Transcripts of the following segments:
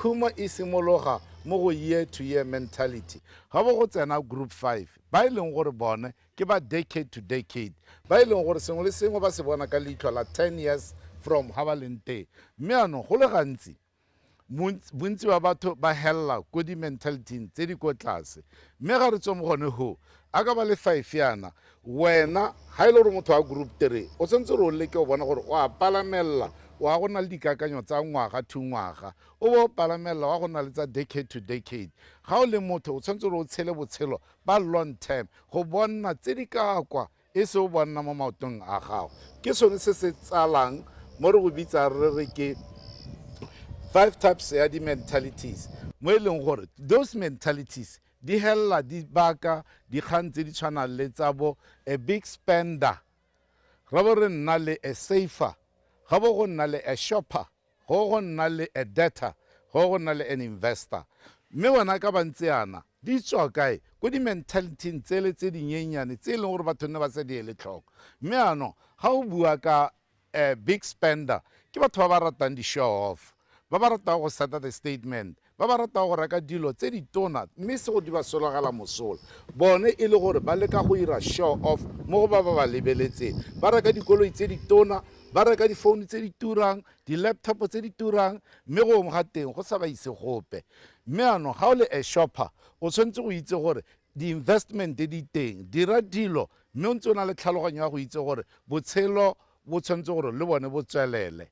khumo e simologa mo go year to year mentality ga bo go tsena group 5 ba ileng gore bone ke ba decade to decade ba ileng gore sengwe le sengwe ba se bona ka leitlho la 10 years from ha ba leng teng mme ano go le gantsi bontsi ba batho ba hella ko di-mentalityng tse di ko tlase mme ga re tswe mo gone go a ka ba le 5 yana wena ga e le gore motho wa group 3 o tshwanetse gore o leke o bona gore o a palamelela wa go na le dikakanyo tsa ngwaga to ngwaga o bo palamelela wa go na le tsa decade to decade ga o le motho o tshwanetse gore o tshele botshelo ba long term go bona tse di ka kwa e se o bona mo maotong a gago ke sone se se tsalang mo re go bitsa re ke 5 types ya di-mentalities mo e leng gore those mentalities di hella di baka dikgang tse di tshwanang le tsa bo a big spender ra bo re nna le a safer ga bo go nna le a shopper go nna le a debtor go nna le an investor mme bona ka bantse yana di tswa kae ko di-mentalityng tsele tse dinyenyane tse e leng gore batho nne ba se di ele tlhoko mme ano ga o bua ka a big spender ke batho ba ba ratang di-show off ba ba rata go seta the statement ba ba rata go reka dilo tse di tona mme se go di ba solagala mosola bone e le gore ba leka go ira show off mo go ba ba lebeletseng ba reka dikoloi tse di tona ba reka difounu tse di turang di-laptop tse di turang mme go ga teng go sa ba ise gope mme ano ga o le a shopper o tshwanetse go itse gore di-investment di teng dira dilo mme o ntse o na le tlhaloganyo ya go itse gore botshelo bo tshwanetse gore le bone bo tswelele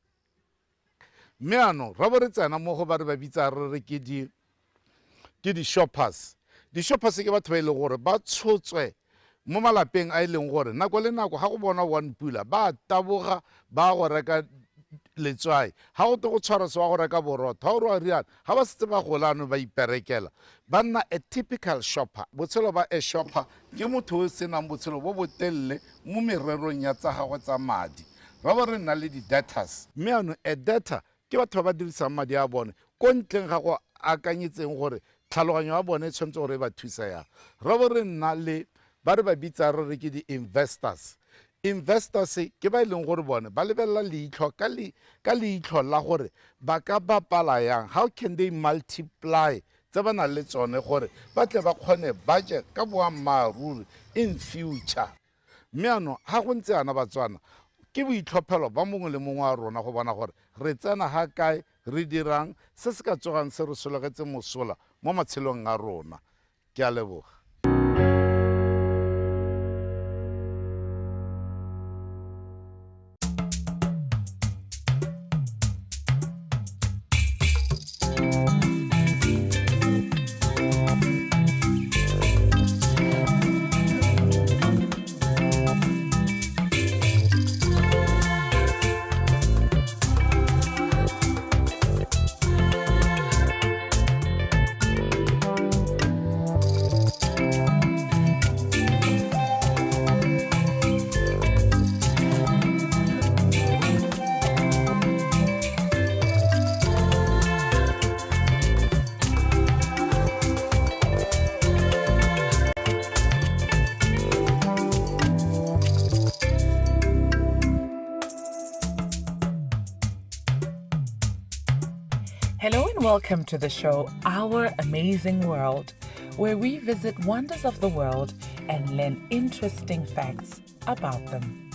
mme ano ra bo re tsena mo go ba re ba bitsa re re ke di-shoppers di-shoppers ke batho ba e leng gore ba tshotswe mo malapeng a e leng gore nako le nako ga go bona one pula ba taboga ba go reka letswai ga go te go tshwara se wa go reka borotho ga o re wa riana ga ba setse ba golano ba iperekela ba nna a typical shopper botshelo ba a shopper ke motho o senang botshelo bo botelele mo mererong ya tsa gagwe tsa madi ra bo re nna le di-debtors mme ano a debtor ke batho ba ba dirisang madi a bone ko ntleng ga go akanyetseng gore tlhaloganyo ya bone e tshwanetse gore e ba thusa yang ra bo re nna le ba re ba bitsa re re ke di-investors ke ba e leng gore bone ba lebelela leitlho ka leitlho la gore ba ka bapala yang how can they multiply tse ba nang le tsone gore ba tle ba kgone baje ka boammaaruri in future mme ano ga go ntse ana batswana ke boitlhophelo ba mongwe le mongwe wa rona go bona gore re tsena ga kae re dirang se se ka tsogang se re sologetse mosola mo matshelong a rona ke a leboga Hello and welcome to the show Our Amazing World, where we visit wonders of the world and learn interesting facts about them.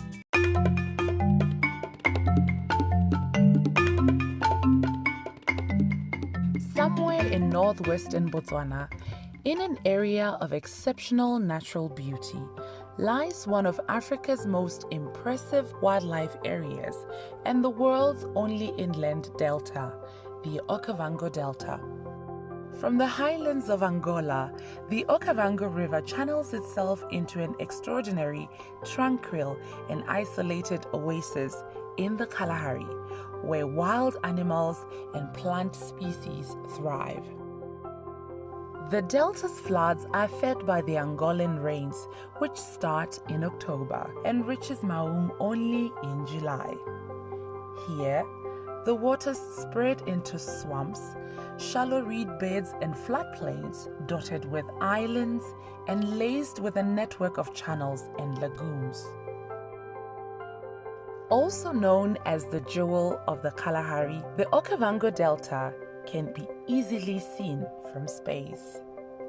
Somewhere in northwestern Botswana, in an area of exceptional natural beauty, lies one of Africa's most impressive wildlife areas and the world's only inland delta, the Okavango Delta. From the highlands of Angola, the Okavango River channels itself into an extraordinary, tranquil, and isolated oasis in the Kalahari, where wild animals and plant species thrive. The delta's floods are fed by the Angolan rains, which start in October and reaches Maung only in July. Here, the waters spread into swamps, shallow reed beds and floodplains dotted with islands and laced with a network of channels and lagoons. Also known as the Jewel of the Kalahari, the Okavango Delta can be easily seen from space.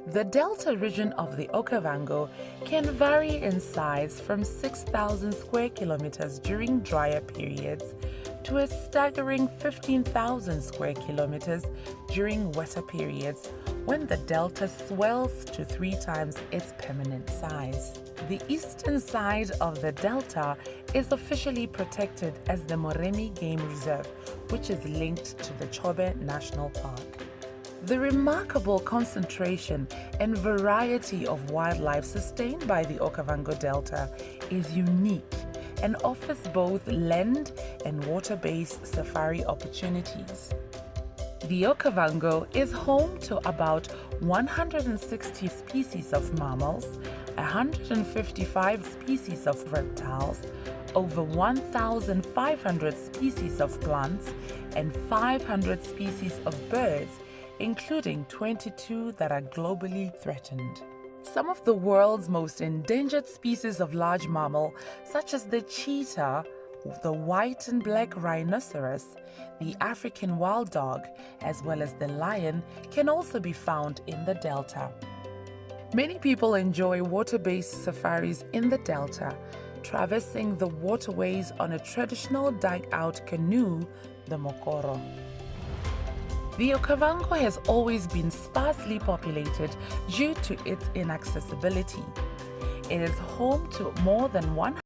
The delta region of the Okavango can vary in size from 6,000 square kilometers during drier periods to a staggering 15,000 square kilometers during wetter periods, when the delta swells to 3 times its permanent size. The eastern side of the delta is officially protected as the Moremi Game Reserve, which is linked to the Chobe National Park. The remarkable concentration and variety of wildlife sustained by the Okavango Delta is unique and offers both land and water-based safari opportunities. The Okavango is home to about 160 species of mammals, 155 species of reptiles, over 1,500 species of plants, and 500 species of birds, including 22 that are globally threatened. Some of the world's most endangered species of large mammal, such as the cheetah, the white and black rhinoceros, the African wild dog, as well as the lion, can also be found in the delta. Many people enjoy water-based safaris in the delta, traversing the waterways on a traditional dug-out canoe, the mokoro. The Okavango has always been sparsely populated due to its inaccessibility. It is home to more than 100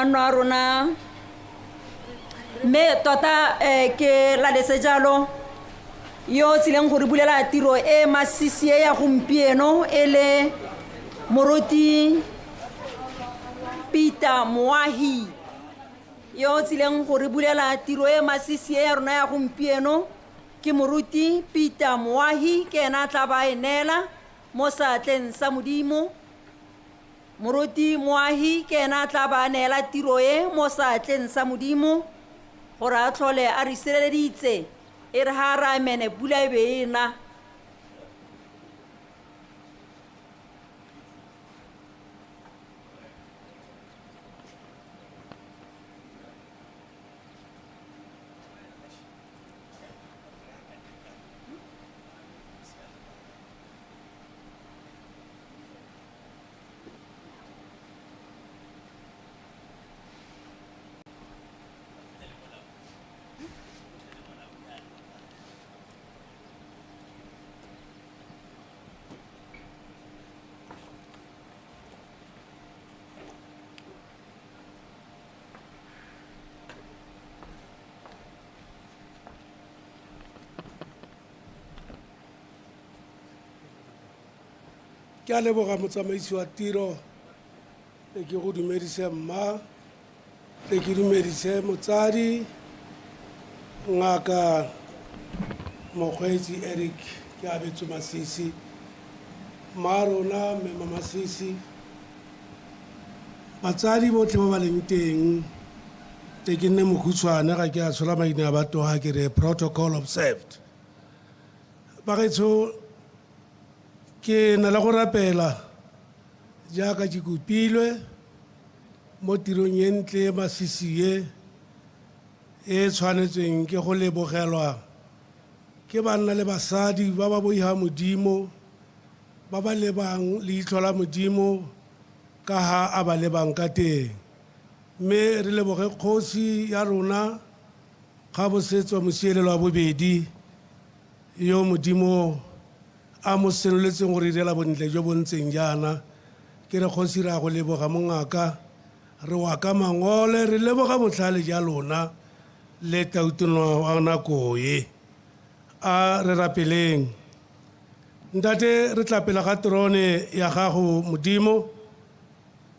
manno a rona me tota ke la desejalo yo tsileng go re bulela tiro e masisi ya gompieno ele moroti Peter Moahi yo tsileng go re bulela tiro e masisi ya rona ya gompieno ke moruti Peter Moahi ke ena tla ba enela mo satleng sa modimo. Moruti Moahi ke ena tla ba neela tiro e mo satleng sa modimo gore a tlhole a re sireleditse e re ha ra mene pula e be ena. ke a leboga motsamaisi wa tiro le ke go dumedise mma le ke dumedise motsadi ngaka mokgweetsi Eric ke abetse Masisi mma rona mme Masisi batsadi botlhe ba ba leng teng te ke nne mokhutshwane ga ke a tshola maina a batho ga ke re protocol observed bagetso ke na le go rapela jaaka ke kopilwe mo tirong e ntle Masisi e tshwanetseng ke go lebogelwa ke banna le basadi ba ba boiga modimo ba ba lebang leitlho la modimo ka ha a ba lebang ka teng mme re leboge kgosi ya rona ga bosetso mosielelo wa bobedi yo modimo a mo senoletseng go re direla bontle jo bo ntseng jaana ke re kgosi re a go leboga mongaka re wa ka mangole re leboga botlhale ja lona le tautono wa nako e a re rapeleng ntate re tlapela ga trone ya gago modimo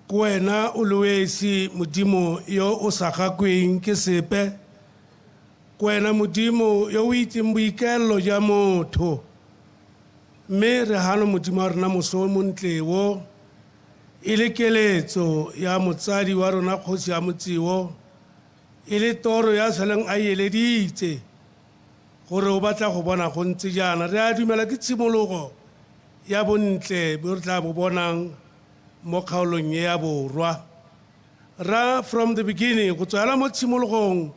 ko wena o loesi modimo yo o sa gakweng ke sepe ko wena modimo yo o itseng boikelelo ja motho mme re hano modimo wa rona moso montle wo e le keletso ya motsadi wa rona kgosi ya motseo e le toro ya saleng a eleditse gore o batla go bona go ntse jaana re a dumela ke tshimologo ya bontle bo re tla bo bonang mo kgaolong ya borwa ra from the beginning go tswela mo tshimologong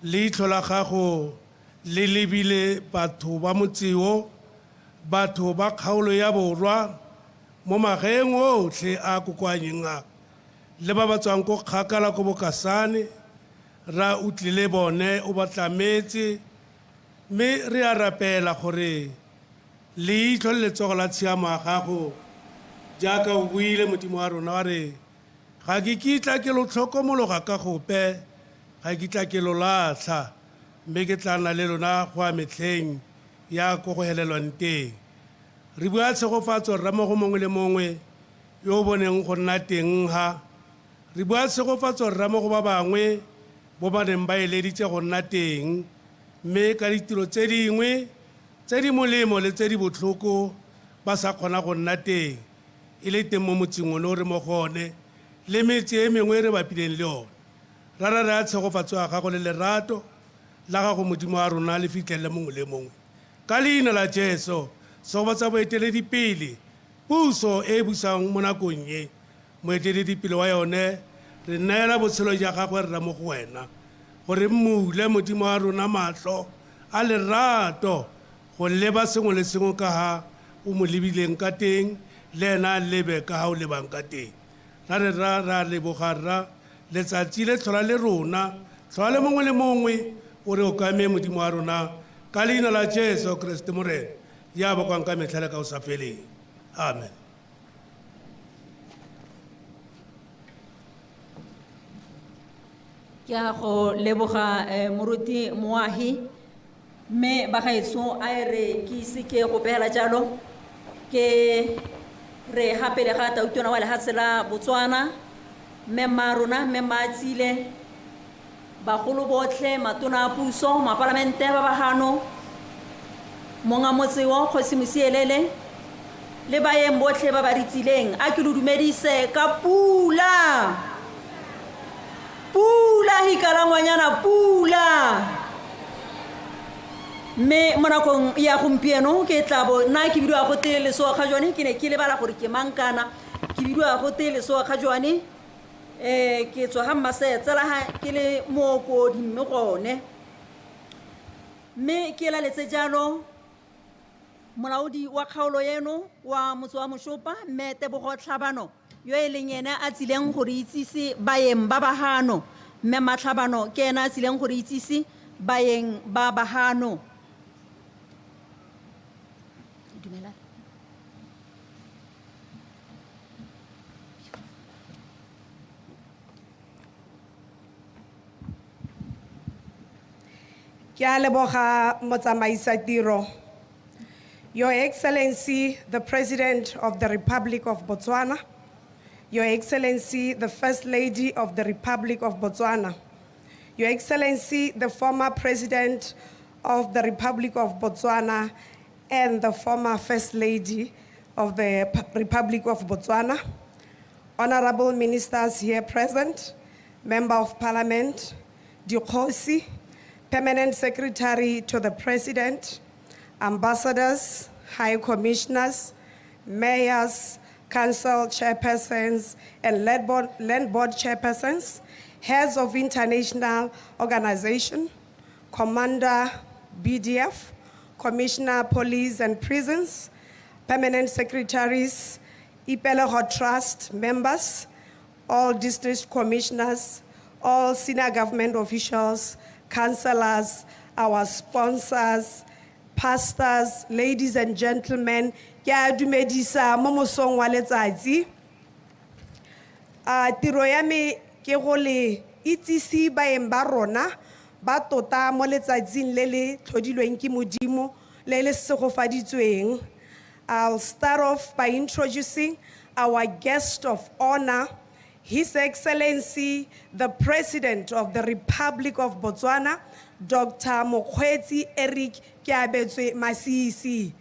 leitlho la gago le lebile batho ba motseo batho ba kgaolo ya borwa mo magaeng otlhe a kokoanyeng a le ba ba tswang ko kgakala ko bokasane ra utlwile bone o ba tlametse mme re a rapela gore leitlho le letsogo la tshiamo a gago jaaka o buile modimo wa rona wa re ga ke kitla ke lo tlhokomologa ka gope ga ke tla ke lo latlha mme ke tla nna le lona go a metlheng ya ko go helelwang teng re bua tshegofatso rra mo go mongwe le mongwe yo o boneng go nna teng ha re bua tshegofatso rra mo go ba bangwe bo ba neng ba eleditse go nna teng mme ka ditiro tse dingwe tse di molemo le tse di botlhoko ba sa kgona go nna teng e le teng mo motseng o re mo gone le metse e mengwe re bapileng le yone ra re a tshegofatso ya gago le lerato la gago modimo wa rona le fitlhelele mongwe le mongwe ka leina la Jesu segofatsa boeteledipele puso e busang mo nakong e moeteledipele wa yone re neela botshelo ja gagwe re ra mo go wena gore mmule modimo wa rona matlho a lerato go leba sengwe le sengwe ka ha o mo lebileng ka teng le ena lebe ka ha o lebang ka teng ra re ra leboga rra letsatsi le tlhola le rona tlhola le mongwe le mongwe o re o kame modimo wa rona ka leina la Jesu Kriste morena ya ba kwang ka metlhale ka o sa feleng amen ke a go leboga moruti moahi mme ba gaetso a re ke ise ke go pela jalo ke re hapele ga tautona wa lehatshe la Botswana mme marona mme matsile bagolo botlhe matona a puso mapalamente ba bahano monga motse wa kgosi mosielele le baeng botlhe ba ba ritsileng a ke lo dumedise ka pula Hika La Ngwanyana pula me mo nakong ya gompieno ke tlabo nna ke bidwa go tele so ga jone ke ne ke le bala gore ke mankana ke bidwa go tele so ga jone ke tswa ha mmase tsela ha ke le mo ko di mme gone me ke la letse jalo molaodi wa kgaolo yeno wa motse wa MOSHUPA mme Tebogo Tlhabano yo e leng ena a tsileng gore itsise baeng ba bahano mme Matlhabano ke ena a tsileng gore itsise baeng ba bahano dumela ke a leboga motsamaisa tiro Your Excellency, the President of the Republic of Botswana, Your Excellency, the First Lady of the Republic of Botswana, Your Excellency, the former President of the Republic of Botswana and the former First Lady of the Republic of Botswana, Honorable Ministers here present, Member of Parliament, Dikgosi, Permanent Secretary to the President, Ambassadors, High Commissioners, Mayors, Council Chairpersons, and Land Board Chairpersons, Heads of International Organization, Commander BDF, Commissioner Police and Prisons, Permanent Secretaries, Ipeleho Trust members, all district commissioners, all senior government officials, councillors, our sponsors, pastors, ladies and gentlemen, ke a dumedisa mo mosong wa letsatsi. Tiro ya me ke go le itsisi baeng ba rona ba tota mo letsatsing le le tlhodilweng ke Modimo le le segofaditsweng. I'll start off by introducing our guest of honor, His Excellency, the President of the Republic of Botswana, Dr. MOKGWEETSI Eric MASISI.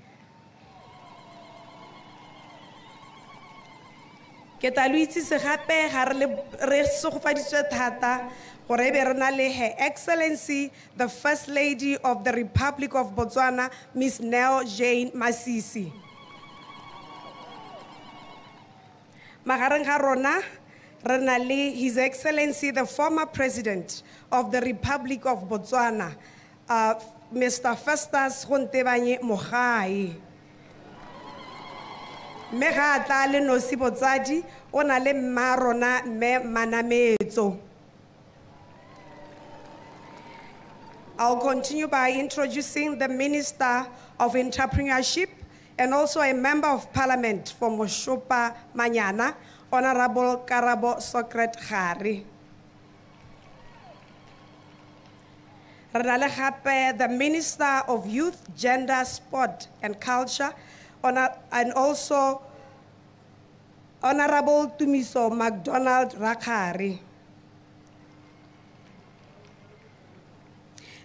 Ke tla lo itsise gape ga re segofaditswe thata gore be re na le Her Excellency, the First Lady of the Republic of Botswana, Ms. Nell Jane MASISI. Magareng ga rona re na le His Excellency, the former President of the Republic of Botswana, Mr. Festus Gontebanye Mogai. Me ga tla le nosi botsadi o na le mma rona me Manametso. I'll continue by introducing the Minister of Entrepreneurship and also a Member of Parliament for MOSHUPA Manyana, Honorable Karabo Sokret Khari. Re na le gape the Minister of Youth, Gender, Sport and Culture, and also Honorable Tumiso MacDonald Rakhari.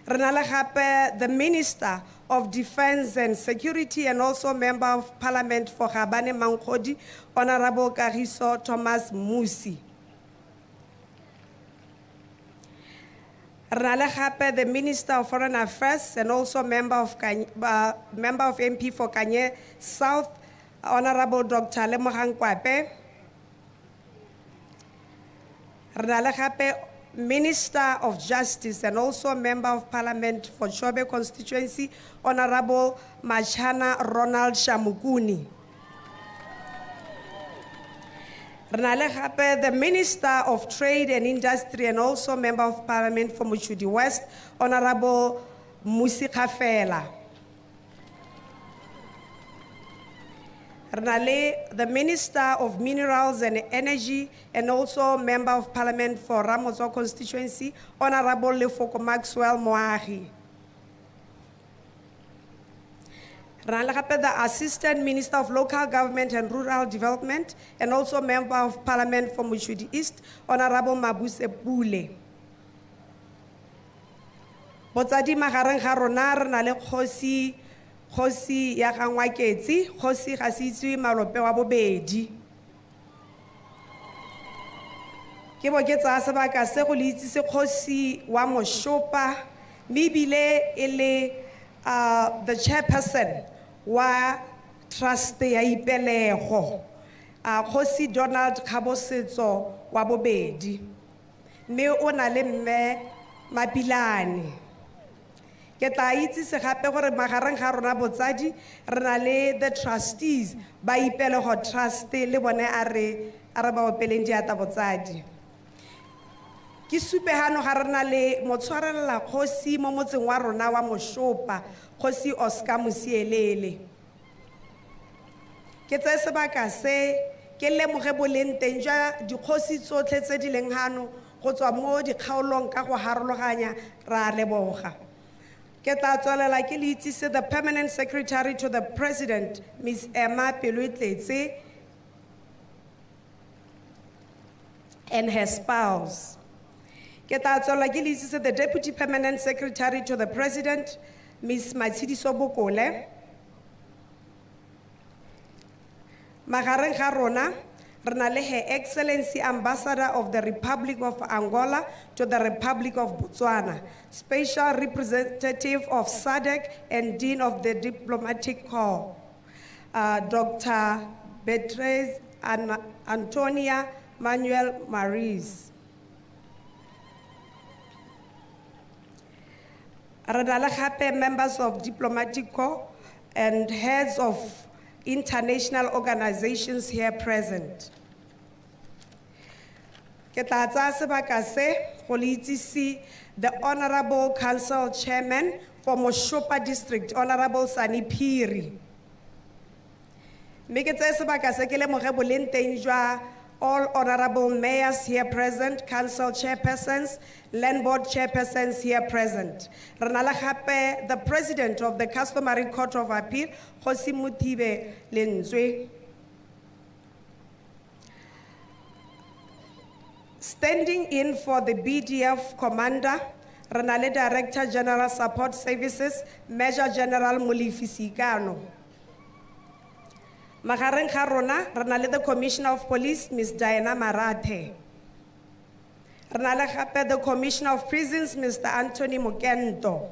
Re na le gape the Minister of Defense and Security and also Member of Parliament for Gabane Mankgodi, Honorable Kagiso Thomas Musi. Re na le gape the Minister of Foreign Affairs and also Member of MP for Kanye South, Honorable Dr. Lemogang Kwape. Re na le gape Minister of Justice and also Member of Parliament for Chobe constituency, Honorable Machana Ronald Shamukuni. Re na le gape the Minister of Trade and Industry and also Member of Parliament for Mochudi West, Honorable Musi Kafela. Re na le the Minister of Minerals and Energy and also Member of Parliament for Ramozo constituency, Honorable Lefoko Maxwell Moagi. Re na le gape the Assistant Minister of Local Government and Rural Development and also Member of Parliament for Mochudi East, Honorable Mabuse Pule. Botsadi magareng ga rona re na le Kgosi ya ga Ngwanyana, Kgosi ga se itswe malope wa bobedi. Ke bo ke tsa sebaka se go le itsise Kgosi wa MOSHUPA, mme ebile e le the chairperson wa trust ya Ipelego, Kgosi Donald Kgabosetso wa bobedi, mme o na le mme Mapilane. Ke tla itsise gape gore magareng ga rona botsadi re na le the trustees ba Ipelego trust le bone a re ba opeleng diata botsadi. Ke supehano ga re na le motshwarela Kgosi mo motseng wa rona wa MOSHUPA, Kgosi Oscar Musielele. Ke tse sebaka se ke lemoge boleng teng jwa dikgosi tsotlhe tse di leng hano go tswa mo dikgaolong ka go harologanya ra leboga. Ke tla tswelela ke le itsise the Permanent Secretary to the President, Ms. Emma Pelutletsi, and her spouse. Ke tla tswelela ke le itsise the Deputy Permanent Secretary to the President, Ms. MASISI Sobukole. Magareng ga rona, re na le Her Excellency Ambassador of the Republic of Angola to the Republic of Botswana, Special Representative of SADC and Dean of the Diplomatic Corps, Dr. Beatriz Antonia Manuel Maris. Re na le gape members of Diplomatic Corps and heads of international organizations here present. Ke tla tsaya sebaka se go le itsisi the Honorable Council Chairman for MOSHUPA District, Honorable Sani Phiri. Mme ke tsaya sebaka se ke lemoge boleng teng jwa all honorable mayors here present, council chairpersons, land board chairpersons here present. Re na le gape the President of the Customary Court of Appeal, Kgosi Mothibe Lentswe. Standing in for the BDF Commander, re na le Director General Support Services, Major General Molefi Sikano. Magareng ga rona, re na le the Commissioner of Police, Ms. Diana Marathe. Re na le gape the Commissioner of Prisons, Mr. Anthony Mokento.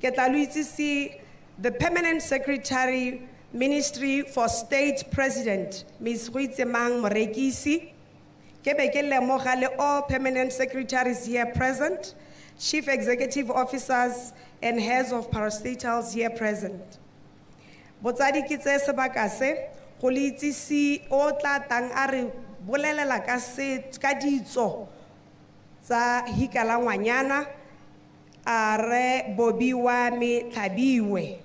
Ke tla lo itsisi the Permanent Secretary, Ministry for State President, Ms. Huitsemang Morekisi. Ke be ke lemoga le all permanent secretaries here present, chief executive officers and heads of parastatals here present. Botsadi ke tse sebaka se go le itsisi o tla tang a re bolelela ka ditso tsa Hika La Ngwanyana a re Bobi wa me Thabiwe.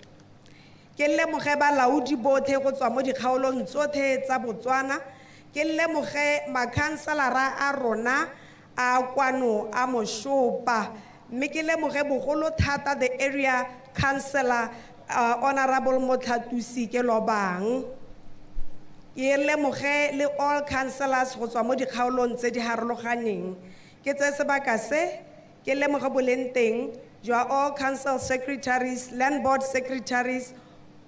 Ke lemoge balaodi botlhe go tswa mo dikgaolong tsotlhe tsa Botswana, ke lemoge makhanselara a rona a kwano a MOSHUPA, mme ke lemoge bogolo thata the area councillor Honorable Motlatusi ke Lobang. Ke lemoge le all councillors go tswa mo dikgaolong tse di harologaneng. Ke tse sebaka se ke lemoge boleng teng jwa all council secretaries, land board secretaries,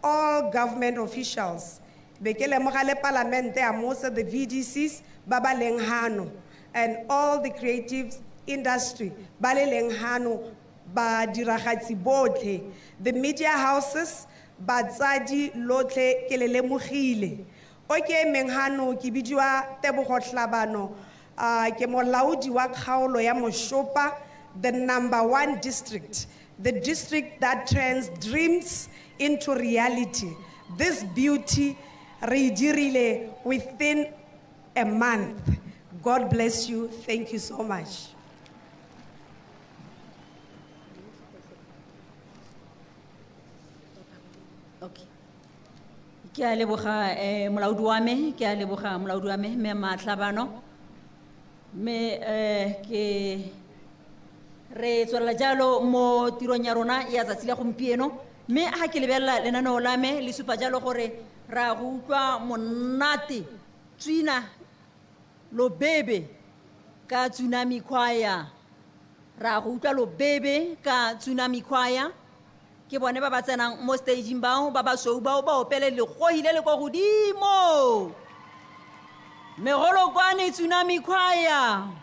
all government officials. Be ke lemoga le parlamente a mose the VDCs ba ba leng hano, and all the creative industry ba le leng hano, ba diragatsi botlhe, the media houses, batsadi lotlhe ke le lemogile. O ke emeng hano ke bidiwa Tebogo Tlhabano, ke molaodi wa kgaolo ya MOSHUPA, the #1 district, the district that turns dreams into reality. This beauty re dirile within a month. God bless you. Thank you so much. Okay. Ke a leboga molaodi wa me, ke a leboga molaodi wa me, me Matlhabano. Me ke re tswela jalo mo tirong ya rona ya tsatsi la gompieno, me ha ke lebella lenaneo la me le supa jalo gore ra go utlwa monate tswina lo bebe ka tsunami choir, ra go utlwa lo bebe ka tsunami choir. Ke bone ba ba tsenang mo stageng bao ba ba sweu bao ba opele le gohile le go godimo, megolokwane tsunami choir.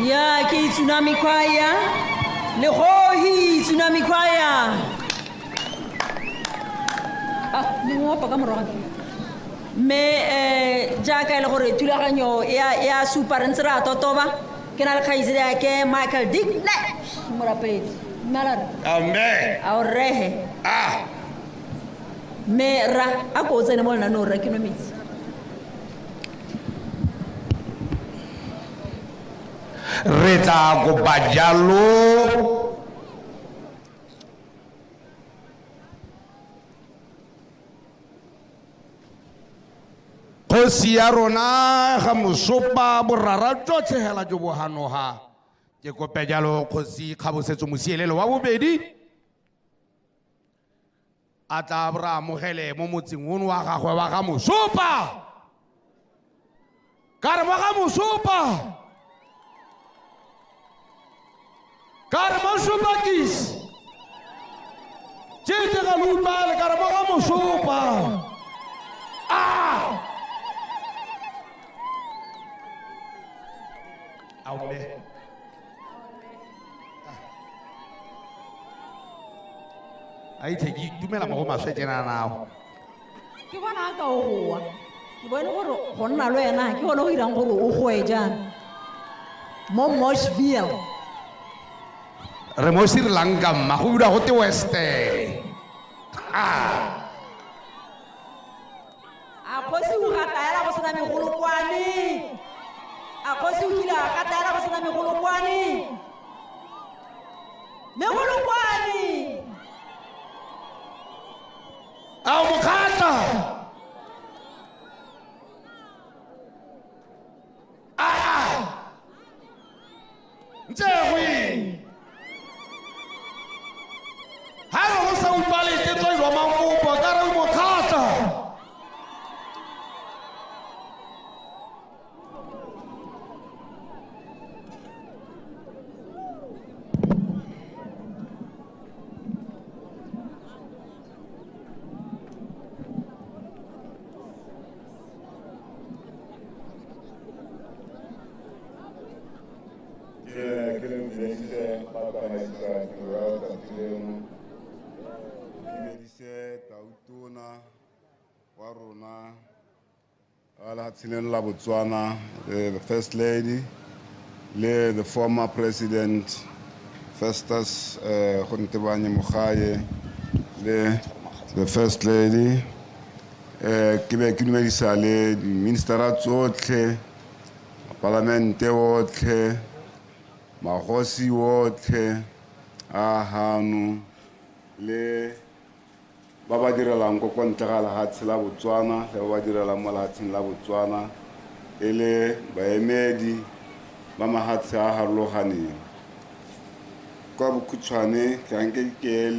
Ya ki tsunami choir, le hohi tsunami choir. Ah, ni mo pa ka morong. Me jaaka le gore tulaganyo ya super ntsra totoba ke na le khaizile ke Michael Digne morapedi malar. Amen. Aurehe. Ah. Me ra a ko tsene mo na no ra kinomits. Reta go bajalo khosi ya rona ga mosopa borara tsotlhe hela jo bo hanoha ke kope jalo khosi kgabosetso mosielelo wa bobedi a tla bra mogele mo motseng ono wa gagwe wa ga mosopa ka re wa ga mosopa MOSHUPA kis Chete ga lupa le karamoga MOSHUPA ah aumbe ai thegi dumela mo go maswetsena nao ke bona ka o goa ke bona gore go nna lo ena ke bona go irang gore o goe jana mo Moshville re mo Sri Lanka mma go bula go te weste ah a khosi o gataela go sena megolokwane a khosi o kile a gataela go sena megolokwane a mo khata ah ntsewe haro go sa upale te tsoi lo mampo ka re mo khata la Botswana, the First Lady, the former president Festus Gontebanye Mogae, the first lady, ke be ke dumedisa le ministera tsotlhe, parlamente otlhe, magosi otlhe a hanu le ba ba direlang ko kontle ga lehatshe la Botswana le ba direlang mo lehatsheng la Botswana e le baemedi ba mahatshe a harologaneng. Kwa bokhutshwane ke anke ke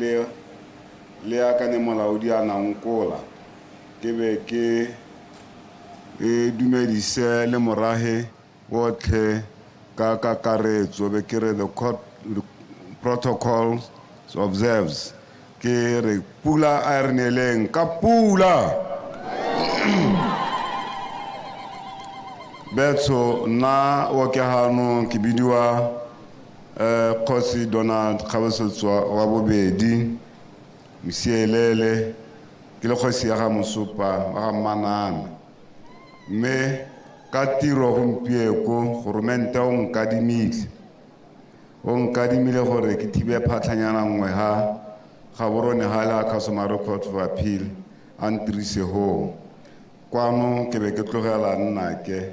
le akane molaodi a nankola ke be ke dumedise le morahe otlhe ka kakaretso be ke re the protocol observes ke re pula a re neleng ka pula. Betso na o ke hano ke bidiwa Kgosi Donald Kgabosotswa wa bobedi Msielele ke le kgosi ya ga Mosupa wa ga Manana mme ka tiro gompieko goromente o nkadimile gore ke thibe phatlhanyana nngwe ha ga borone ha la Customary Court of Appeal a ntirise ho kwano ke be ke tlogela nna ke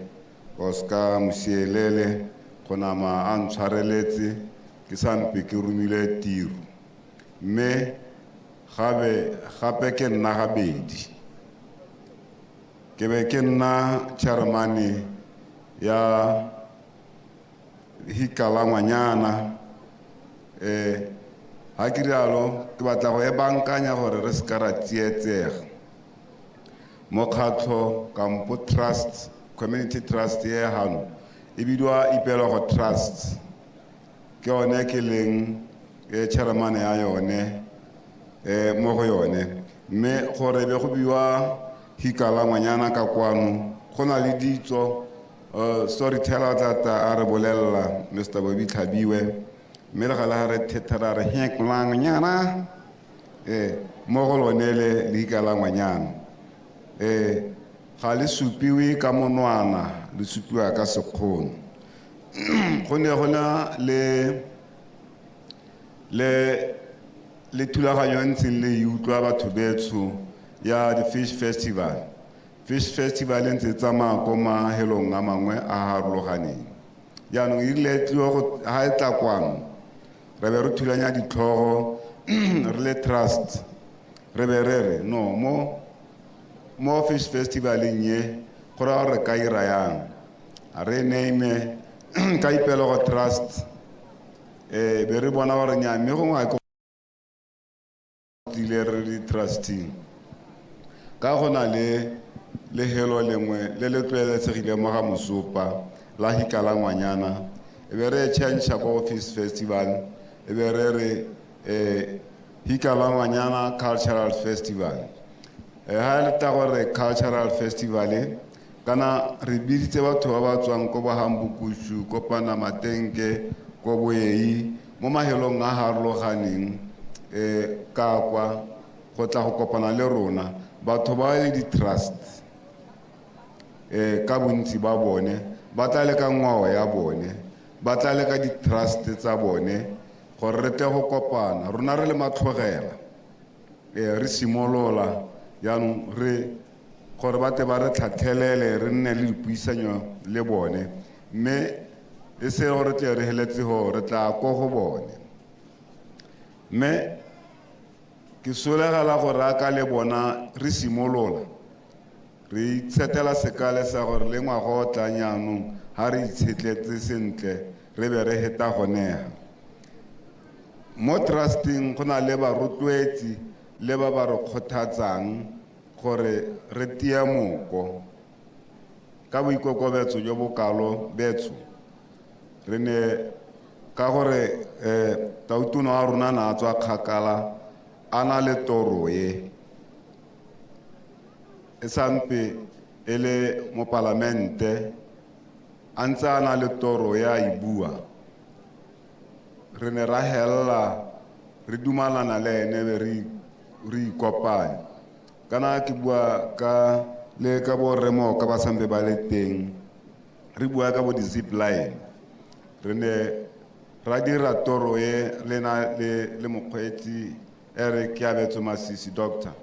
Oscar Msielele go nama a ntshwareletse ke sampe ke rumile tiro mme gape ke nna gabedi ke be ke nna chairman ya Hika La Ngwanyana ha ke rialo ke batla go e bankanya gore re se ka ra tsietsega mokgatlho kampo trust community trust ye hano e bidwa ipelo go trust ke one ke leng chairman ya yone mo go yone mme gore be go biwa Hika La Ngwanyana ka kwano go na le ditso storyteller tata a re bolella Mr. Bobby Thabiwe mme re gala re thethara re Hika La Ngwanyana mo go lone le Hika La Ngwanyana ga le supiwe ka monwana le supiwa ka sekgono go ne gona le thulaganyo ntseng le utlwa batho betso ya the fish festival ntse tsamaya ko mahelong a mangwe a harologaneng yaanong e rile tlo go ha e tla kwano re be re thulanya ditlhogo re le trust re be re no mo fish festival nye go ra re ka ira yang a re name ka ipelo go trust be re bona gore nya mme go ngwa le re di trusting ka gona le helo lengwe le tlwaeletsegile mo ga Mosupa la Hika La Ngwanyana e be re change go office festival e be re Hika La Ngwanyana cultural festival ha le ta gore cultural festival kana re biditse batho ba ba tswang ko ba Hambukushu ko Panamatenke ko Boyei mo mahelong a harologaneng ka kwa go tla go kopana le rona batho ba le di trust ka bontsi ba bone ba tla le ka ngwao ya bone ba tla le ka di trust tsa bone gore re tle go kopana rona re le matlhogela re simolola yaanong re gore ba te ba re tlhathelele re nne le dipuisanyo le bone mme e se gore tle re heletse go re tla ko go bone mme ke solegela gore a ka le bona re simolola re itsetela sekale sa gore le ngwaga o tlang yaanong ha re itshetletse sentle re be re heta gonega mo trusting go na le barotloetsi le ba ba re kgothatsang gore re tia moko ka boikokobetso jo bokalo betso re ne ka gore tautuno a rona na tswa kgakala a na le toro e sampe e le mo parlamente a ntse a na le toro ya e bua re ne ra hella re dumalana le ene be re ikopanya kana ke bua ka le ka bo remo ka ba sampe ba le teng re bua ka bo di zip line re ne ra dira toro e le mokgweetsi ere ke abetso Masisi doctor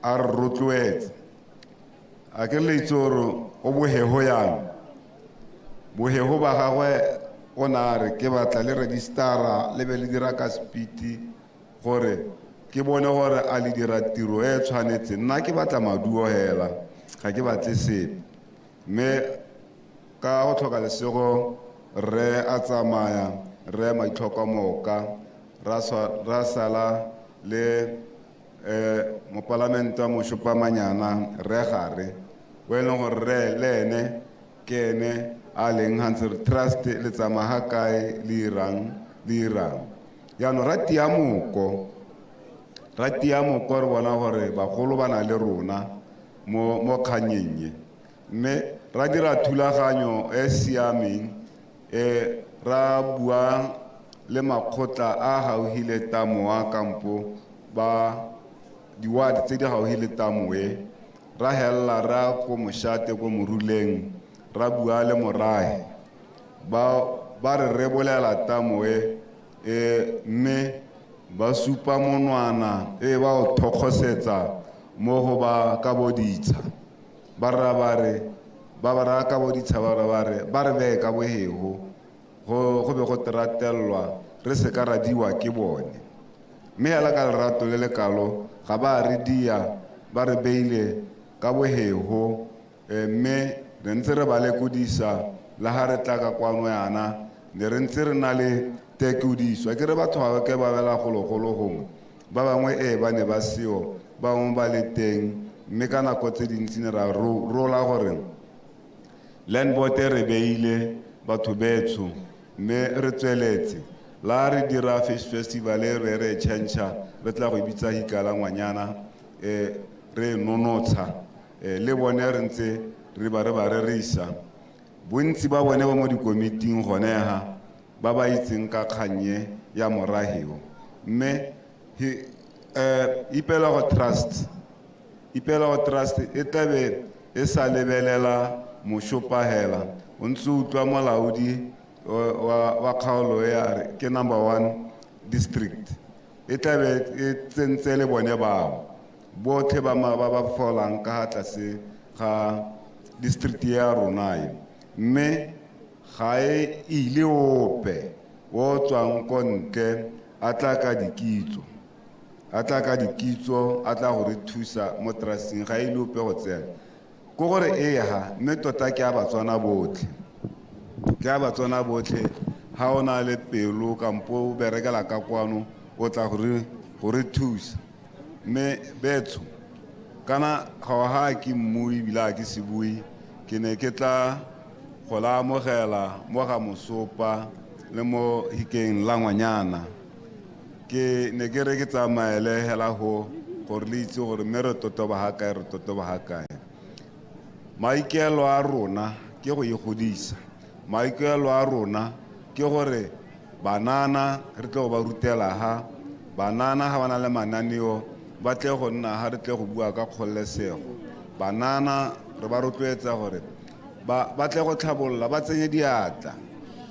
a re rotloetse a ke le itse gore o bohego yang bohego ba gagwe o na re ke batla le registera le be le dira ka speed gore ke bone gore a le dira tiro e tshwanetse nna ke batla maduo hela ga ke batle sepe mme ka go tlhoka lesego re a tsamaya re maitlhokomoka ra sala le mo parlamento wa MOSHUPA manyana re gare o e leng gore re le ene ke ene a leng hanse trust le tsamaga kae le irang yaanong ra tia moko re bona gore bagolo ba na le rona mo kganyeng mme ra dira thulaganyo e siameng ra bua le makgotla a gauhile tamoa kampo ba diwad tse di gauhile tamoe ra hella ra ko moshate ko moruleng ra bua le morae ba re rebolela tamoe mme ba supa monwana ba o thokgosetsa mo go ba ka boditsha ba ra ka boditsha ba re be ka bohego go be go teratelwa re se ka radiwa ke bone mme hela ka lerato le lekalo ga ba re dia ba re beile ka bohego mme re ntse re ba lekodisa la ha re tla ka kwano yana ne re ntse re na le tekodiso ke re batho ba ke ba bela gologolo gongwe ba bangwe ba ne ba seo ba bangwe ba le teng mme ka nako tse dintsi ne ra rola gore land board re beile batho betsho mme re tsweletse la re dira fish festival re tšhentšha re tla go bitsa Hika La Ngwanyana re nonotsha le bone re ntse re ba re isa bontsi ba bone ba mo dikomiting gone ha ba ba itseng ka kganye ya moraheo mme ipela go trust e tlabe e sa lebelela MOSHUPA hela o ntse utlwa molaodi wa kgaolo ya re ke number 1 district e tlabe e tsentse le bone bao botlhe ba folang ka tlase ga district ya rona mme ga e ile ope o tswang ko ntle a tla ka dikitso a tla go re thusa mo trusting ga ile ope go tsena ko gore mme tota ke a Batswana botlhe ha o na le pelo kampo o berekela ka kwano o tla go re thusa mme betso kana ga ke mmui bila ke se bui ke ne ke tla go la amogela mo ga MOSHUPA le mo Hikeng La Ngwanyana ke ne ke re ke tsamaele hela go gore le itse gore mme re totoba ga kae maikelo a rona ke go igodisa maikelo a rona ke gore banana re tle go ba rutela ha banana ga bana le mananeo ba tle go nna ha re tle go bua ka kgolesego banana re ba rotloetsa gore ba tle go tlhabolola ba tsenye diatla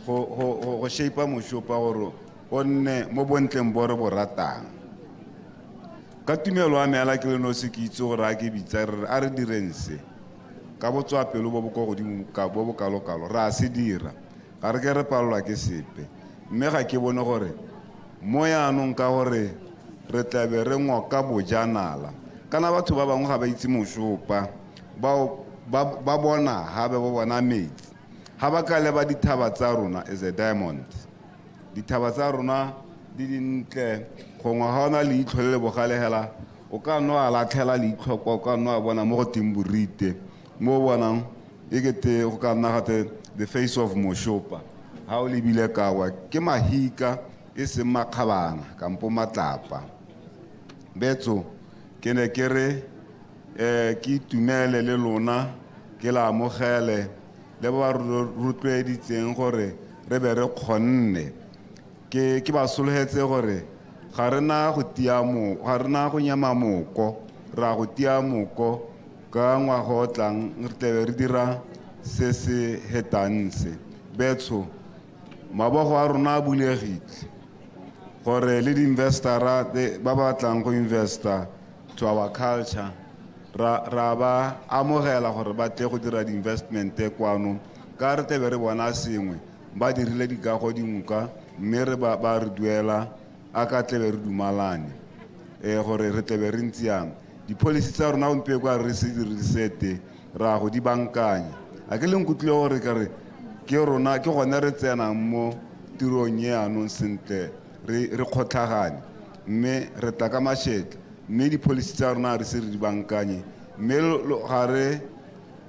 go shape MOSHUPA gore o nne mo bontleng bo re bo ratang ka tumelo a meela ke le nosi ke itse gore a ke bitsa a re dirense ka botswapelo bo bo ko godimo ka bo bokalokalo ra se dira ga re ke re palelwa ke sepe mme ga ke bone gore mo yaanong ka gore re tlabe re ngoka bojanala kana batho ba bangwe ga ba itse MOSHUPA ba bona gabe ba bona metsi ga ba ka leba dithaba tsa rona as a diamond dithaba tsa rona di dintle gongwe ga o na leitlho le le bogale hela o ka nno a latlhela leitlho kwa o ka nno a bona mo go timborite mo bonang e kete go ka nna gate the face of MOSHUPA ga o lebile kawa ke mahika e seng makgabana kampo matlapa betso ke ne ke re ke itumele le lona ke la amogele le ba rotloeditseng gore re be re kgonne ke ba sologetse gore ga re na go nyama moko ra go tia moko ka ngwaga o tlang re tlebe re dira se se hetang se betso mabogo a rona a bulegile gore le di-investora ba batlang go investa to our culture ra ba amogela gore ba tle go dira di-investmente kwano ka re tebe re bona sengwe ba dirile dikago dingwe mme re ba re duela a ka tlebe re dumalane gore re tlebe re ntse yang di-policy tsa rona gompe kwa re se dirisete ra go di bankanya a ke leng kutlile gore kare ke rona ke gone re tsenang mo tirong ye anong sentle re kgotlhagane mme re tla ka mašetla mme di-policy tsa rona re se re di bankanye mme ga re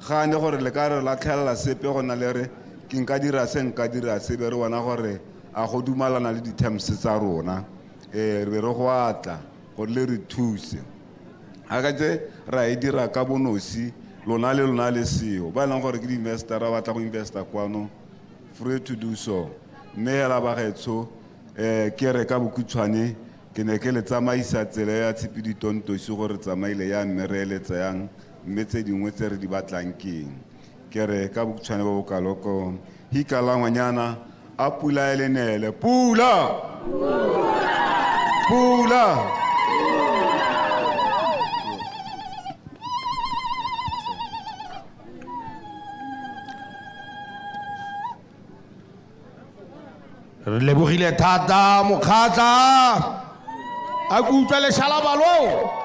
gane gore le ka re latlhelela sepe go na le re ke nka dira se be re bona gore a go dumalana le di-terms tsa rona re be re go atla gore le re thuse a ka tse ra e dira ka bonosi lona le seo ba e leng gore ke di-investora batla go investa kwano free to do so mme hela bagetso ke re ka bokutshwane ke ne ke le tsamaisa tsela ya tshepiditontosi gore tsamaile ya mme re eletsa yang mme tse dingwe tse re di batlang keng ke re ka bokutshwane bo bokaloko Hika La Ngwanyana a pula e lenele pula re lebogile thata mokgatla a ke utlwa leshala balo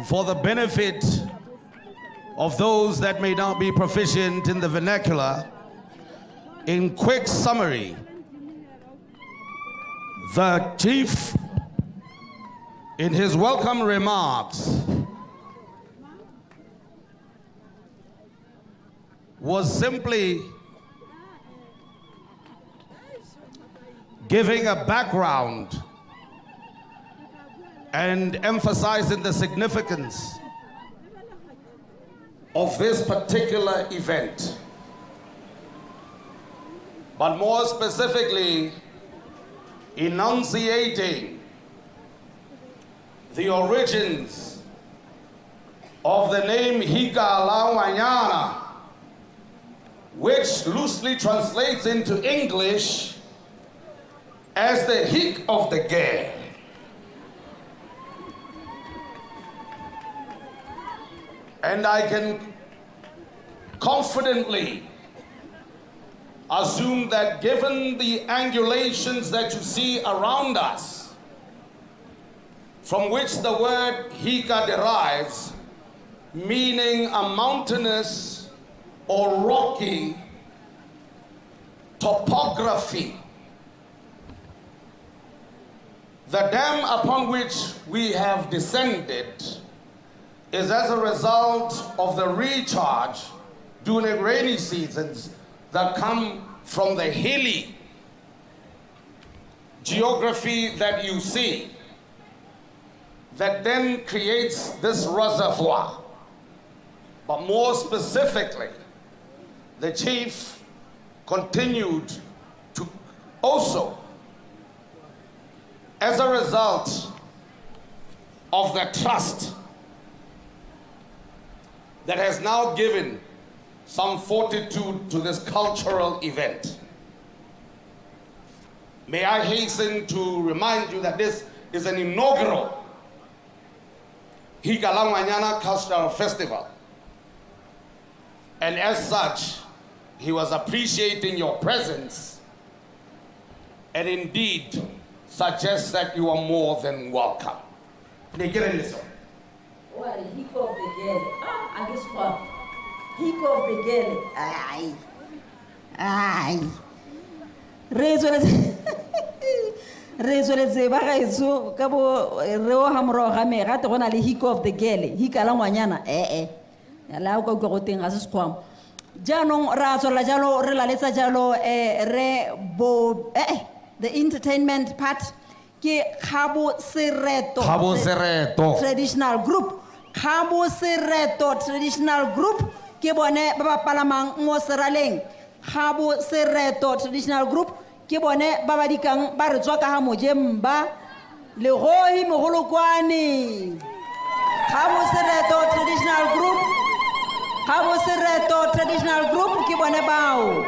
for the benefit of those that may not be proficient in the vernacular, in quick summary, the chief, in his welcome remarks, was simply giving a background and emphasizing the significance of this particular event, but more specifically, enunciating the origins of the name Hika La Ngwanyana, which loosely translates into English as the hick of the girl. And I can confidently assume that given the angulations that you see around us, from which the word Hika derives, meaning a mountainous or rocky topography, the dam upon which we have descended is as a result of the recharge during rainy seasons that come from the hilly geography that you see, that then creates this reservoir. But more specifically, the chief continued to also, as a result of the trust that has now given some fortitude to this cultural event. May I hasten to remind you that this is an inaugural Hika La Ngwanyana Cultural Festival. And as such, he was appreciating your presence and indeed suggests that you are more than welcome. What a hick of the girl. I guess what? Hick of the girl. Aye. Resoletse ba gaetso ka bo reo ha moro ga me ga te gona le hick of the girl. Hika La Ngwanyana. Ya la go go teng ga se sekgwamo. Jaanong ra tswela jalo re la letsa jalo re bo the entertainment part ke Khabo Sereto traditional group. Khabo Sereto traditional group ke bone ba ba palamang mo seraleng Gabo Sereto Traditional Group ke bone ba ba dikang ba re tswa ka ha Mojemba Legohi Mogolokwane. Gabo Sereto Traditional Group, Gabo Sereto Traditional Group ke bone bao.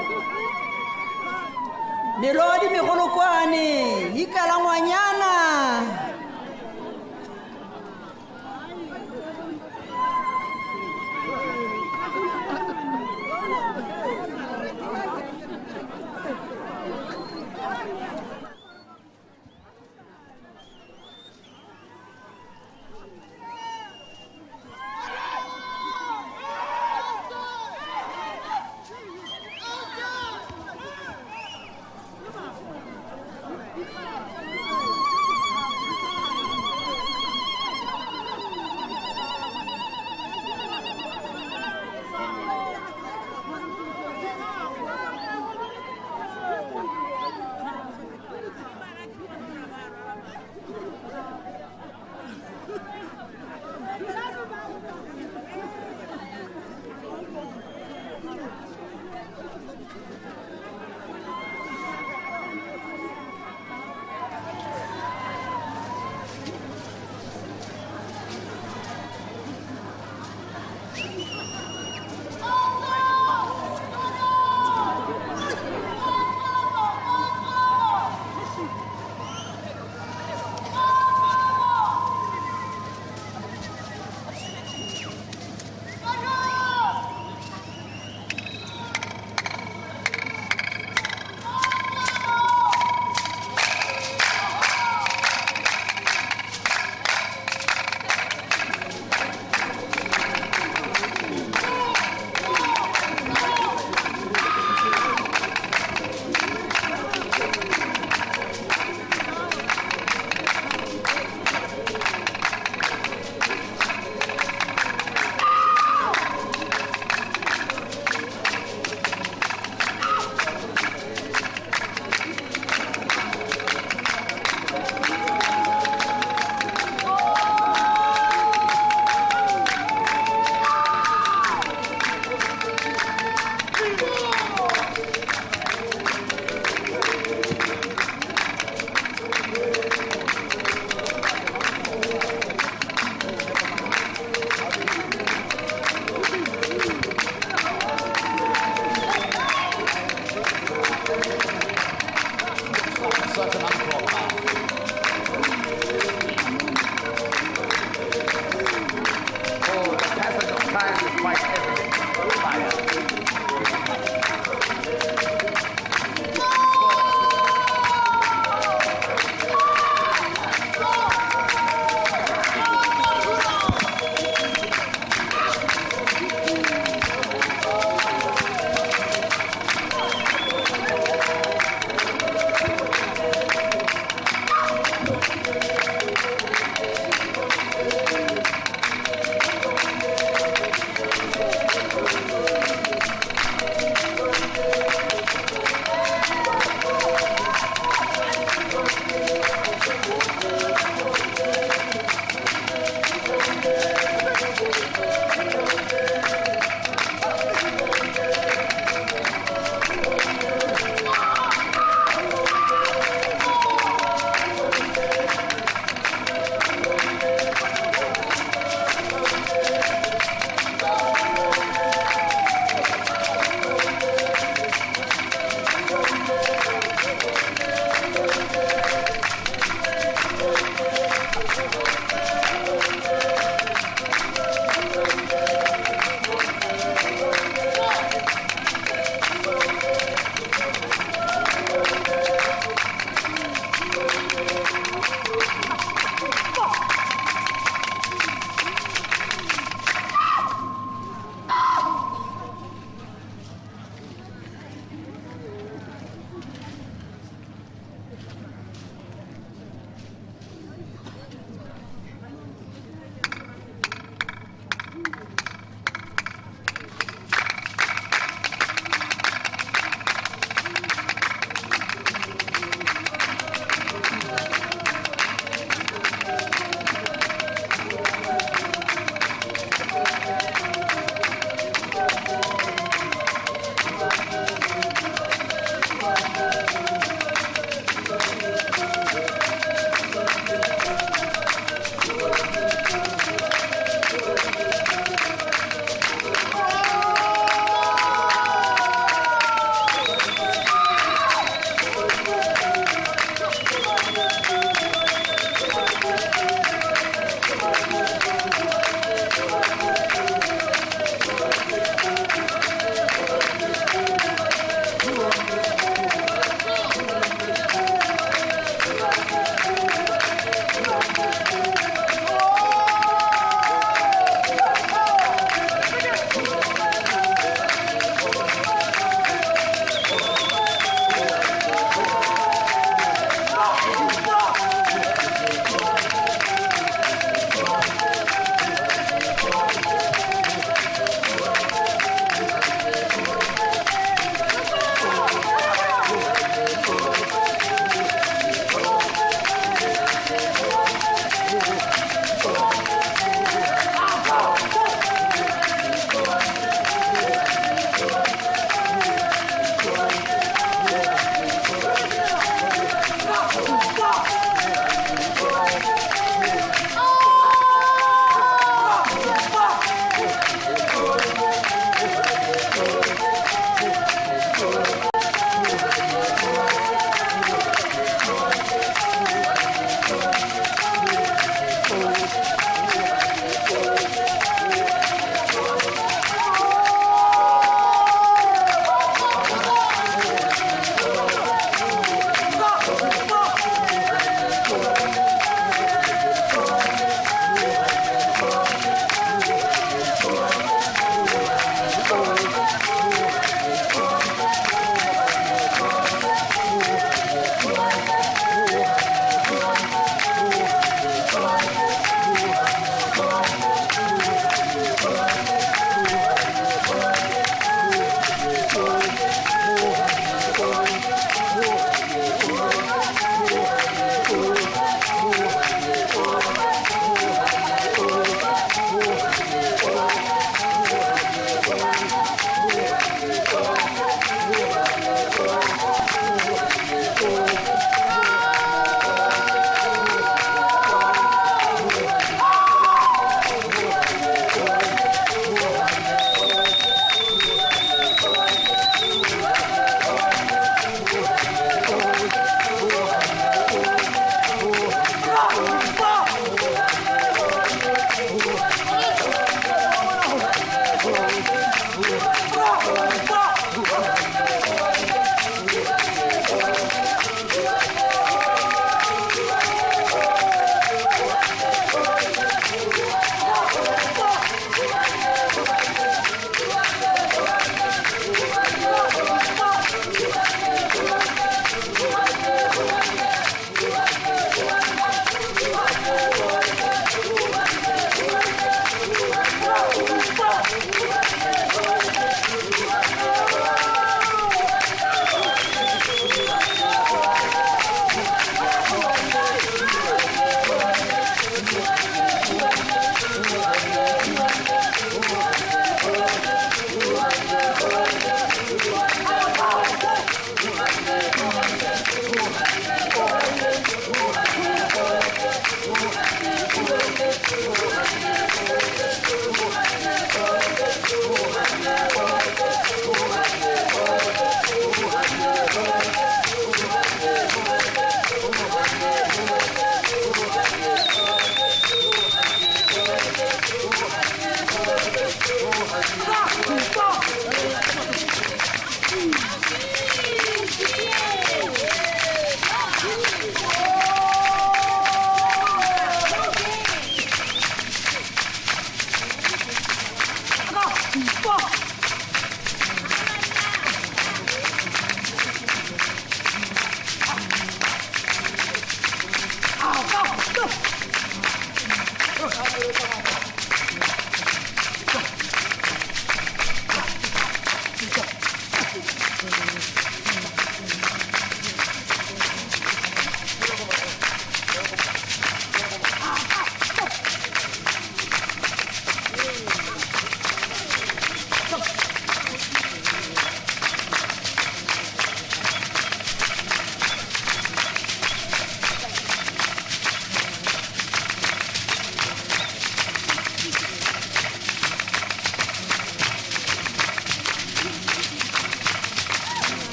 Nelodi Mogolokwane, Hika La Ngwanyana.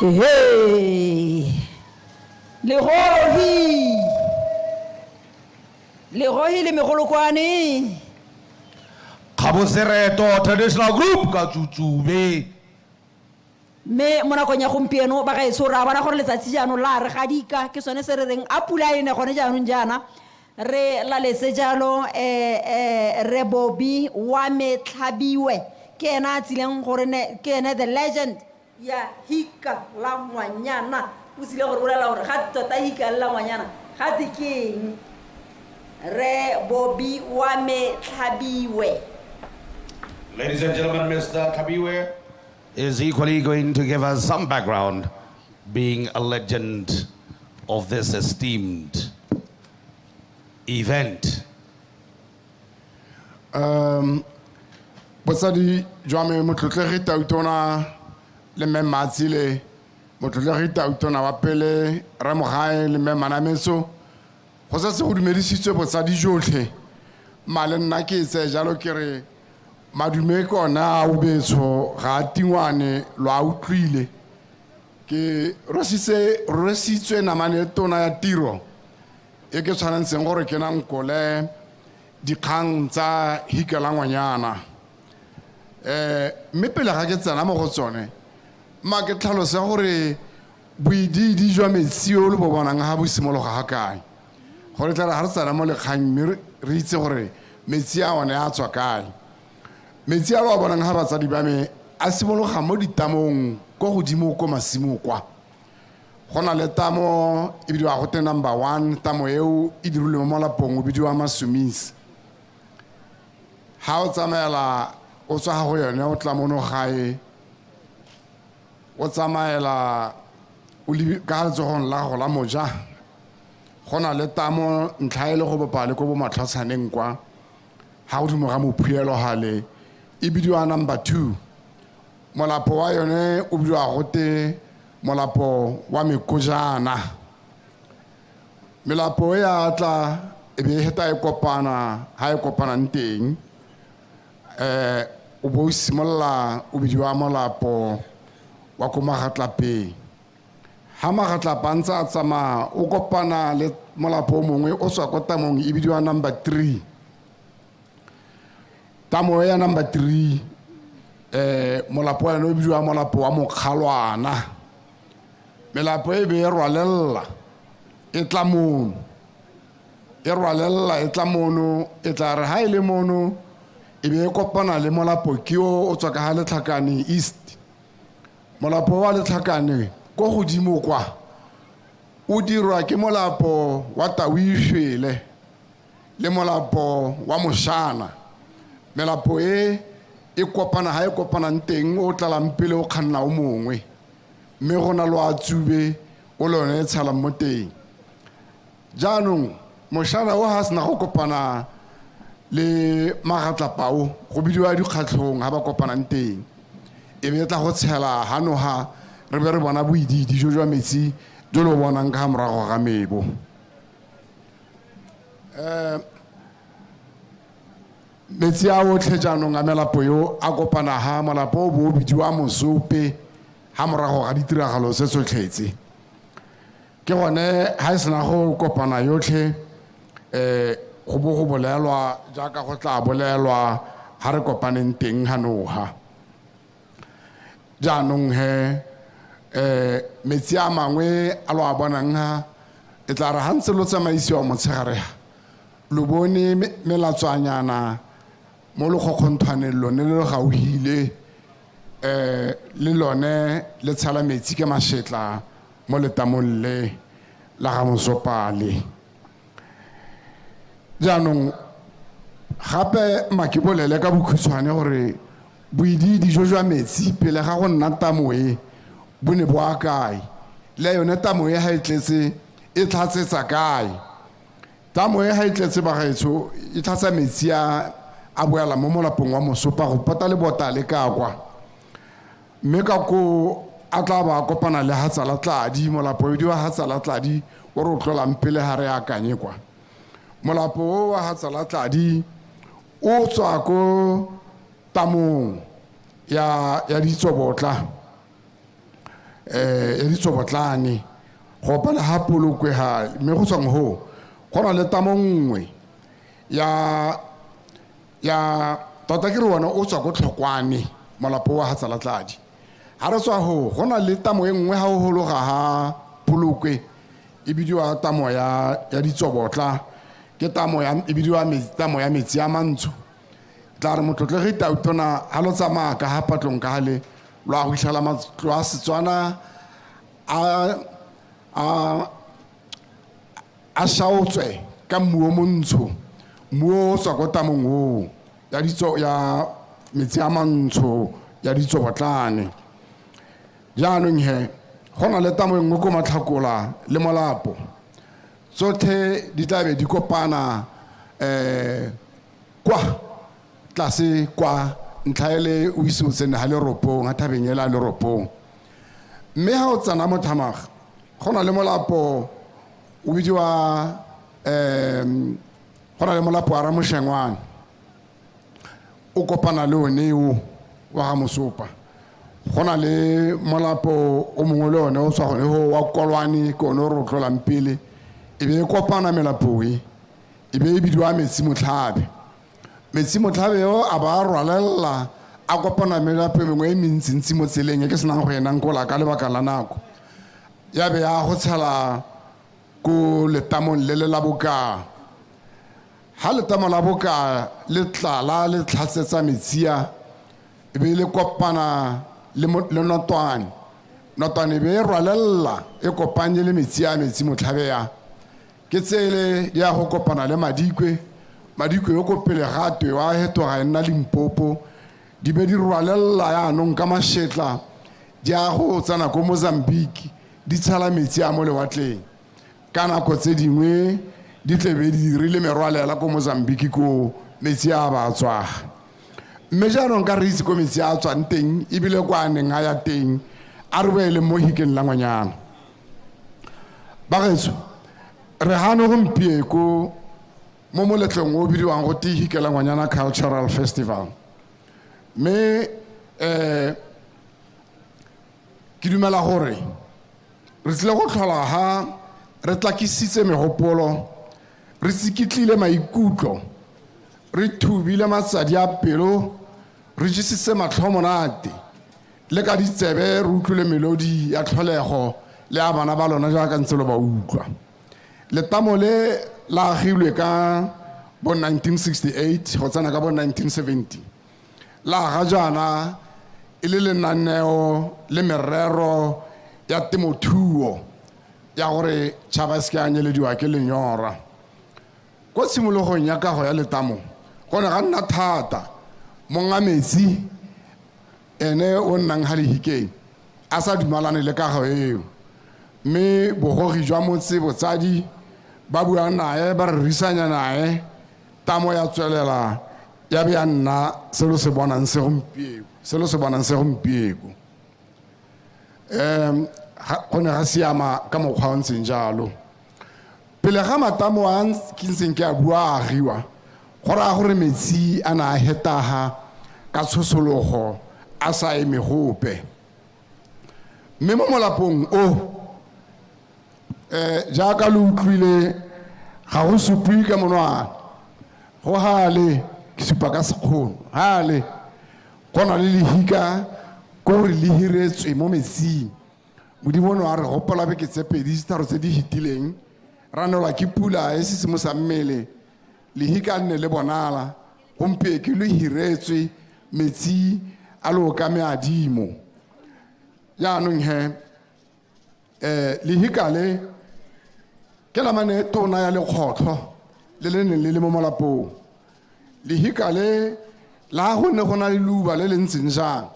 Hey, Lerohi le megolokwane. Kabosereto traditional group ka tsutsume. Me mo nakong ya gompieno ba gaetso ra bona gore letsatsi jaanong la re gadika ke sone se re reng a pula ene gone jaanong jaana re la letse jalo re Bobi wa Metlhabiwe ke ena a tsileng gore ke ene the legend ya Hika La Ngwanyana o tsile gore bolela gore ga tota Hika La Ngwanyana ga te keng re Bobi wa Metlhabiwe. Ladies and gentlemen, Mr. Kabiwe is equally going to give us some background, being a legend of this esteemed event. Bosadi jwame motlotlegi tautona le mematsile motlotlegi tautona wa pele re mogae le memanametso go sa se go dumedisitswe bosadi jotlhe male nna ke tse jalo ke re madume kona o betso ga tingwane lwa utlwile ke resitswe namane tona ya tiro e ke tshwanetseng gore ke nang kole dikgang tsa Hika La Ngwanyana mme pele ga ke tsena mo go tsone ma ke tlhalose gore boididi jwa metsi o le bo bonang ga bo simologa ga kae gore tla re ga re tsena mo lekgang mme re itse gore metsi a one a tswa kae. Metsi a lo bonang ga batsadi ba me a simologa mo ditamong go godimo ko masimo kwa go na le tamo e bidiwa go te number 1 tamo eo e dirilwe mo malapong o bidiwa Masumisi ha o tsamaela o tswa go yone o tla mono gae o tsamaela o li ka tsogong la go la moja go na le tamo ntlhaele go bopale ko bo matlhatsaneng kwa ha o dimo ga mophuelo hale e bidiwa number 2 molapo wa yone o bidiwa gote molapo wa Mekojana melapo ya tla e be heta e kopana ha e kopana nteng o bo simolla o bidiwa molapo wa Komagatlape ha Magatlapa ntsa tsama o kopana le molapo mongwe o tswa ko tamong e bidiwa number 3 tamo ya number 3 molapo ya no bidiwa molapo wa Mokgalwana melapo e be e rwalella e tla mono e tla re ha ile mono e be e kopana le molapo ke o tswa ka ha Letlhakane East molapo wa Letlhakane go godimo kwa o dirwa ke molapo wa Tawishwele le molapo wa Moshana melapo e kopana ha e kopana nteng o tlalang pele o khanna o mongwe mme gona lo a tsube o lone tshala mo teng jaanong Moshana o ha sna go kopana le Magatlapao go bidiwa dikgatlhong ha ba kopana nteng e be tla go tshela hano ha re be re bona boididi jo jwa metsi jo lo bonang ka morago ga mebo metsi a otlhe jaanong a melapo yo a kopana ha molapo o bo bidiwa Mosope ha morago ga ditiragalo se tsotlhetse ke gone ha e sena go kopana yotlhe go bo go bolelwa jaaka go tla bolelwa ha re kopaneng teng hanoha jaanong metsi a mangwe a lo a bonang ha e tla re ha ntse lo tsamaisiwa motshegare lo bone melatswanyana mo lekgokgonthwaneng lone le gauhile le lone le tshala metsi ke mašetla mo letamong le la ga Mosopale jaanong gape makibolele ka bokhutshwane gore boididi jo jwa metsi pele ga go nna tamoe bo ne bo a kae le yone tamoe ha e tletse e tlhatsetsa kae tamoe ha e tletse ba gaetso e tlhatsa metsi a boela mo molapong wa Mosopa go pata le botale ka kwa mme ka ko a tla ba kopana le Hatsalatladi molapo o diwa Hatsalatladi o re tlolang pele ha re akanye kwa molapo wa Hatsalatladi o tswa ko tamong ya Ditsobotla ya ditsobotlane go pala ha polokwe ha me go tsang ho gona le tamo nngwe ya tota ke re wona o tswa go tlhokwane molapo wa Hatsalatladi ha re tswa ho gona le tamo e nngwe ha o hologa ha polokwe e bidiwa tamo ya ditsobotla ke tamo ya e bidiwa tamo ya metsi a mantsho tla re motlotlegi tautona ha lo tsamaya ka ha patlong ka hale lo a go itlhala matlo a Setswana a shaotswe ka mmuo montsho mmuo tswa go tamong o ya metsi a mantsho ya ditsobotlane jaanong he gona le tamo engwe ko Matlhakola le Molapo tsotlhe di tlabe di kopana kwa tlase kwa ntlhaele o ise o tsene ha leropong ha thabeng ela leropong mme ha o tsana mo Thamaga gona le Molapo o bidiwa gona le Molapo a Ramoshengwane o kopana le one o wa ga Mosopa gona le Molapo o mongwe le one o tswa gone ho wa Kolwane ko no ro tlolang pele e be kopana melapoi e be bidiwa Metsi Motlhabe yo a ba rwalela a kopana melapo mengwe e mentsintsi mo tseleng ke senang go ena nkola ka lebaka la nako ya be ya go tshela ko letamong le la Boka ha letamo la Boka le tlala le tlhatsetsa metsia e be le kopana le Notwane e be e rwalela e kopanye le Metsi Motlhabe ya ke tsele ya go kopana le Madikwe yo ko pele gatwe wa hetoga ena Limpopo di be di rwalela ya nong ka mashetla di a go tsana ko Mozambique di tshala metsi a mo lewatleng ka nako tse dingwe di tlebe di dirile merwalela ko Mozambique ko metsi a ba tswa mme jaanong ka re itse ko metsi a tswang teng ebile kwa neng a ya teng a re boele mo Hikeng La Ngwanyana bagetso re hano gompie ko mo moletlong o bidiwang go Hika La Ngwanyana Cultural Festival me ke dumela gore re tle go tlhola ha re tlakisitse megopolo re tsikitlile maikutlo re thubile matsadi a pelo re jisitse matlhomonate le ka ditsebe re utlwile melodi ya tlholego le a bana ba lona jaaka ntse lo ba utlwa letamo le la agilwe ka bo 1968 go tsena ka bo 1970 la ga jana e le lenaneo le merero ya temothuo ya gore tšhaba se ke a nyelediwa ke lenyora ko tshimologong ya kago ya letamo go ne ga nna thata monga metsi ene o nnang ha Lehikeng a sa dumalane le kago eo mme bogogi jwa motse botsadi ba bua nae ba re risanya nae tamo ya tswelela ya be ya nna selo se bonang se gompieko go ne ga siama ka mokgwa o ntseng jalo pele ga matamo a ke ntseng ke a bua agiwa go raya gore metsi a na a hetaga ka tshosologo a sa eme gope mme mo molapong o jaaka le utlwile ga go supiwe ka monwana go hale ke supa ka sekgono hale go na le lehika ko gore le hiretswe mo metsing modimono a re gopola beke tse pedi tharo tse di hitileng ranelwa ke pula e sesimo sa mmele lehika nne le bonala gompie ke le hiretswe metsi a lo ka meadimo jaanong he lehika le ke la mane tona ya lekgotlo le neng le mo molapong lehika le la go ne go na le luba le ntseng jang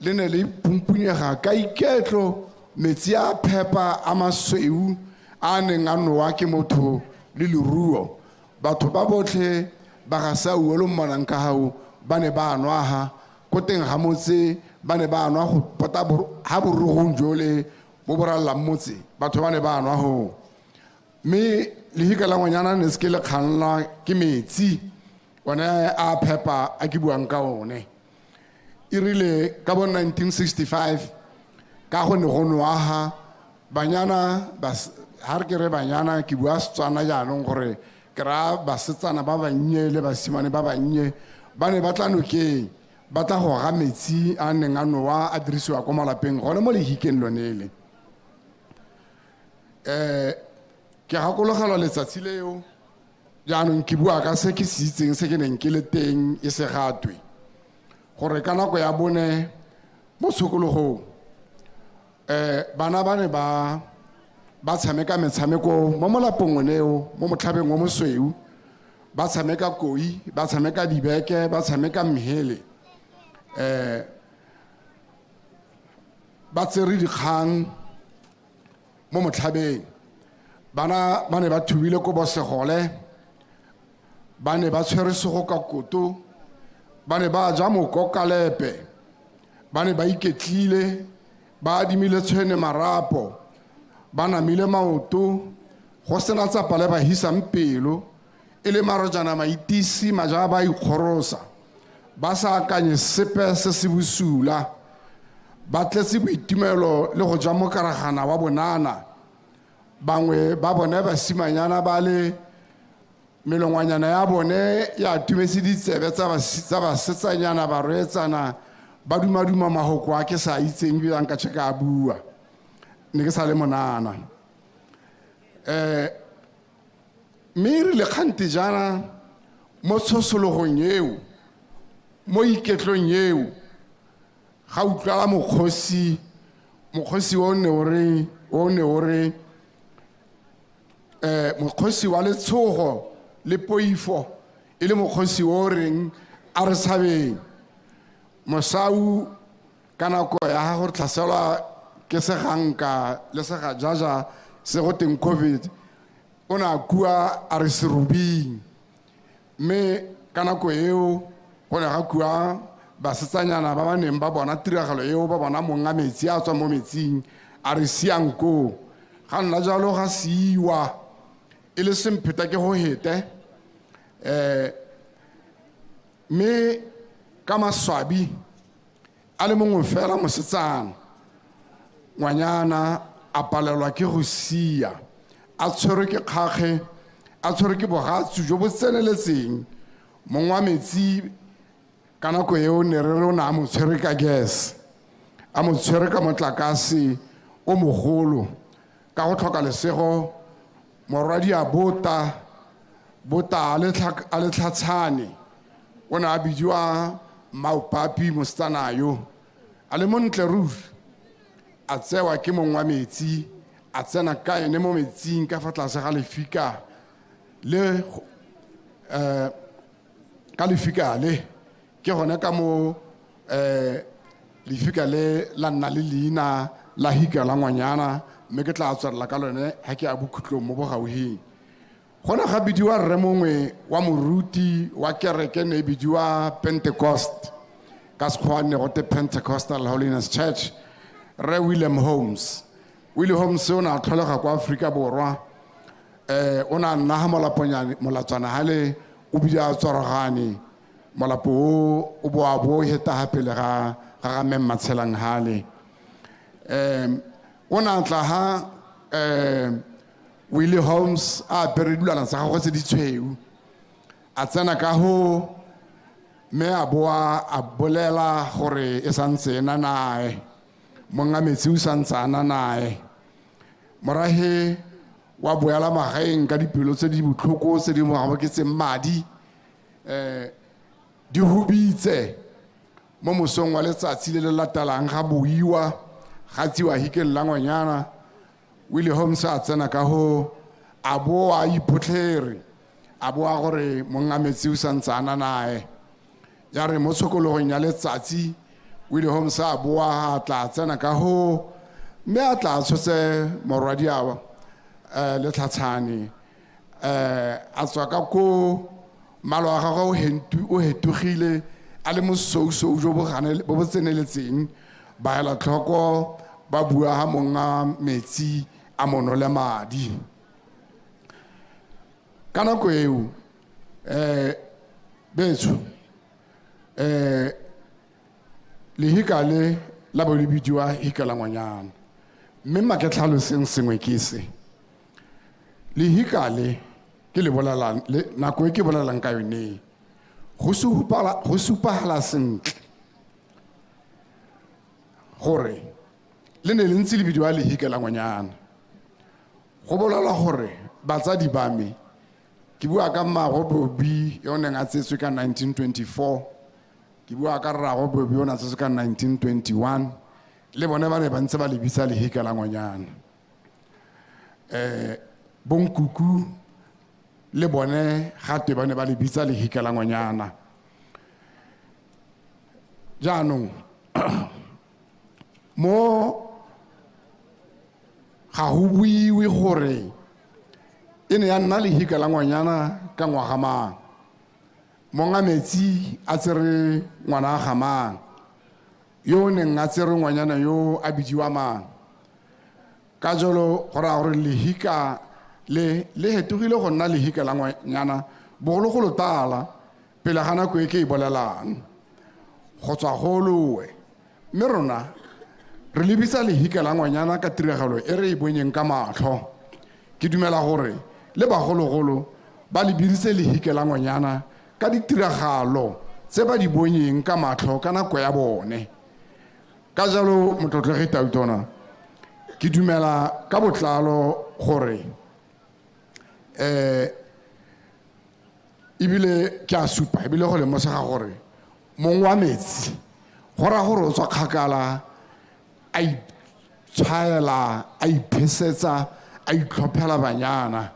le ne le pumpunyega ka iketlo metsi a phepa a masweu a neng a nowa ke motho le leruo batho ba botlhe ba ga sa uelo mmonang ka hao ba ne ba nwa ha ko teng ga motse ba ne ba nwa go pota ha borogong jole bo borallang motse batho ba ne ba nwa ho mme Hika La Ngwanyana ne se ke le kganla ke metsi one a phepa a ke buang ka one e rile ka bo 1965 ka go ne go noaga banyana ha re ke re banyana ke bua Setswana jaanong gore ke ra basetsana ba bannye le basimane ba bannye ba ne ba tla nokeng ba tla go ga metsi a neng a noa a dirisiwa kwa malapeng gone mo lehikeng lonele ke gakologelwa letsatsi leo jaanong ke bua ka se ke se itseng se ke neng ke le teng e se gatwe gore ka nako ya bone mo tshokologong bana ba ne ba tshameka metshameko mo molapong oneo mo motlhabeng o mosweu ba tshameka koi ba tshameka dibeke ba tshameka mmele ba tsere dikgang mo motlhabeng bana ba ne ba thubile ko bosegole ba ne ba tshwere sego ka koto ba ne ba ja mokokalepe ba ne ba iketlile ba adimile tshwene marapo ba namile maoto go sena tsapa le ba hisang pelo e le marojana maitisi maja ba ikgorosa ba sa akanye sepe se se busula ba tletse boitumelo le go ja mokaragana wa bonana bangwe ba bone basimanyana ba le melongwanyana ya bone ya tumetse ditsebe tsa basetsanyana ba rwetsana ba dumaduma mahoko a ke sa itseng bilang ka tšheka a bua ne ke sa le monana mme re le kgante jana mo tshosologong eo mo iketlong eo ga utlwala mokgosi o ne o re mokgosi wa letshogo le poifo e le mokgosi o reng a re sabeng mosau ka nako ya go tlhaselwa ke seganka le segajaja se go teng COVID o ne a kua a re serubing mme ka nako eo go ne ga kua basetsanyana ba ba neng ba bona tiragalo eo ba bona monga metsi a tswa mo metsing a re siang koo ga nna jalo ga siiwa e le sempheta ke go hete mme ka maswabi a le mongwe fela mosetsana ngwanyana a palelwa ke go sia a tshwerwe ke kgakge a tshwerwe ke bogatsu jo bo tseneletseng mongwe wa metsi ka nako eo ne re re o ne a mo tshwere ka gas a mo tshwere ka motlakase o mogolo ka go tlhoka lesego morwadi a bota a le tlhatshane o ne a bidiwa Maupapi mosetsanayo a le montle ruri a tsewa ke mongwe wa metsi a tsena ka ene mo metsing ka fa tlase ga lefika le ka lefika le ke gone ka mo lefika le la nna le leina la Hika La Ngwanyana mme ke tla tswelela ka lone ha ke a bokhutlong mo bogaugeng gona ga bidiwa rre mongwe wa moruti wa kereke ne bidiwa Pentecost ka sekgowa ne gote Pentecostal Holiness Church re William Holmes o ne a tlholega kwa Aforika Borwa o ne a nna ga molatswana hale o bidia tsorogane molapo o bo a bo heta hapele ga memma tshelang hale o ne a tla ha Willie Holmes a apere dilwana tsa gagwe tse di tshweu a tsena ka ho mme a boa a bolela gore e santse ena nae monga metsi o santse ana nae morahe wa boela magaeng ka dipelo tse di botlhoko tse di mo ke tse madi di hubitse mo mosong wa letsatsi le le latelang ga boiwa ga tsiwa Hika La Ngwanyana Willie Holmes a tsena ka ho a bo a iphotlhere a bo a gore monga metsi o santse ana nae ya re mo tshokologong ya letsatsi Willie Holmes a bo a tla tsena ka ho mme a tla tshotse morwadi le tlhatshane a tswa ka ko malo a gagwe o hetugile a le mosousou jo bo tseneletseng ba ela tlhoko ba bua ha monga metsi a mono le madi ka nako eo betso lehika le la bo le bidiwa Hika La Ngwanyana. Mme ma ke tlhaloseng sengwe ke se. Le hika le ke le bolelang le nako e ke bolelang ka yone. Go supagala sentle gore le ne le ntse le bidiwa le Hika La Ngwanyana. Go bolela gore batsadi ba me ke bua ka mmago Bobi yo neng a tsetswe ka 1924, ke bua ka rrago Bobi yo na tsetswe ka 1921, le bone ba ne ba ntse ba le bitsa le Hika La Ngwanyana. Bonkuku le bone gape ba ne ba le bitsa le Hika La Ngwanyana. Jaanong mo ga go buiwe gore e ne ya nna le Hika La Ngwanyana ka ngwaga mang, monga metsi a tsere ngwana ga mang, yo neng a tsere ngwanyana yo a bidiwa mang. Ka jalo go raya gore le Hika le hetogile go nna le Hika La Ngwanyana bogologolo tala pele ga nako e ke e bolelang go tswa go lowe. Mme rona re lebisa le Hika La Ngwanyana ka tiragalo e re e bonyeng ka matlho. Ke dumela gore le bagologolo ba le biditse le Hika La Ngwanyana ka ditiragalo tse ba di bonyeng ka matlho ka nako ya bone. Ka jalo motlotlegi Tautona ke dumela ka botlalo gore ebile ke a supa ebile go lemosega gore mong wa metsi go ra gore o tswa kgakala a itshwaela a iphesetsa a itlhophela banyana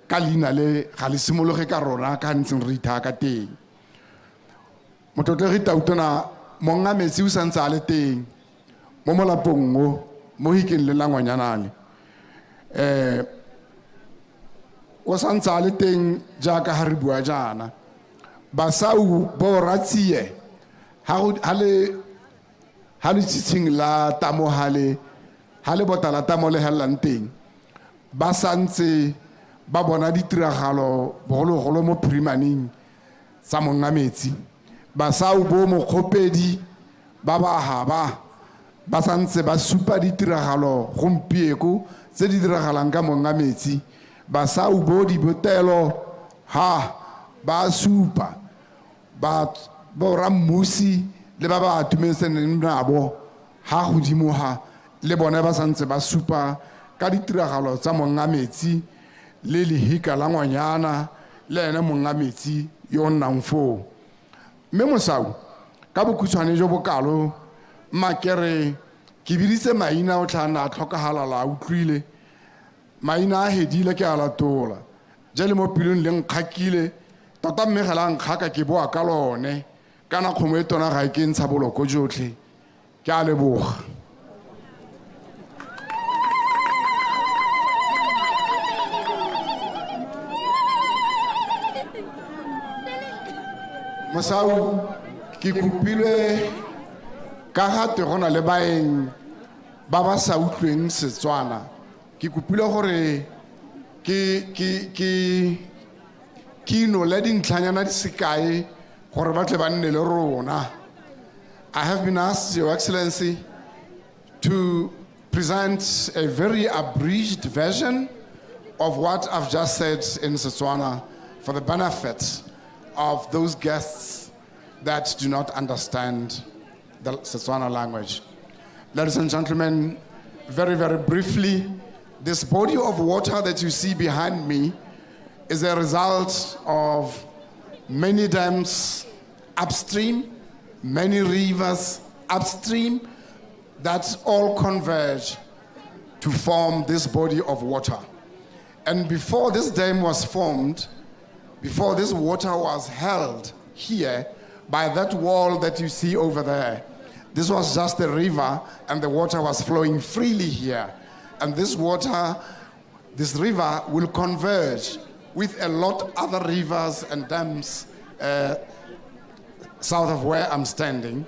ka leina le ga le simologe ka rona ka ntseng re ithaa ka teng. Motlotlegi Tautona monga metsi o santse a le teng mo molapong mo Hikeng le La Ngwanyana o santse a le teng jaaka ha re bua jaana. Basau bo ratsie ha le tshitsing la tamo ha le botala tamo le hellang teng ba santse ba bona ditiragalo bogologolo mo primaning tsa monga metsi. Basau bo mokgopedi ba ba santse ba supa ditiragalo gompieko tse di diragalang ka monga metsi. Basau bo di botelo ba supa ba rammusi le ba ba atumetseneng nabo ha godimo ha le bone ba santse ba supa ka ditiragalo tsa monga metsi le Hika La Ngwanyana le ene monga metsi yo nnang foo. Mme mosau ka bokhutshwane jo bokalo makere ke biditse maina o tlhana a tlhokagalala a utlwile maina a hedile ke a latola jale mo pilong le nkgakile tota mme ga la nkgaka ke boa ka lone kana kgomo e tona ga e ke ntsha boloko jotlhe ke a leboga. Mosau ke kopilwe ka gate go na le baeng ba ba sa utlweng Setswana. Ke kopile gore ke inole dintlhanyana di sekae gore ba tle ba nne le rona. I have been asked, Your Excellency, to present a very abridged version of what I've just said in Setswana for the benefit of those guests that do not understand the Setswana language. Ladies and gentlemen, very, very briefly, this body of water that you see behind me is a result of many dams upstream, many rivers upstream that all converge to form this body of water. And before this dam was formed, before this water was held here by that wall that you see over there, this was just a river and the water was flowing freely here. And this water, this river will converge with a lot of other rivers and dams south of where I'm standing.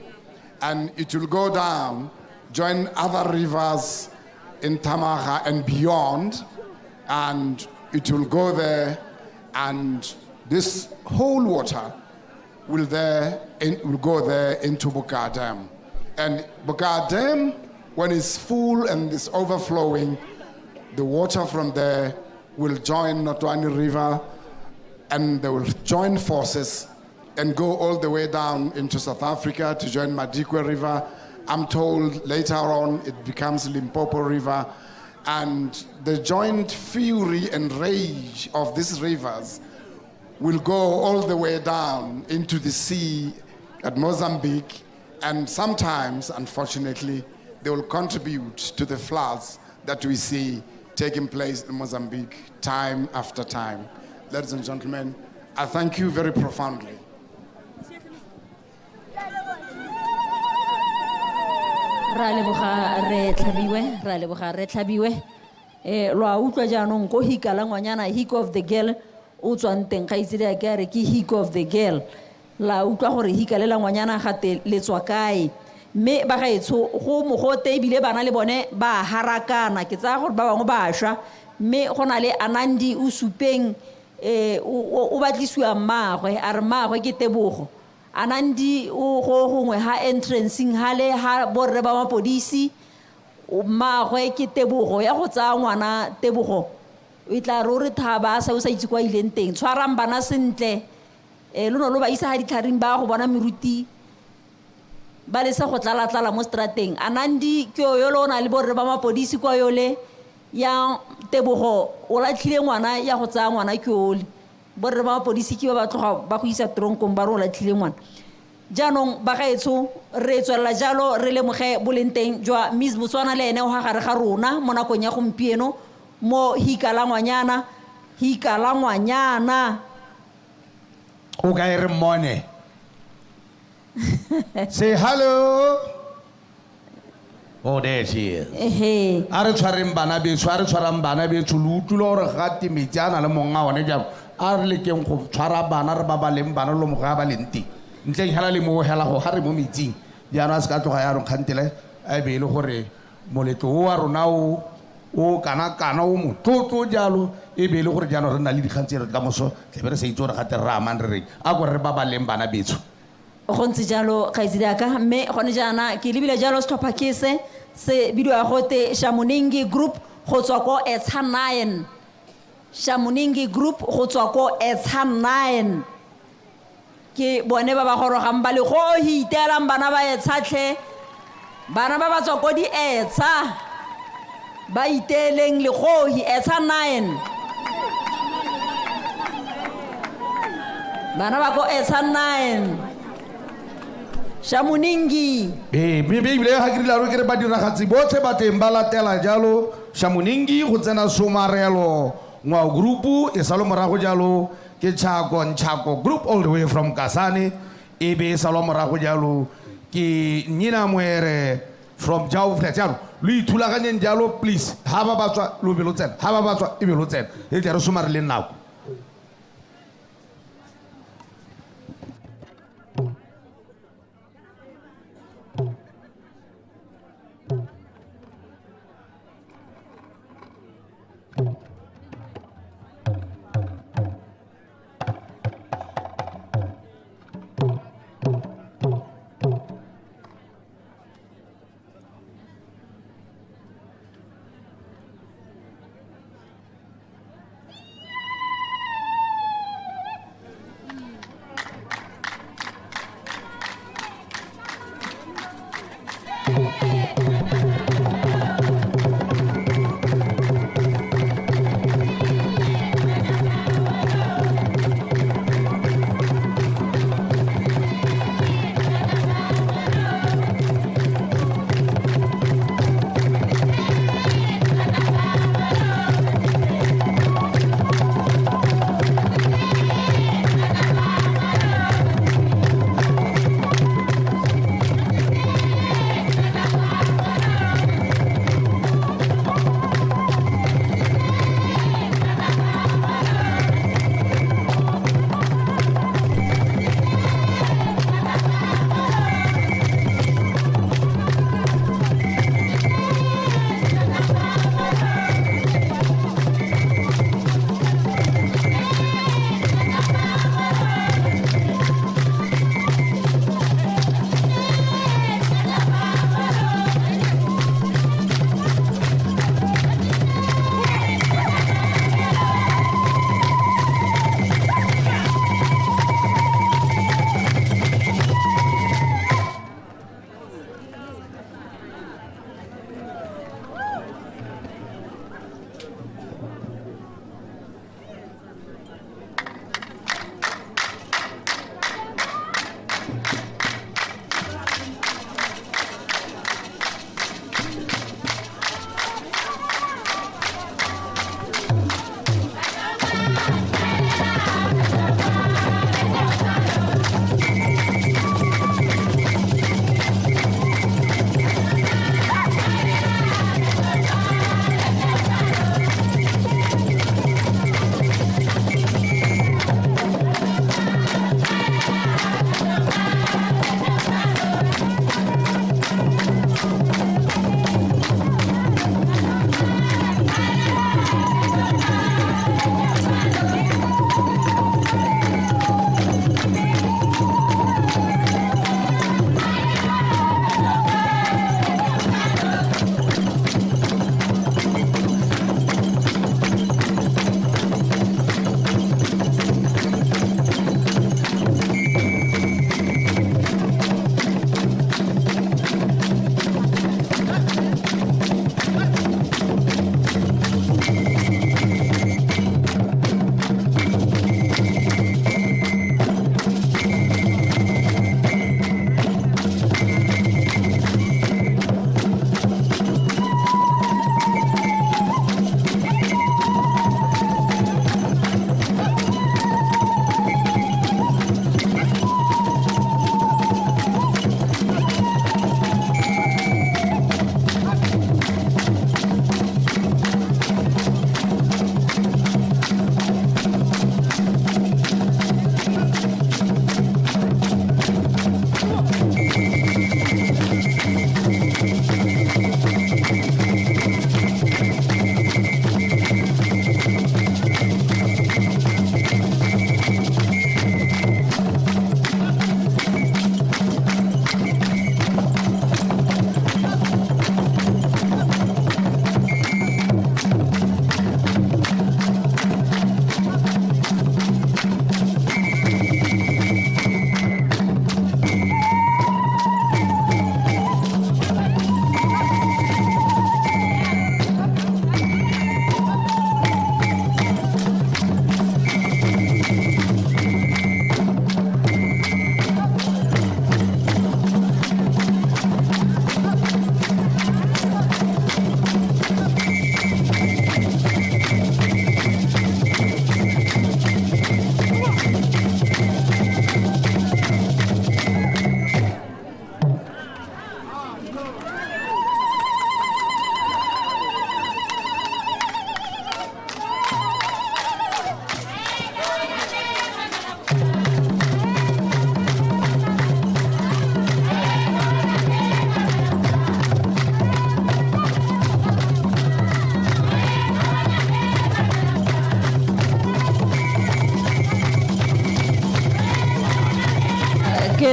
And it will go down, join other rivers in Tamaga and beyond, and it will go there, and this whole water will go there into Buka Dam. And Buka Dam, when it's full and it's overflowing, the water from there will join Notwani River, and they will join forces and go all the way down into South Africa to join Madikwe River. I'm told later on it becomes Limpopo River. And the joint fury and rage of these rivers will go all the way down into the sea at Mozambique. And sometimes, unfortunately, they will contribute to the floods that we see taking place in Mozambique time after time. Ladies and gentlemen, I thank you very profoundly. Ra leboga re tlhabiwe lo a utlwa jaanong ko Hika La Ngwanyana, Hika of the girl o tswang teng kgaitsedi a ke a re ke Hika of the girl. La utlwa gore Hika La Ngwanyana gate le tswa kae, mme ba gaetsho go mogote ebile bana le bone ba harakana ke tsaya gore ba bangwe ba shwa, mme go na le Anandi o supeng o batlisiwa mmaagwe a re mmaagwe ke Tebogo. Anandi o go gongwe ha entrancing hale ha borre ba mapodisi mmaagwe ke Tebogo ya go tsaya ngwana Tebogo o tla re thaba sa o sa itse kwa ileng teng tshwarang bana sentle lono lo ba isa ha ditlharing ba go bona meruti ba le sa go tlala mo strateng. Anandi ke yo lona le borre ba mapodisi kwa yole ya Tebogo o latlhile ngwana ya go tsaya ngwana ke ole borre ba mapodisi ke ba tloga ba go isa tronkong ba ro latlhile ngwana. Jaanong ba gaetsho re tswela jalo re lemoge bolenteng jwa Miss Botswana le ene o ha gare ga rona mo nakong ya gompieno mo Hika La Ngwanyana. Hika La Ngwanyana o ka re mone say hello. Oh, there she is. Are tshwareng bana be tshwarang bana be tshulutulo gore ga timetsana le monga one ja a re lekeng go tshwara bana re ba ba leng bana lo mo ga ba lenti ntleng hela le mo hela go ha re mo metsing jaana se ka tloga ya ro khantele a be le gore moletlo wa rona o kana o motlotlo jalo e be le gore jaana re na le dikgantsere ka moso tle be re se itse gore ga te ra man re a go re ba ba leng bana betso go ntse jalo kgaitsedi aka mme gone jaana ke lebile jalo stopha kese se bidio a gote Shamuningi group go tswa ko Etsa 9. Shamuningi group go tswa ko Etsa 9 ke bone ba ba gorogang ba le go hitelang bana ba Etsatlhe bana ba ba tswa ko di Etsa ba iteleng le go Etsa 9 bana ba ko Etsa 9 Shamuningi me bile ha ke dilaro ke re ba diragatsi botlhe ba teng ba latela jalo Shamuningi go tsena somarelo ngwa group e salo morago jalo ke Nchako group all the way from Kasane e be salo morago jalo ke Nyina Mwere from Jaufle jalo lo ithulaganyeng jalo please ha ba batswa lo be lo tsena ha ba batswa e be lo tsena e tle re somarele nako.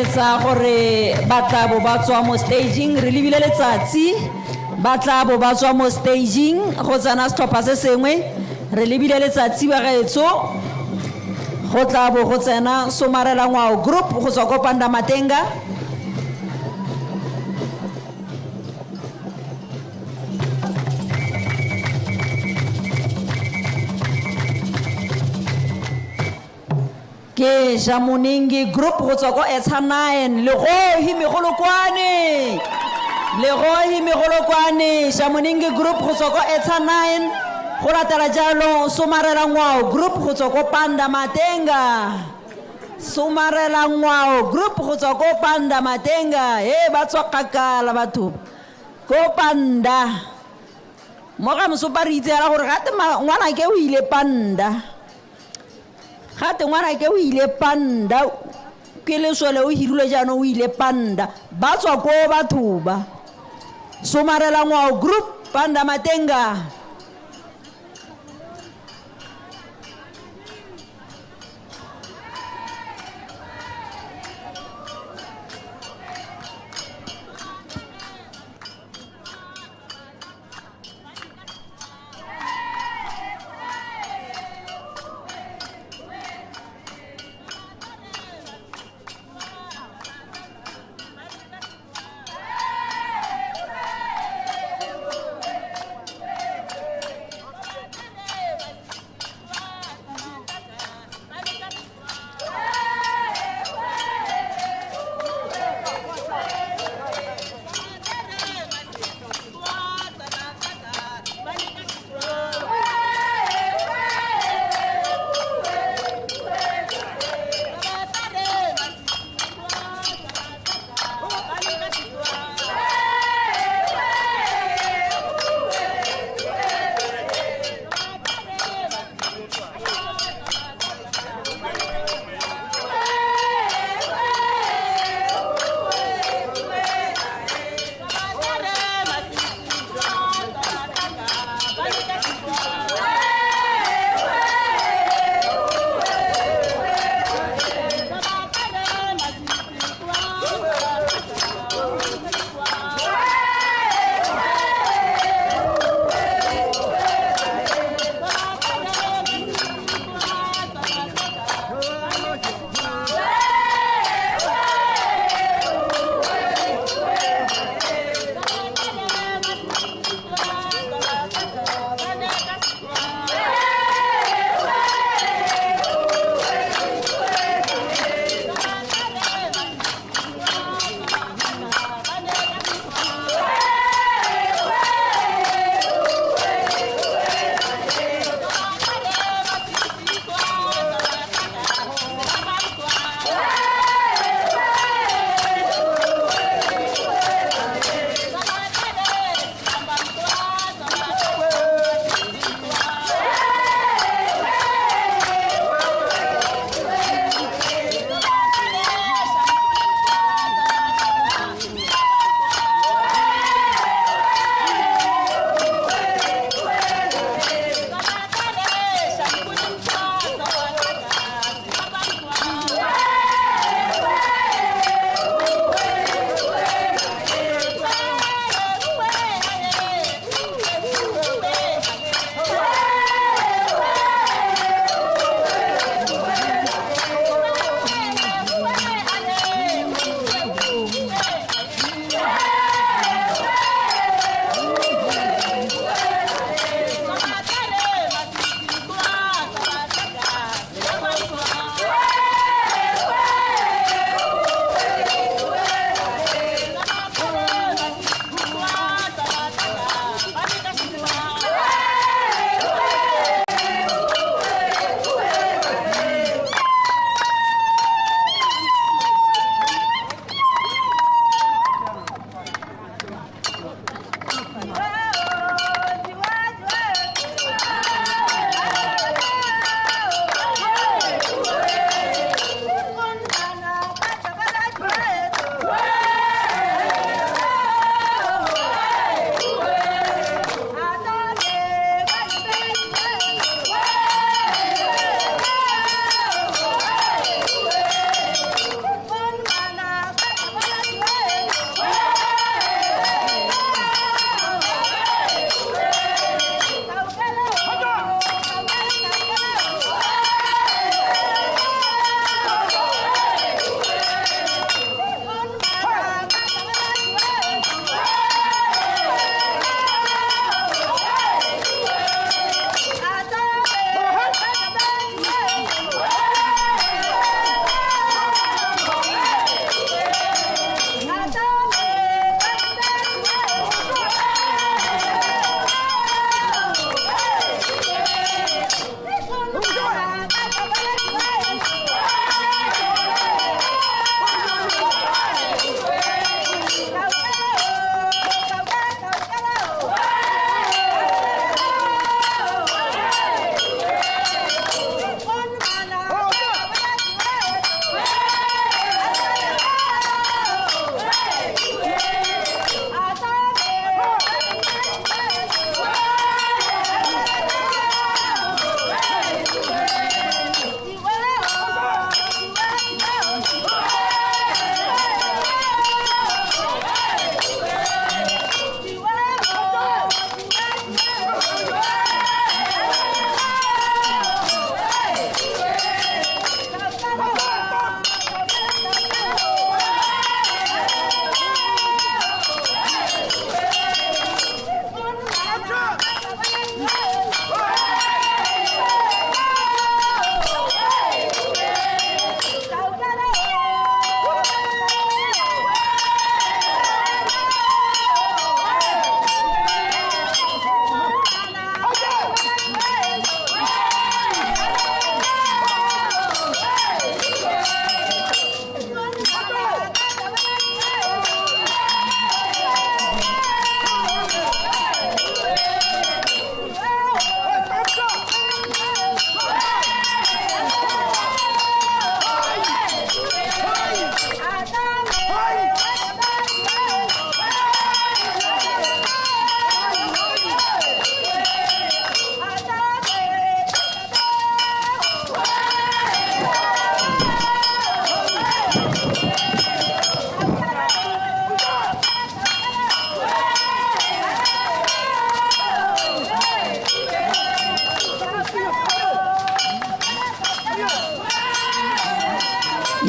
eletsa gore batlabo ba tswa mo staging re lebile letsatsi batlabo ba tswa mo staging go tsana setlhopha se sengwe re lebile letsatsi ba gaetso go tlabo go tsena Somarela Ngwao group go tswa ko Panda Matenga ke Jamoningi group go tswa ko Etsa 9 Legohi Megolokwane Jamoningi group go tswa ko Etsa 9 go latela jalo Somarela Ngwao group go tswa ko Panda Matenga Somarela Ngwao group go tswa ko Panda Matenga ba tswa kakala batho ko Panda mo ga Mosupa re itse gore gate ngwana ke o ile Panda gate ngwana ke o ile Panda ke lesole o hirile jana o ile Panda ba tswa ko batho ba Somarela Ngwao group Panda Matenga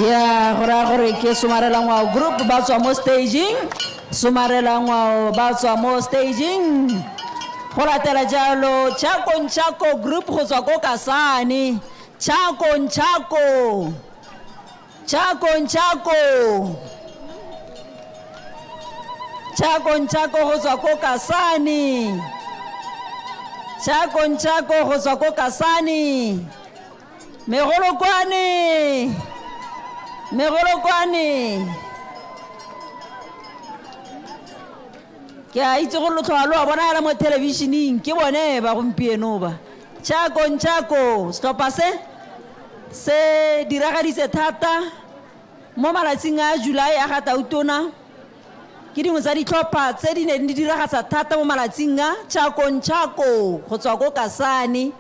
ya gore ke somarela ngwao group ba tswa mo staging somarela ngwao ba tswa mo staging go latela jalo Chako group go tswa ko Kasane Chako go tswa ko Kasane Chako go tswa ko Kasane Megolokwane ke a itse go lotlhwa lo bona ala mo televisioning ke bone ba gompieno ba Chako stoppa se diragaditse thata mo malatsing a July a ga tautona ke dingwe tsa ditlhopha tse di ne di diragatsa thata mo malatsing a Chako go tswa ko Kasane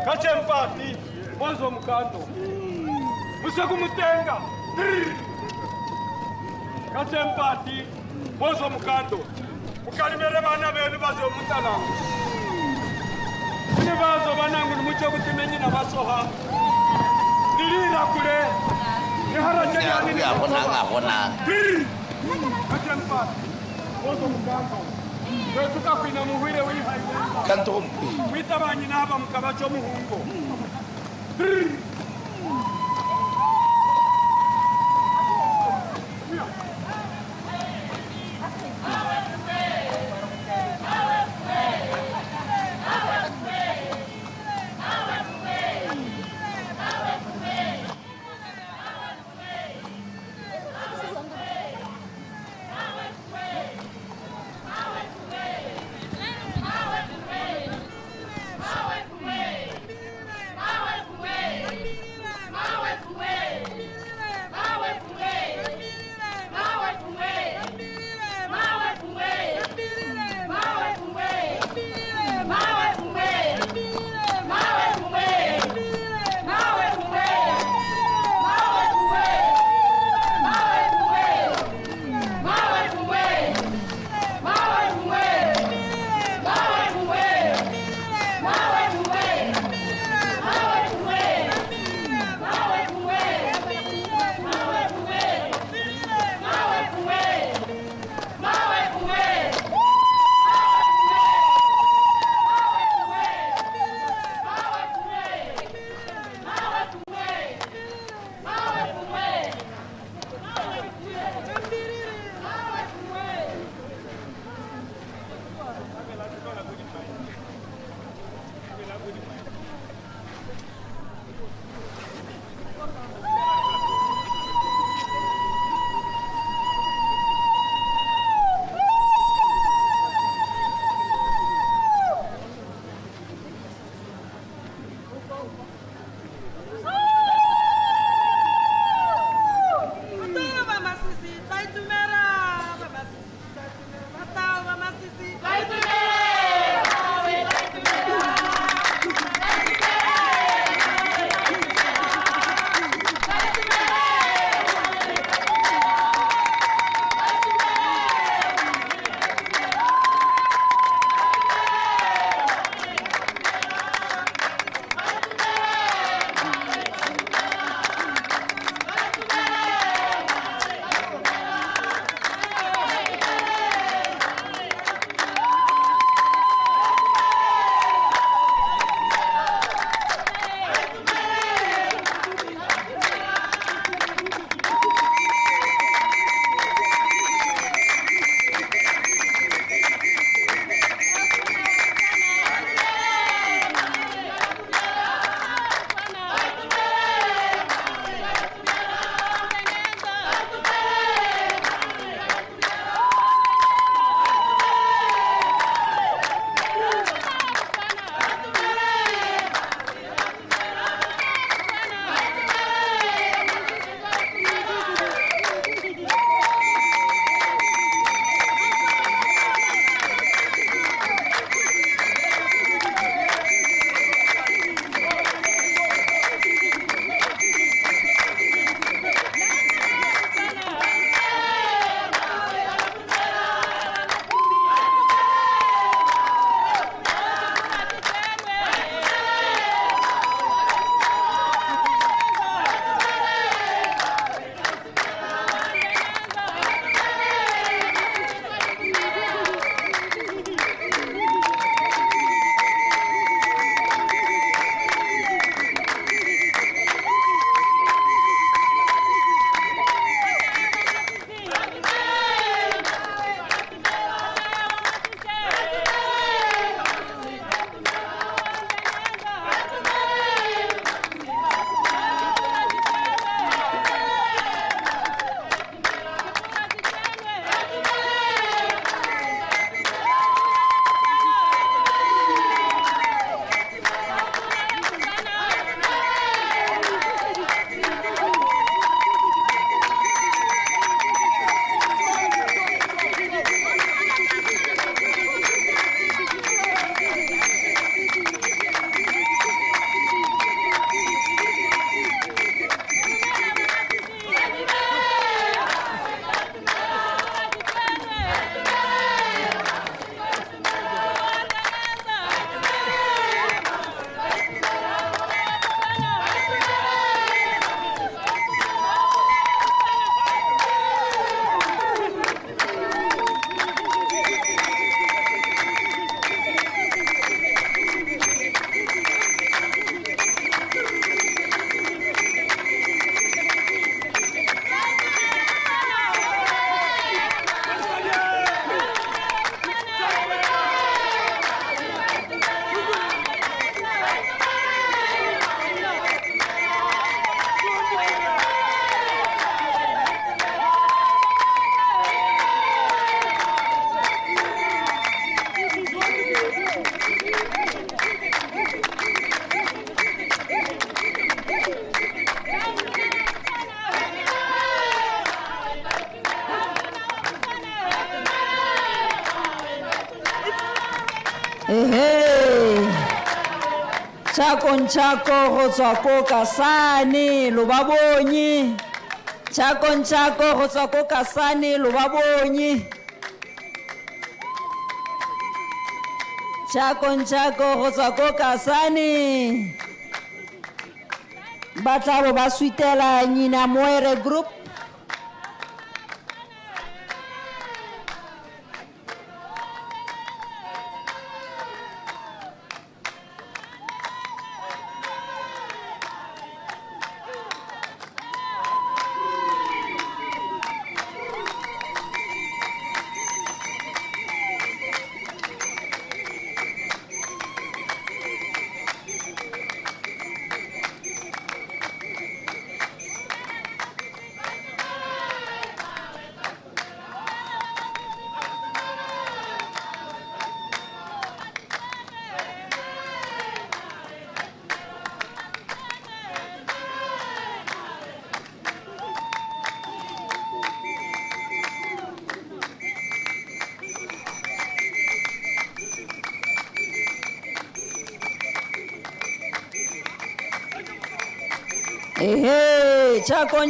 Kachempati, mwanzo mkando. Musaku mutenga. Kachempati, mwanzo mkando. Mukalimere bana benu bazo mutalangu. Kune bazo banangu mucho kutimenyi na basoha. Nilira kule. Nihara chani ni ngabona. Kachempati, mwanzo mkando. Tuka kwina muhwire wihaile. Kanto. Wita banyina haba mukabacho muhungo. Chako go tswa ko Kasane lo ba bonye. Chako go tswa ko Kasane lo ba bonye. Chako go tswa ko Kasane. Ba tla bo ba suitela Nyina Moere group.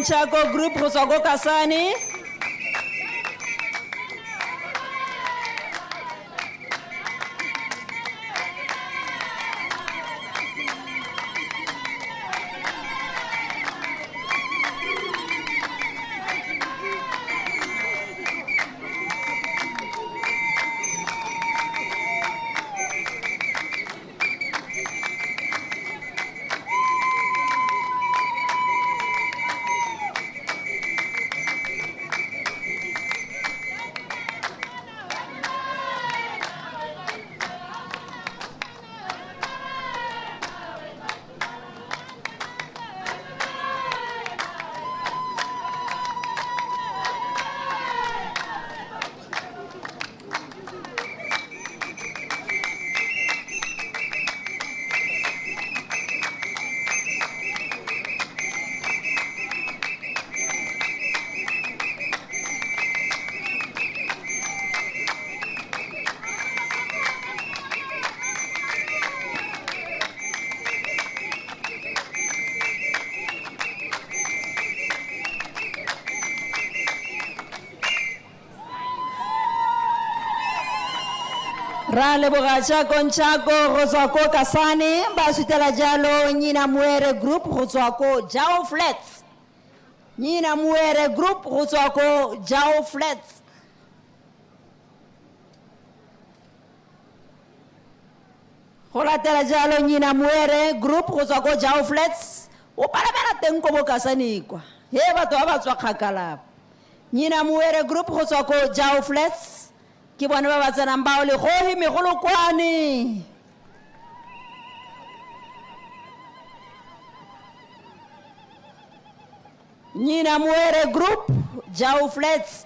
Chako group go tswa ko Kasane. Ra leboga Chako go tswa ko Kasane ba sutela jalo Nyina Moere group go tswa ko Jao Flats. Nyina Moere group go tswa ko Jao Flats. Go latela jalo Nyina Moere group go tswa ko Jao Flats. O palamela teng ko bo Kasane kwa. He batho ba tswa kgakala. Nyina Moere group go tswa ko Jao Flats. Ke bona ba tsenang bao le gohi megolokwane. Nyina Moere group Jao Flats.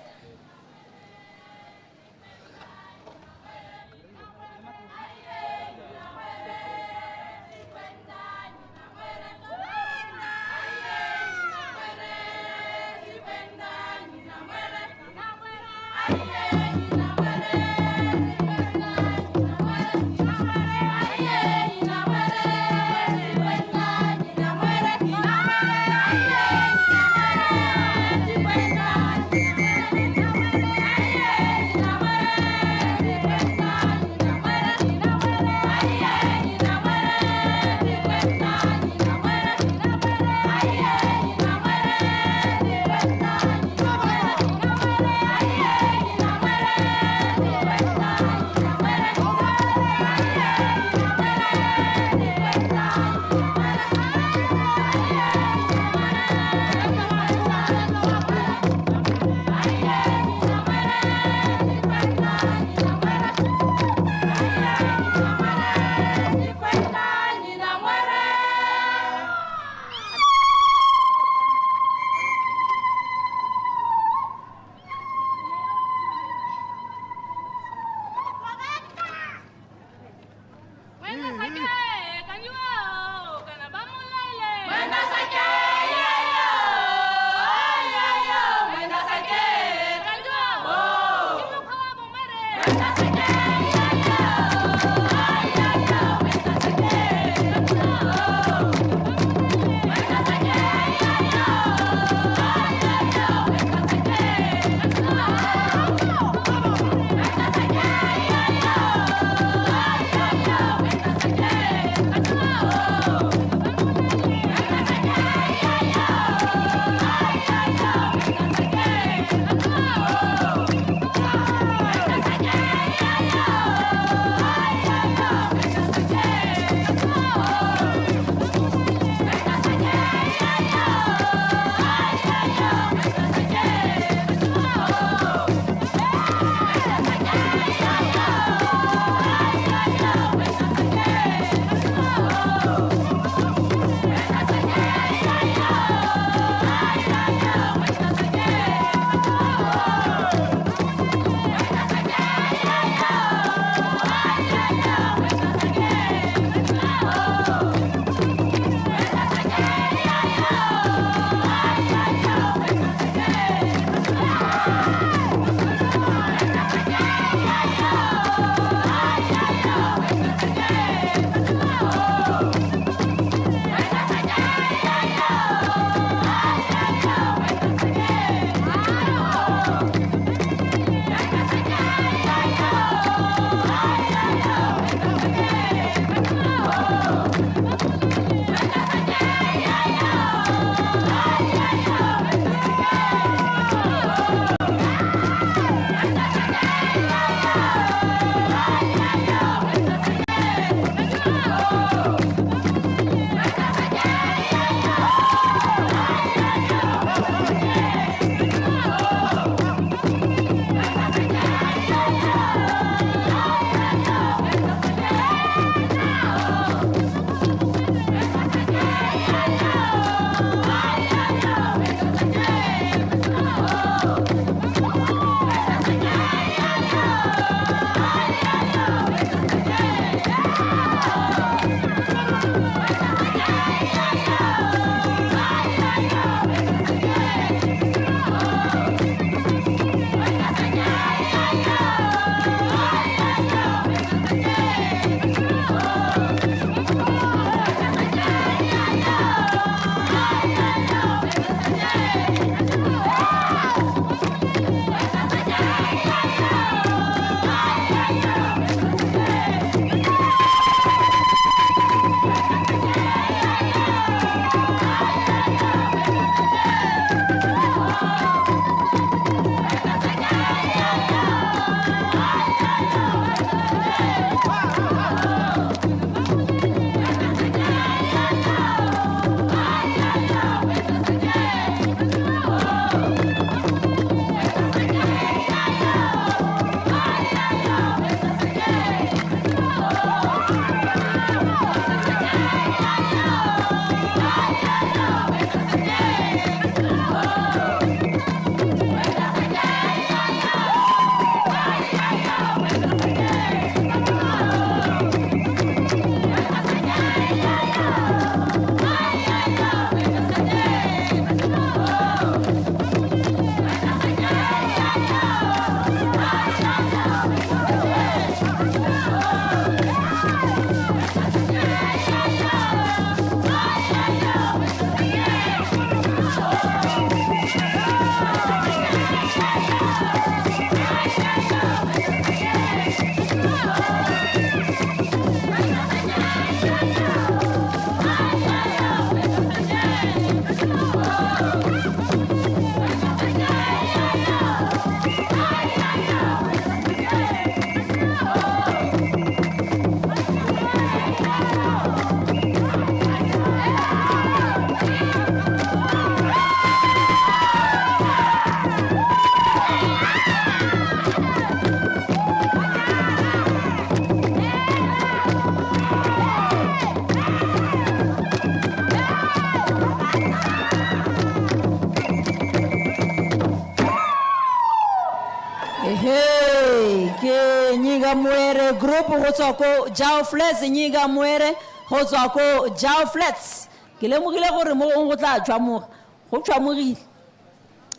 Nyiga Mwere group go tswa ko Jao Flats Nyiga Mwere go tswa ko Jao Flats ke lemogile gore mo go tla tswa mo go tswa mogile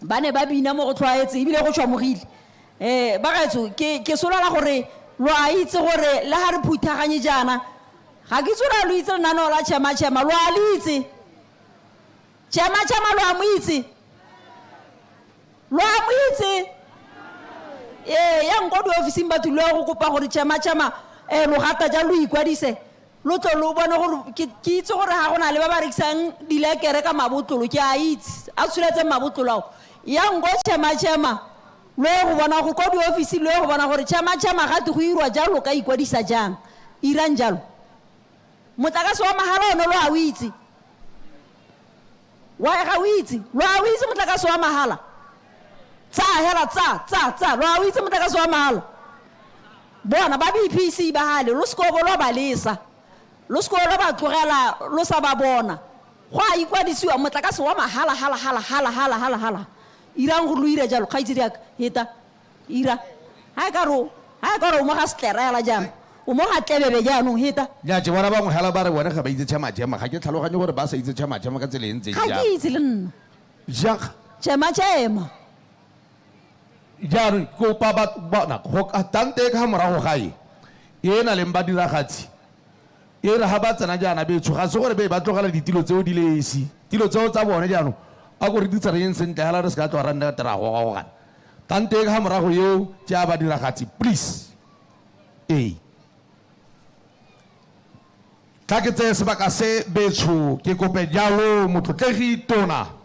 ba ne ba bina mo go tlwaetse ebile go tswa mogile ba gaetso ke solola gore lo a itse gore le ha re phuthaganye jana ga ke tsora lo itse nano la chema lo a litse chema lo a mo itse ya ngo di office ba tulo go kopa gore chema lo gata ja lo ikwadise lo tlo lo bona gore ke itse gore ha gona le ba ba rekisang dilekere ka mabotlolo ke a itse a tshuletse mabotlolo ya ngo chema lo go bona go kwa di office lo go bona gore chema ga te go irwa jalo ka ikwadisa jang irang jalo motlakase wa mahala ono lo a witse wa ga witse lo a witse motlakase wa mahala tsa hela tsa lo a witse motlakase wa mahala bona ba BPC ba hale lo skobo lo balesa lo skobo lo ba tlogela lo sa ba bona go a ikwadisiwa motlakase wa mahala hala irang go lo ira jalo ga itse diaka heta ira ha ka ro mo ga stlerela jana o mo ga tlebebe jaanong heta ya je bona bangwe hela ba re bona ga ba itse chema ga ke tlhaloganye gore ba sa itse chema ka tsela e ntse ja ga ke itse le nna ja chema ja re ko pa ba bona go tante ka morago gae ena le mba diragatsi e re ha ba tsena jana be tsho ga se gore be ba tlogela ditilo tseo di lesi tilo tseo tsa bone jaanong a go re di tsareng sentle hala re se ka tswa randa tera go ga tante ka morago yo tja ba diragatsi please ka ke tse sebaka se betsho ke kope jalo motlotlegi tona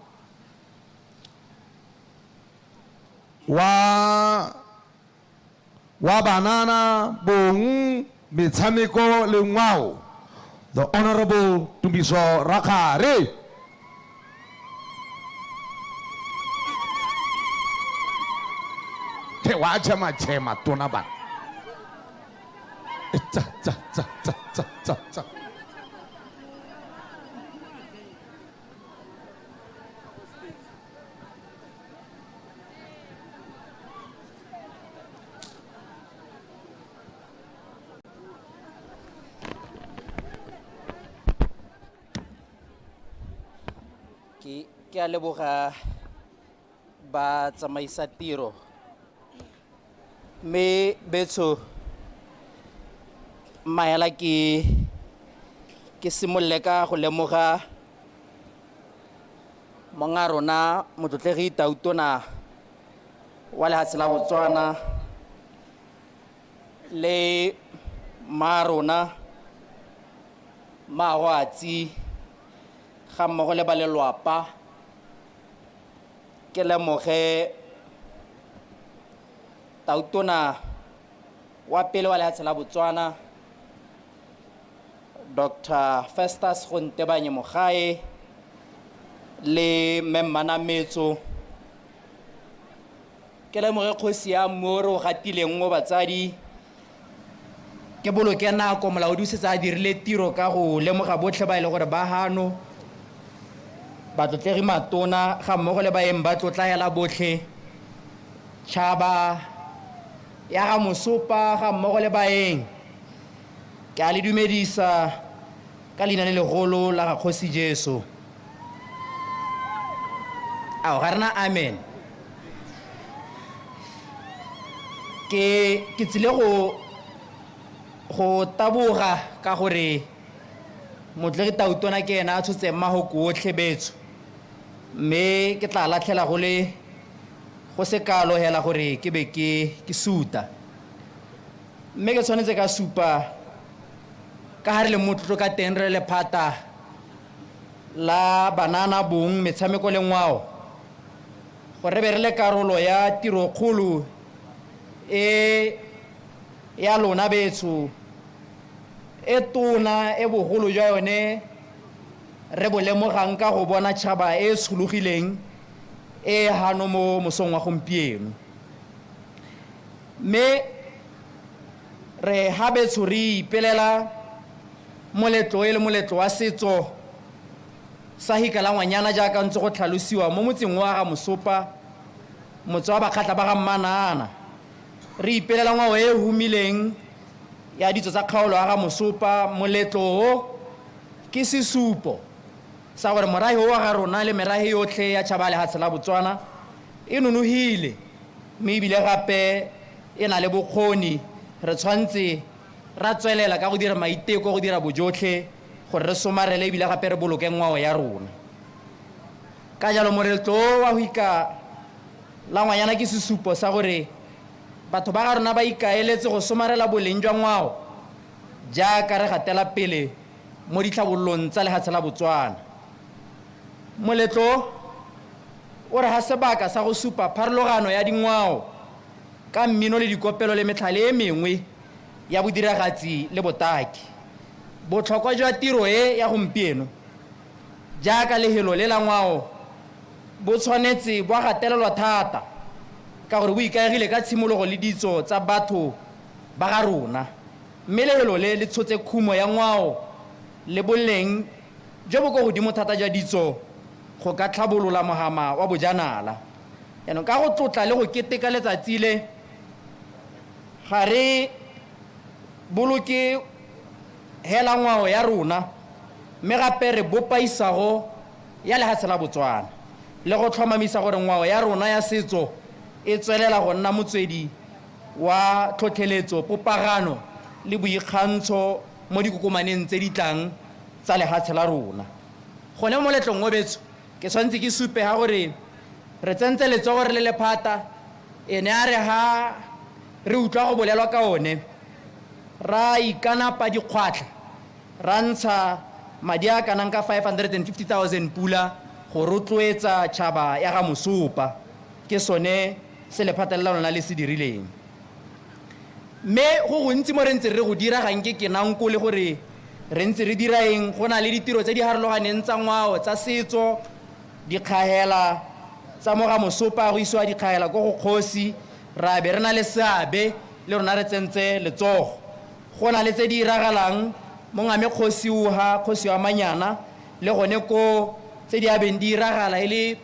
wa banana bong metshameko le ngwao the honorable Tumbiso Rakgare ke wa chema tona ba tsa ke a leboga ba tsamaisa tiro me betso maela ke simolle ka go lemoga monga rona motlotlegi Tautona wa lehatshe la Botswana le marona magwatsi ga mmogo le ba lelwapa ke lemoge Tautona wa pele wa lehatshe la Botswana Dr. Festus Gontebanye Mogae le Mmana Metso ke lemoge kgosi ya Mmore o gatileng mo batsadi ke boloke nako molaodi o setse a dirile tiro ka go lemoga botlhe ba ile gore ba hano batlotlegi matona ga mmogo le baeng ba tlotla hela botlhe tšhaba ya ga Mosupa ga mmogo le baeng ke a le dumedisa ka leina le legolo la ga Kgosi Jesu ao ga rena amen ke tsile go taboga ka gore motlegi Tautona ke ena a tshotse mahoko otlhe betso mme ke tla latlhela go se kalo hela gore ke be ke suta mme ke tshwanetse ka supa ka ha re le motlotlo ka teng re lephata la banana bong metshameko le ngwao gore be re le karolo ya tirokgolo ya lona betso e tona e bogolo jwa yone re bo lemogang ka go bona tšhaba e tshologileng e hano mo mosong wa gompieno mme re ha betso re ipelela moletlo e le moletlo wa setso sa Hika La Ngwanyana jaaka ntse go tlhalosiwa mo motseng wa ga Mosupa motse wa bakgatla ba ga Mmanana re ipelela ngwao e humileng ya ditso tsa kgaolo ya ga Mosupa. Moletlo o ke sesupo sa gore morahi wa ga rona le merahi yotlhe ya tšhaba lefatshe la Botswana e nonohile, mme ebile gape e na le bokgoni. Re tshwantse ra tswelela ka go dira maiteko go dira bojotlhe gore re somarele ebile gape re boloke ngwao ya rona. Ka jalo moletlo wa Hika La Ngwanyana ke sesupo sa gore batho ba ga rona ba ikaeletse go somarela boleng jwa ngwao jaaka re gatela pele mo ditlhabollong tsa lefatshe la Botswana. Moletlo o re ha sebaka sa go supa pharologano ya dingwao ka mmino le dikopelo le metlhale e mengwe ya bodiragatsi le botaki. Botlhokwa jwa tiro e ya gompieno jaaka lehelo le la ngwao bo tshwanetse bo gatelelwa thata ka gore bo ikaegile ka tshimologo le ditso tsa batho ba ga rona, mme lehelo le tshotse khumo ya ngwao le boleng jo bo go godimo thata jwa ditso go ka tlhabolola mogama wa bojanala. Yaanong ka go tlotla le go keteka letsatsi le ga re boloke hela ngwao ya rona, mme gape re bopa isago ya lefatshe la Botswana le go tlhomamisa gore ngwao ya rona ya setso e tswelela go nna motswedi wa tlhotlheletso, popagano le boikgantsho mo dikokomaneng tse di tlang tsa lefatshe la rona. Gone mo moletlong o betso ke tshwanetse ke supe ha gore re tsentse letsogo re le lephata ene a re ha re utlwa go bolelwa ka one ra ikanapa dikgwatlha ra ntsha madi a kanang ka 550,000 pula go rotloetsa tšhaba ya ga Mosupa. Ke sone se lephata le la lona le se dirileng, mme go gontsi mo re ntse re go dira ga nke ke nanko le gore re ntse re dira eng. Go na le ditiro tse di harologaneng tsa ngwao tsa setso, dikgahela tsa mo ga Mosupa go isiwa dikgahela ko go kgosi, ra be re na le seabe le rona re tsentse letsogo. Go na le tse di iragalang mo ngame kgosi wa Manyana le gone ko tse di abeng di iragala e le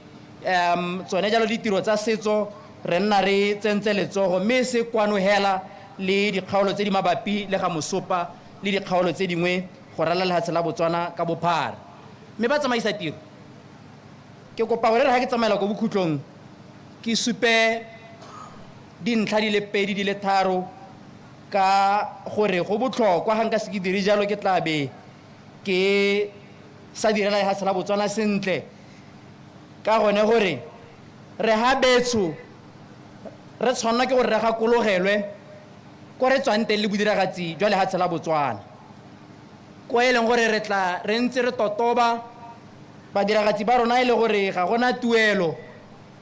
tsone jalo ditiro tsa setso re nna re tsentse letsogo, mme se kwanogela le dikgaolo tse di mabapi le ga Mosupa le dikgaolo tse dingwe go rala lefatshe la Botswana ka bophara. Mme ba tsamaisa tiro ke kopa gore re ha ke tsamaela ko bokhutlong ke supe dintlha di le 2 di le 3 ka gore go botlhokwa ga nka se ke dire jalo ke tlabe ke sa direla lefatshe la Botswana sentle, ka gone gore re ha betso re tshwanna ke gore re gakologelwe ko re tswang teng le bodiragatsi jwa lefatshe la Botswana, ko e leng gore re tla re ntse re totoba badiragatsi ba rona e le gore ga gona tuelo,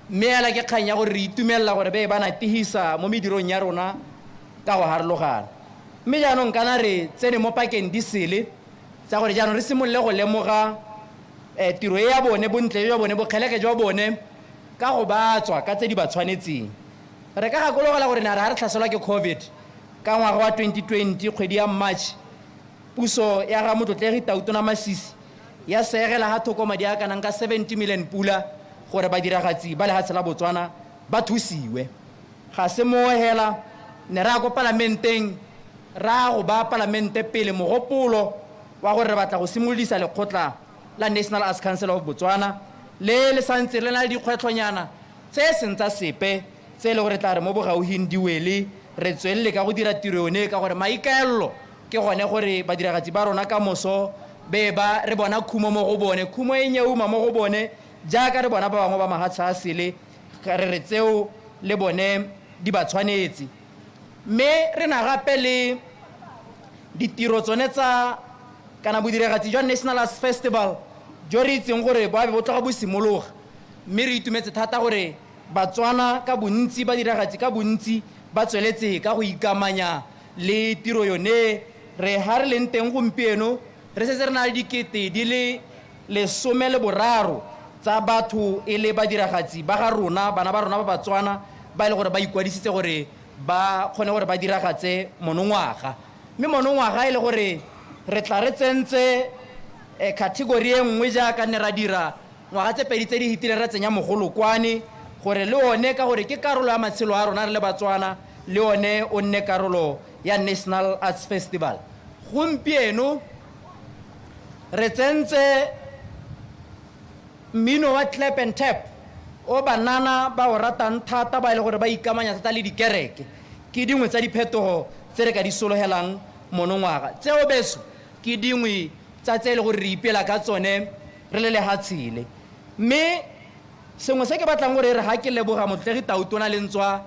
mme ela ke kganya gore re itumelela gore be ba natihisa mo medirong ya rona ka go harologana. Mme jaanong kana re tsene mo pakeng di sele tsa gore jaanong re simolole go lemoga tiro e ya bone, bontle jwa bone, bokgeleke jwa bone ka go batswa ka tse di ba tshwanetseng. Re ka gakologela gore na re ha re tlhaselwa ke COVID ka ngwaga wa 2020 kgwedi ya March, puso ya ga motlotlegi Tautona MASISI ya segela ha thoko madi a kanang ka 70 million pula gore badiragatsi ba lefatshe la Botswana ba thusiwe. Ga se mo hela ne ra go parlamenteng ra go ba parlamente pele mogopolo wa gore re batla go simolodisa lekgotla la National Arts Council of Botswana le santse le na le dikgwetlhonyana tse seng tsa sepe tse le gore tla re mo bogauhing di wele re tswelele ka go dira tiro yone, ka gore maikaelelo ke gone gore badiragatsi ba rona ka moso be ba re bona khumo mo go bone, khumo e nyeuma mo go bone jaaka re bona ba bangwe ba mahatsha a sele re tseo le bone di ba tshwanetse. Mme re na gape le ditiro tsone tsa kana bodiragatsi jwa National Arts Festival jo re itseng gore bo bo tloga bo simologa, mme re itumetse thata gore Batswana ka bontsi badiragatsi ka bontsi ba tsweletse ka go ikamanya le tiro yone. Re ha re leng teng gompieno re setse re na le dikete di le 13 tsa batho e le badiragatsi ba ga rona, bana ba rona ba Batswana ba ile gore ba ikwadisitse gore ba kgone gore ba diragatse monongwaga. Mme monongwaga ile gore re tla re tsentse category e nngwe jaaka ne ra dira ngwaga tse 2 tse di hitileng ra tsenya mogolokwane gore le one ka gore ke karolo ya matshelo a rona re le Batswana le one o nne karolo ya National Arts Festival. Gompieno re tsentse mmino wa clap and tap o banana ba o ratang thata ba ile gore ba ikamanya thata le dikereke ke dingwe tsa diphetogo tse re ka di sologelang monongwaga tseo beso ke dingwe tsa tse le gore re ipela ka tsone re le lehatshile mme sengwe se ke batlang gore re ha ke leboga motlegi Tautona le ntswa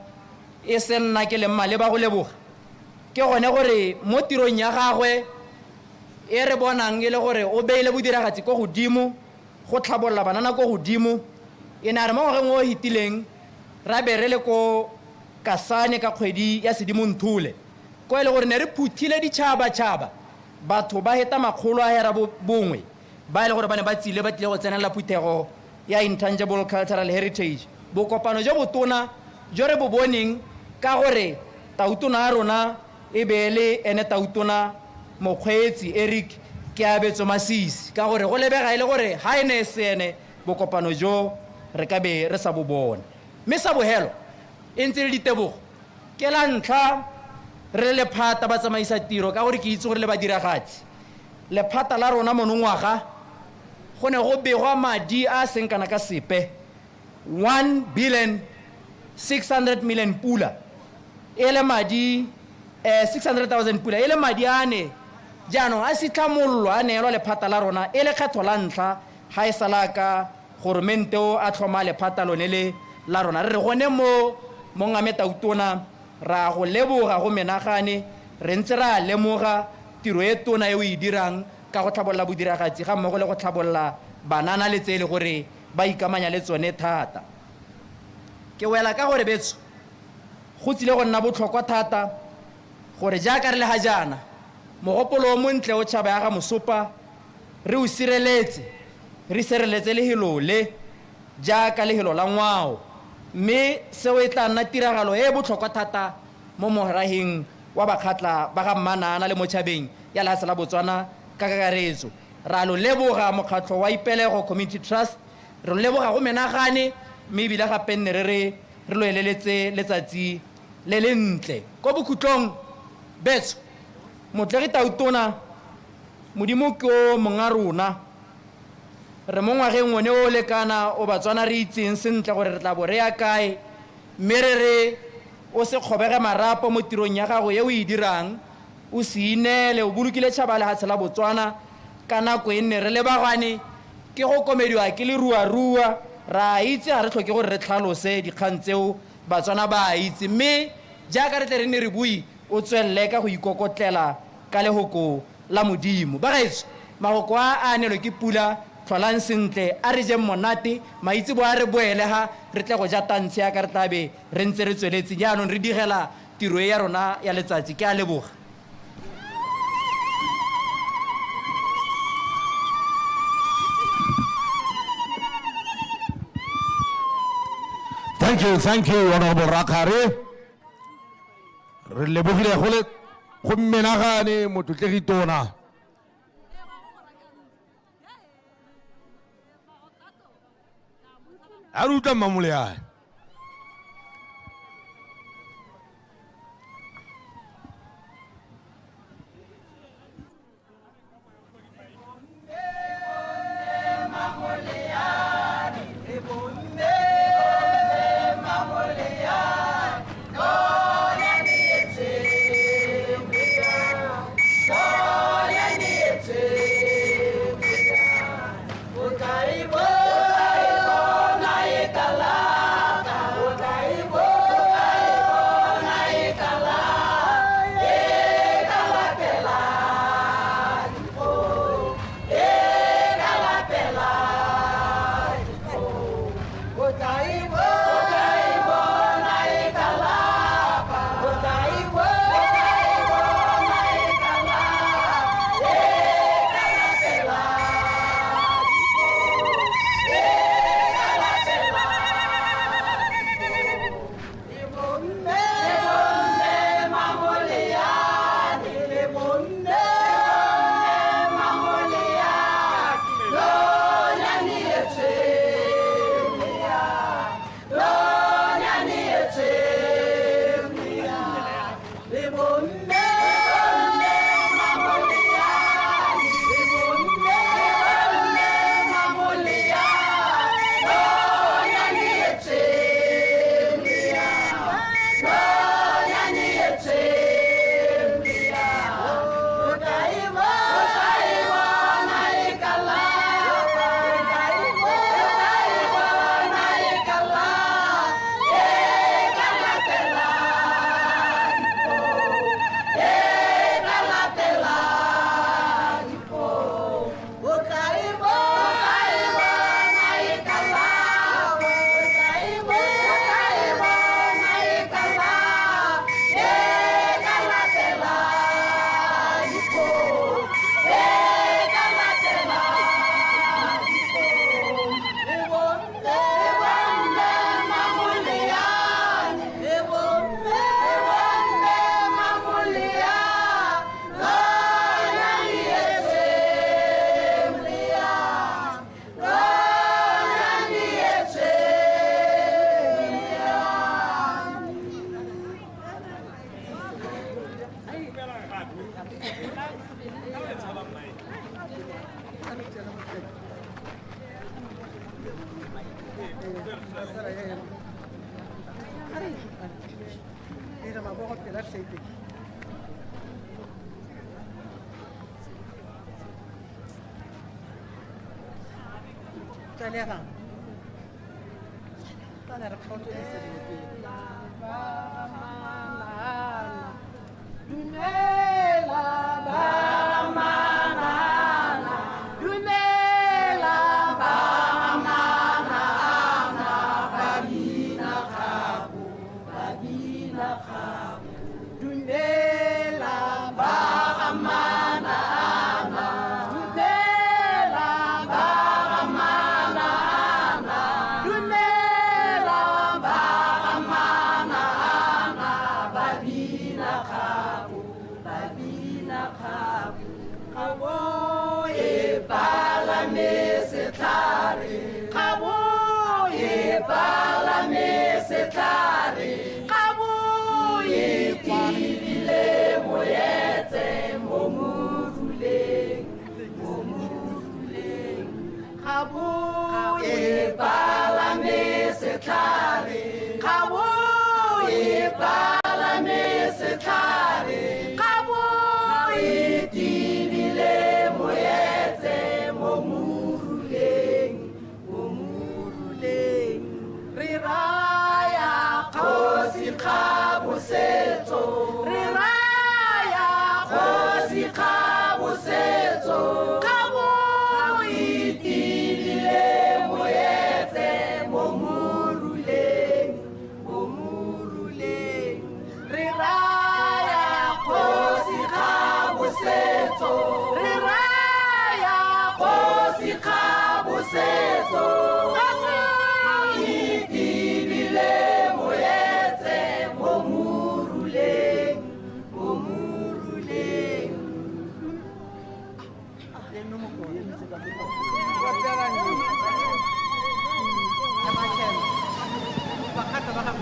e se nna ke le mmale ba go leboga ke gone gore mo tirong ya gagwe e re bonang e le gore o beile bodiragatsi go godimo go tlhabolola banana go godimo e na re mo ngwageng o hitileng ra be re le ko Kasane ka kgwedi ya Sedimonthole ko e le gore ne re phuthile ditšhaba batho ba heta makgolo a hera bongwe ba ile gore ba ne ba tsile ba tlile go tsenela phuthego ya intangible cultural heritage bo kopano jo botona jo re bo boneng ka gore Tautona a rona e beele ene Tautona mokgweetsi Eric ke abetso MASISI ka gore go lebega ile gore ha ene sene bo kopano jo re ka be re sa bo bona mme sa bohelo e ntse le ditebogo ke la ntlha re le phata ba tsamaisa tiro ka gore ke itse gore le ba diragatsi le phata la rona monongwaga go ne go begwa madi a seng kana ka sepe 1,600,000,000 pula e le madi 600,000 pula e le madi a ne jaanong a sitlhamollo a neelwa lephata la rona e le kgetho la ntlha ha e salaka goromente o a tlhoma lephata lone le la rona re gone mo ngame Tautona ra go leboga go menagane re ntse ra lemoga tiro e tona e o e dirang ka go tlhabolola bodiragatsi ga mmogo le go tlhabolola banana le tse le gore ba ikamanya le tsone thata ke wela ka gore betso go tsile go nna botlhokwa thata gore jaaka re le ha jana mogopolo o montle o tšhaba ya ga MOSHUPA re o sireletse re sireletse lehelo le jaaka lehelo la ngwao mme seo e tla nna tiragalo e botlhokwa thata mo moraheng wa bakgatla ba ga Manana le motšhabeng ya lefatshe la Botswana ka kakaretso ra lo leboga mokgatlo wa ipelego community trust re leboga go menagane mme ebile gape nne re lo eleletse letsatsi le lentle ko bokhutlong betso motlegi Tautona modimo ke o monga rona re mo ngwageng one o lekana o Batswana re itseng sentle gore re tla bo re ya kae mme re o se kgobege marapo mo tirong ya gago ye o e dirang o se inele o bolokile tšhaba lefatshe la Botswana ka nako e nne re lebagane ke go komediwa ke le ruarua ra itse ga re tlhoke gore re tlhalose dikgang tseo Batswana ba itse mme jaaka re tle re ne re bui o tswelele ka go ikokotlela ka lehoko la modimo ba gaetso magoko a anelwe ke pula tlholang sentle a re jeng monate maitse bo a re boele ha re tle go ja tantshe ya ka re tlabe re ntse re tsweletse jaanong re digela tiro ya rona ya letsatsi ke a leboga Thank you, Honorable Rakare. Re lebogile go menagane motlotegi tona. A re utlwa Mamoleane. Hika La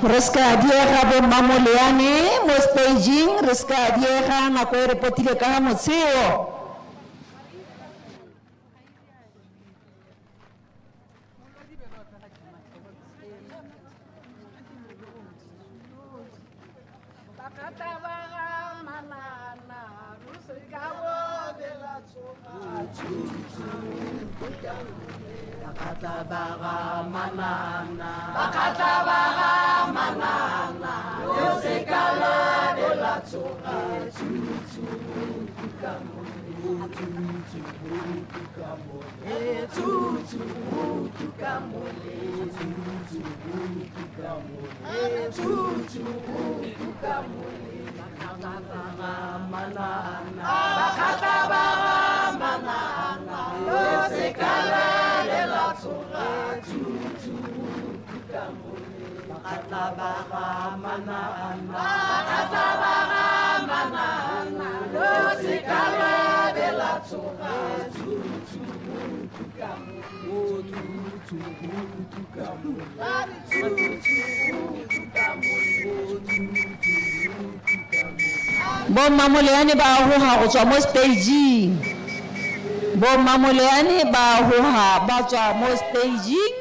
Re ska diega bo mamoleane mo staging, re ska diega nako e re potile ka motsheo. Bo mamoleane ba hoha go tswa mo staging. Bo mamoleane ba hoha ba tswa mo staging.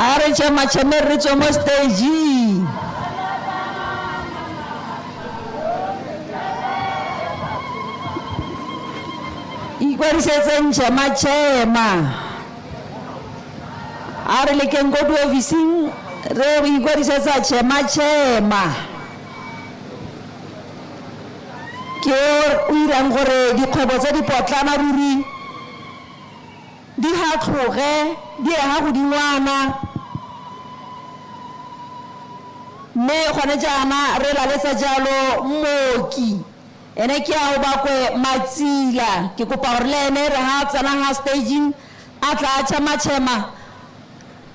Are chama re tswa mo staging. Ikwarisetseng chama. a re lekeng ko diofising re ikwadisetsa chema ke o irang gore dikgwebo tse di potlana ruri di hatlhoge di ha go dingwana mme gone jaana re laletsa jalo mooki ene ke a o bakwe Matsila ke kopa gore le ene re ha tsana ha staging a tla chema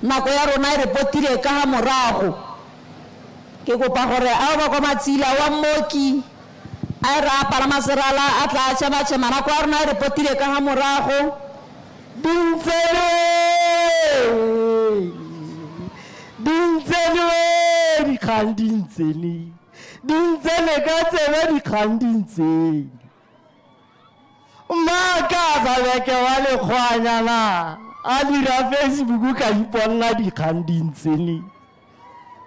nako ya rona e re potile ka ha morago ke kopa gore a o bakwe Matsila wa mooki a re a palama serala a tla chema nako ya rona e re potile ka ha morago dintsene dintsene ka tsebe dikgandintsene makaza beke wa Lekgwanyana a dira Facebook ka iponna dikgandintsene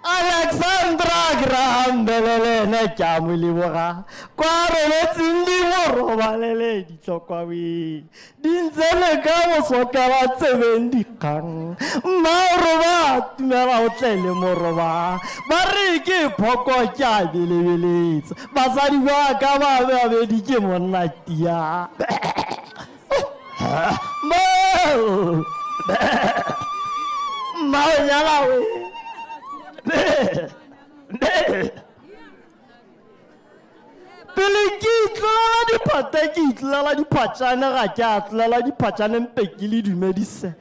Alexandra Graham Belele ne ka mo leboga kwa re letseng di mo robalele ditlokwa we dintsene ka mo sokela tsebeng dikgang maoro ba tumela o tlele mo roba ba re ke phoko tja belebeletse basadi ba ka ba be di ke monna tia ma nyala we pele ke itlela diphatšane ga ke a tlela diphatšane mpe ke le dumedise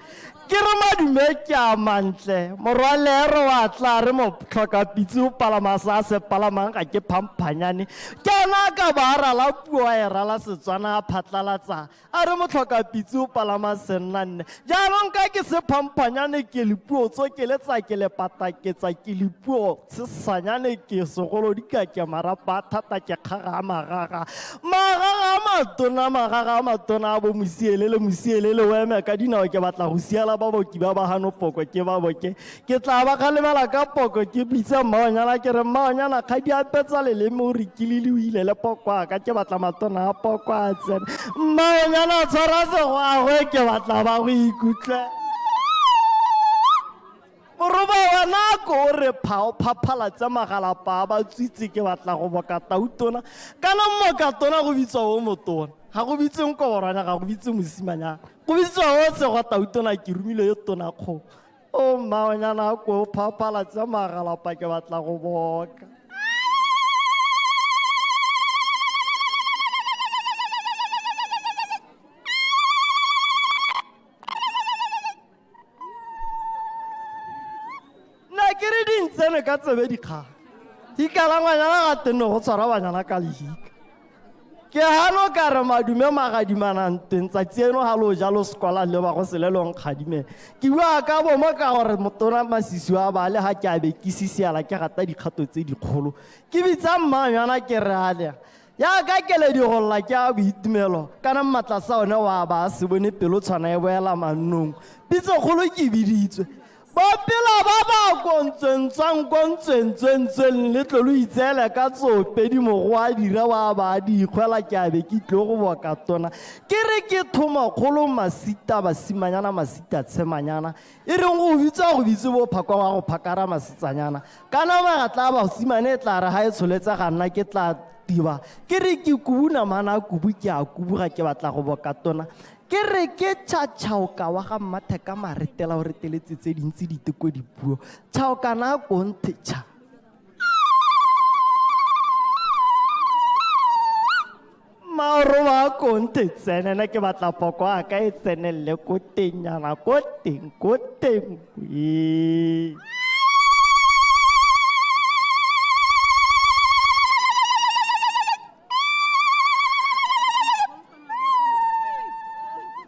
ke re madume ke a mantle morwalero wa tla re mo tlhokapitse o palama sa se palamang ga ke phamphanyane ke ana ka ba rala puo a rala Setswana a phatlalatsa a re mo tlhokapitse o palama sennanne jaanong ka ke se phamphanyane ke le puo tso ke letsa ke le pataketsa ke le puo sesanyane ke segolo di ka ke marapa thata ke kgaga magaga matona a bo musielele o eme ka dinao ke batla go siela ba boki ba hano poko ke ba boke ke tla ba kgalemela ka poko ke bitsa Mmanyana ke re Mmanyana ga di apetsa leleme o re kilile o ile le poko ka ke batla matona a poko a tsena Mmanyana tshwara se go a go ke batla ba go ikutlwa moroba wa nako o re phaphala tsa magalapa ba tswitse ke batla go boka tautona kana mmokatona go bitswa o motona ga go bitseng korana ga go bitse mosimanyana go bitswa o se go tautona ke rumile yo tona kgo o Mmanyana ko phaphala tsa magalapa ke batla go boka dintsene ka tsebe dikgang Hika La Ngwanyana ga tenne go tshwara banyana ka lehika ke hano ka re madume magadimana nteng tsatsi eno ga lo jalo sekola le ba go selelong kgadimela ke bua ka bomo ka gore motona Masisi wa ba le ga ke a be ke sisiala ke gata dikgato tse dikgolo ke bitsa Mmanyana ke re ale ya ka kele di golla ke a boitumelo kana mmatla sa one wa ba se bone pelo tshwana e boela mannong bitso golo ke biditswe bapela ba ba kontswentsweng le tlolo itsele ka tsope di mogo a dira wa ba di kgwela ke a be ke tlo go boka tona ke re ke thoma kgolo masita basimanyana masita tshemanyana e reng go bitse bo phakwa wa go phakara masitsanyana kana magatla ba simane tla re ha e tsholetsa ga nna ke tla tiba ke re ke kubuna mana kubu ke a kubuga ke batla go boka tona ke re ke tšhaoka wa ga mmathe ka maretela o reteletse tse dintsi diteko dipuo tšhaoka na konthetša maoro ba konte tsenena ke batla poko a ka e tsenelele ko tengnyana ko teng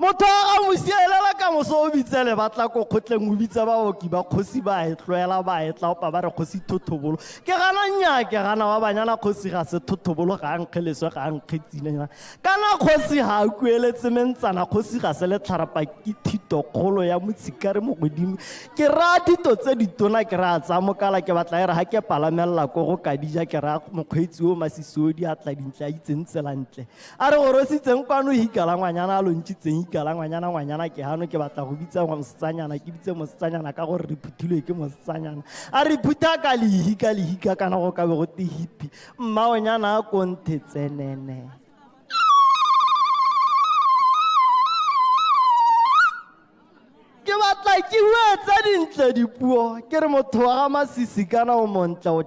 motho a musielela ka moso o bitsele batla ko kgotleng o bitsa baoki ba kgosi ba e tloela ba e tla opa ba re kgosi thothobolo ke gana nya ke gana wa banyana kgosi ga se thothobolo ga nkgeleswe ga nkgetsine kana kgosi ha kueletse mentsana kgosi ga se le tlharapa ke thito kgolo ya motsikare mo godimo ke ra thito tse ditona ke ra tsa mokala ke batla ere ha ke palamella ko go kadija ke ra mokgweetsi o Masisi o di atla dintla itsentselantle a re gorositseng kwano Hika La Ngwanyana a lo ntshitseng Hika La Ngwanyana ke hano ke batla go bitsa mosetsanyana ke bitse mosetsanyana ka gore re phuthilwe ke mosetsanyana a re phutha ka lehika kana go ka be go te hippie mmaonyana a konthe tsenene ke batla ke wetsa dintle dipuo ke re motho wa ga Masisi kana o montle o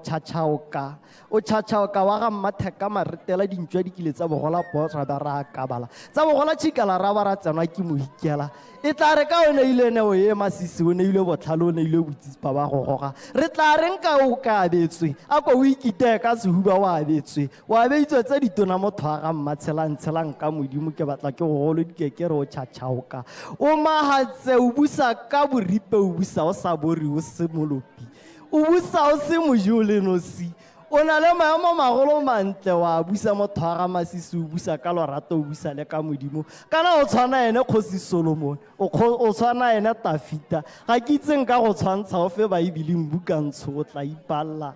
tšhatšhaoka wa ga mmathe ka maretela dintšwa di kile tsa bogola potra ba ra kabala tsa bogola tšhikala ra ba ra tsenwa ke mohikela e tla re ka o neile neo ye Masisi o neile botlhalo o neile botsipa ba go goga re tla reng ka o ka abetswe a ko o ikite ka sehuba wa abetswe wa beitswe tse ditona motho wa ga mmatshelang ka modimo ke batla ke go golo dikeke re o tšhatšhaoka o mahatse o busa ka boripe o busa o sa bori o se molopi o busa o se mojo le nosi o na le maemo magolo mantle wa busa motho wa ga Masisi o busa ka lorato o busa le ka modimo kana o tshwana ene kgosi Solomon o tshwana ene Tafita ga ke itseng ka go tshwantsha o fe Baebile mbukantsho o tla ipalla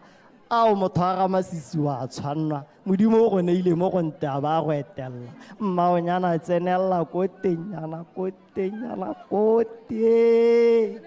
ao motho wa ga Masisi wa tshwanwa modimo o go neile mo go nte a ba go etella mmaonyana tsenella ko tenyana ko te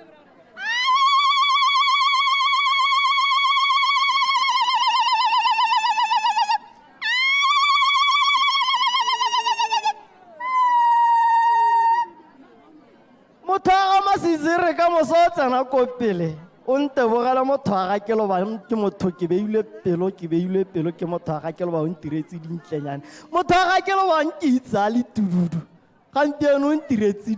motho wa ga Masisi re ka moso o tsena ko pele o ntebogela motho wa ga ke loba ke motho ke beile pelo ke motho wa ga ke loba o ntiretse dintlenyane motho wa ga ke loba nke itsa le tududu gampieno o ntiretse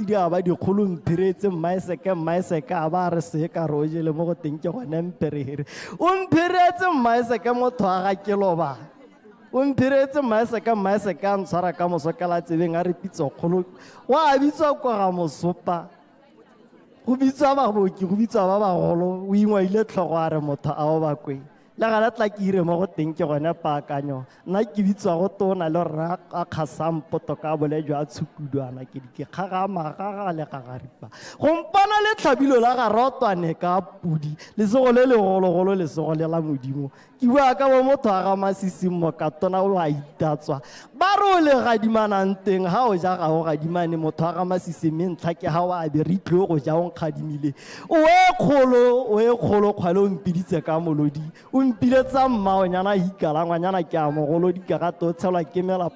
diaba dikgolo mphiretse mmaeseke a ba re se ka re o jele mo go teng ke gone mpheregere o mphiretse mmaeseke motho wa ga ke loba o mphiretse mmaeseke a ntshwara ka mosokela tsebeng a re pitso kgolo wa bitswa kwa ga mosopa go bitswa baboki go bitswa ba bagolo o ingwaile tlhogo a re motho a o bakwe le gana tla ke ire mo go teng ke gone paakanyo nna ke bitswa go tona le rra a kgasang poto ka bolejwa a tshukudwana ke di ke kgagamaga le gagaripa go mpana le tlhabilo la ga rotwane ka pudi lesego le legologolo lesego le la modimo ke bua ka bo motho wa ga Masisi mokatona o a itatswa ba re o le gadimanang teng ga o ja ga o gadimane motho wa ga Masisi mme ntlha ke ga o a be re tlo go ja o nkgadimile o e kgolo kgwale o mpiditse ka molodi o mpiletsa mmaonyana Hika La Ngwanyana ke a mogolo dikagato o tshelwa ke mela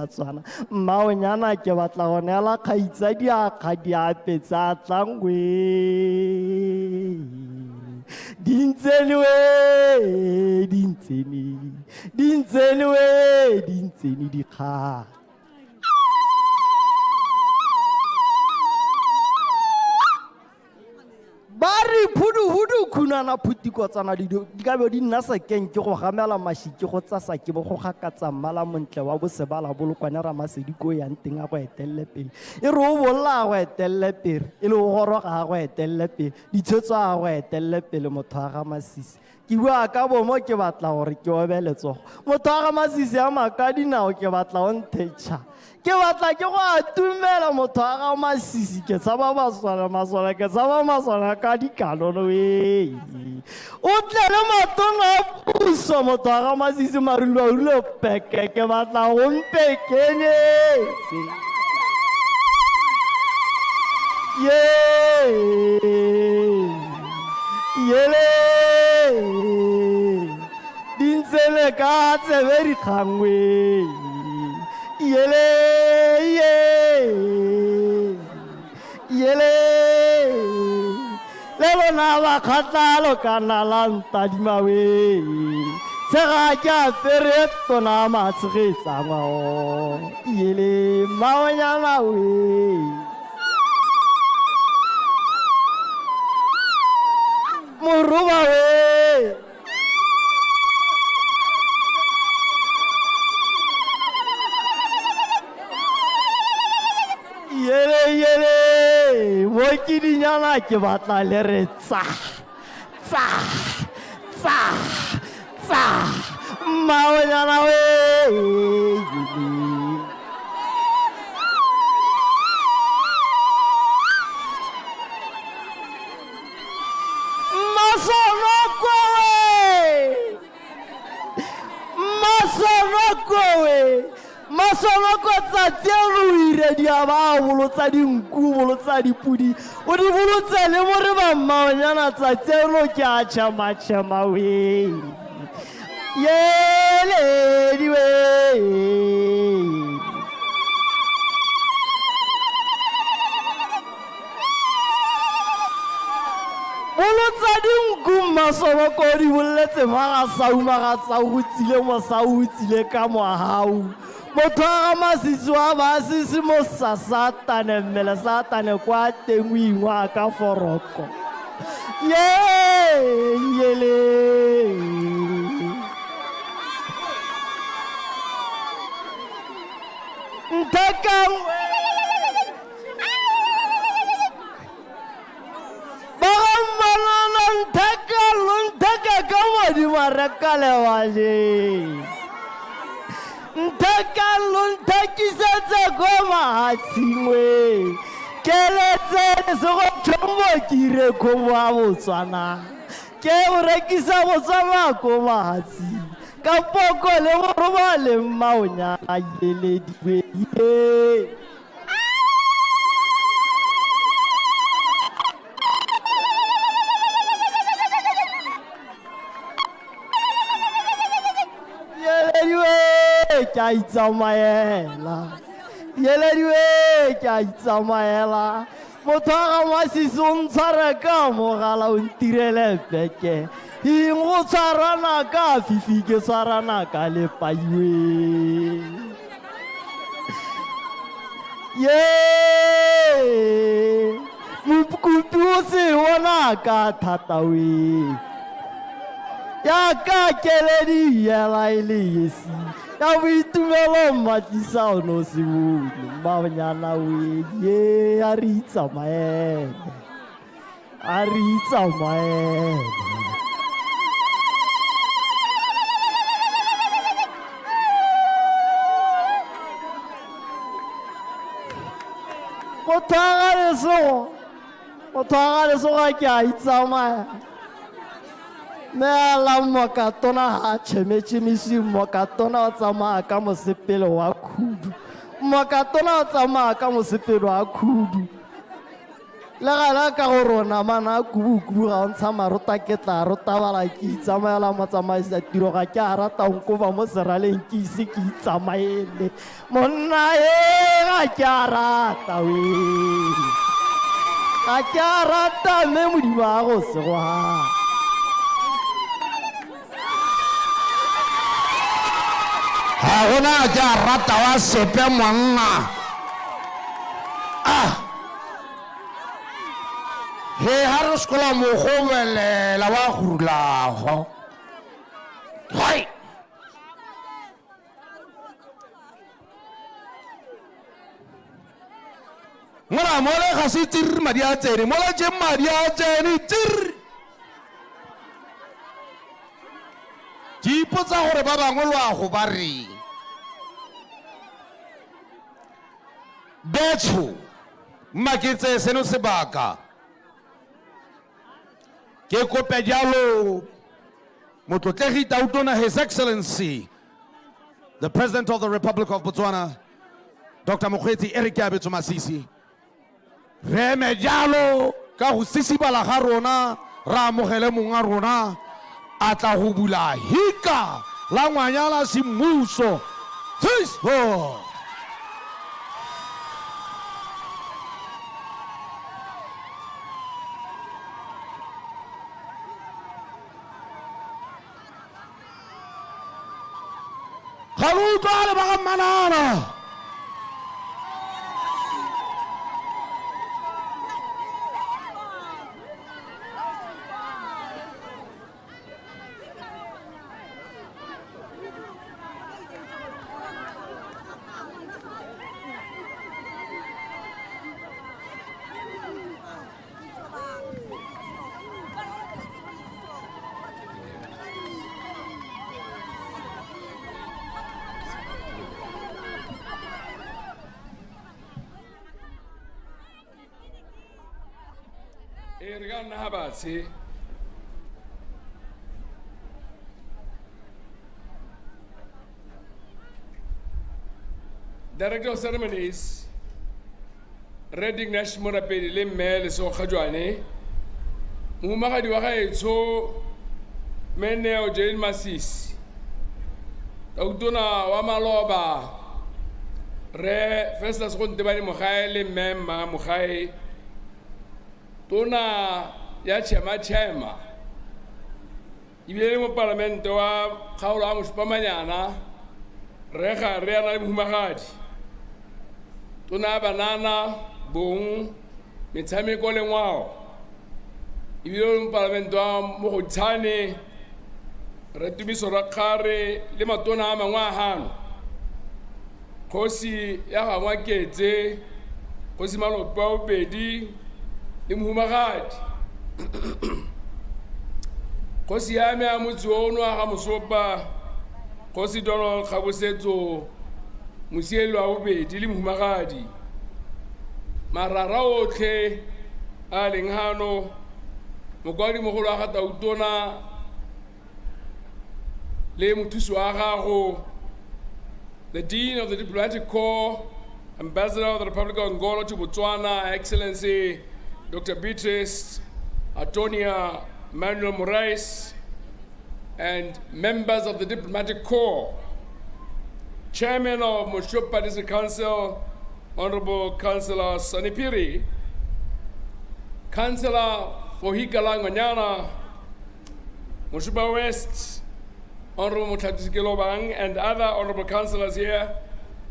tswana mmaonyana ke batla go neela kgaitsa diakga di apetsa tlangwe dintseni dikgang ba re phuduhudu khunana phutikotsana di ka be di nna sekeng ke go gamela mashiki go tsasa ke bo go gakatsa mmala montle wa bosebala bolokwane Ramasedi ko yang teng a go etelle pele e re o bolla go etelle pele e le go goroga a go etelle pele ditshwetso a go etelle pele motho wa ga Masisi ke bua ka bomo ke batla gore ke obeletsogo motho wa ga Masisi a makadinao ke batla o nthetšha ke batla ke go atumela motho wa ga Masisi ke tsaba masole ke tsaba masole ka dikanono o tle le matong a puso motho wa ga Masisi marulwa peke ke batla go mpekenyetse yele dintsele ka tsebe dikgangwe yele le lona ba kgatlalo kana la ntadimawe tsega ke apere tona matshegetsangwao yele maonyana we moruba we yele mo ke dinyana ke batla le re tsa maonyana we Masomoko tsatsi o ire dia ba bolotsa dinku bolotsa dipudi o di bolotsa le more ba mmanyana tsatsi o ke a chama we yele diwe bolotsa dinku masomoko di boletse maga go tsile mo sa o tsile ka mohau motho a masisi wa basisi mo sasatane mmele satane kwa teng o ingwa ka foroko yele ntakangwe bagambanana ntaka ka modimo rekale waje ntakalo ntakisetse ko mahatsingwe keletse se go thombo kire ko wa Botswana ke o rekisa Botswana ko mahatsi ka poko le go roba le maunya a yele diwe ke a itsamaela motho a ga masisi o ntshwara ka mogala o ntirele peke eng go tshwarana ka fifi ke tshwarana ka lepaiwe mokopi o se bona ka thatawe ya ka keledi yela e le yesi ya boitumelo mmatisa o no se bone mmanyana we ye a re itsamaele motho a ga lesoga ke a itsamaya Mela mokatona ha chemechimisi mokatona o tsamaya ka mosepele wa khudu mokatona o tsamaya ka mosepele wa khudu le gala ka go rona mana kubu ga ntsha marota ke tla rota bala ke itsamaela motsamaisa tiro ga ke a rata nko ba mo seraleng ke ise ke itsamaele monna ga ke a rata we ga ke a rata me modimo a go se go ha gona ja rata wa sepe monna he ha re skola mo gobelela wa gurulago hai ngora mole ga se tsiri madi a tsene mola je madi a tsene tsiri ke ipotsa gore ba bangwe lwa go ba reng betho maketse seno sebaka ke kope jalo motlotlegi tautona His Excellency the President of the Republic of Botswana Dr. MOKGWEETSI MASISI re me jalo ka go sisibala ga rona ra amogele monga rona a tla go bula Hika La Ngwanyana semmuso tsho Saluto alle bagammanana. Ergan Habasi. Director of Ceremonies, Redding Nash Morapedi le Mel so Khajwane, Mumahadi Wahaito, Meneo Jail MASISI, Outuna Wamaloba, Re Festas Huntebani Muhai, le Mema Muhai, Tuna Yachema, Ibelimo Parlamento, Kaula MOSHUPA Reha Reana Mumahadi, Tuna Banana, Boom, Mitami Golengwao, Ibelimo Parlamento, Mohutani, Retubis Rakare, Limatona Mangwahan, Kosi Yahamwakete, Kosi Malo Baubedi, Limumahadi, Kosi Yame Amuzuono Hamusopa, Kosi Donald Kabuseto, Musielo Aubedi, Limumahadi, Mararaoke, Alinghano, Mugari Mohura Hata Utona, Le Mutusuaho, the Dean of the Diplomatic Corps, Ambassador of the Republic of Angola to Botswana, Excellency Dr. Beatrice Antonia Manuel Moraes, and members of the Diplomatic Corps, Chairman of MOSHUPA District Council, Honorable Councillor Sanipiri, Councillor for Hika La Ngwanyana, MOSHUPA West, Honorable Mutatisikilobang, and other honorable councillors here,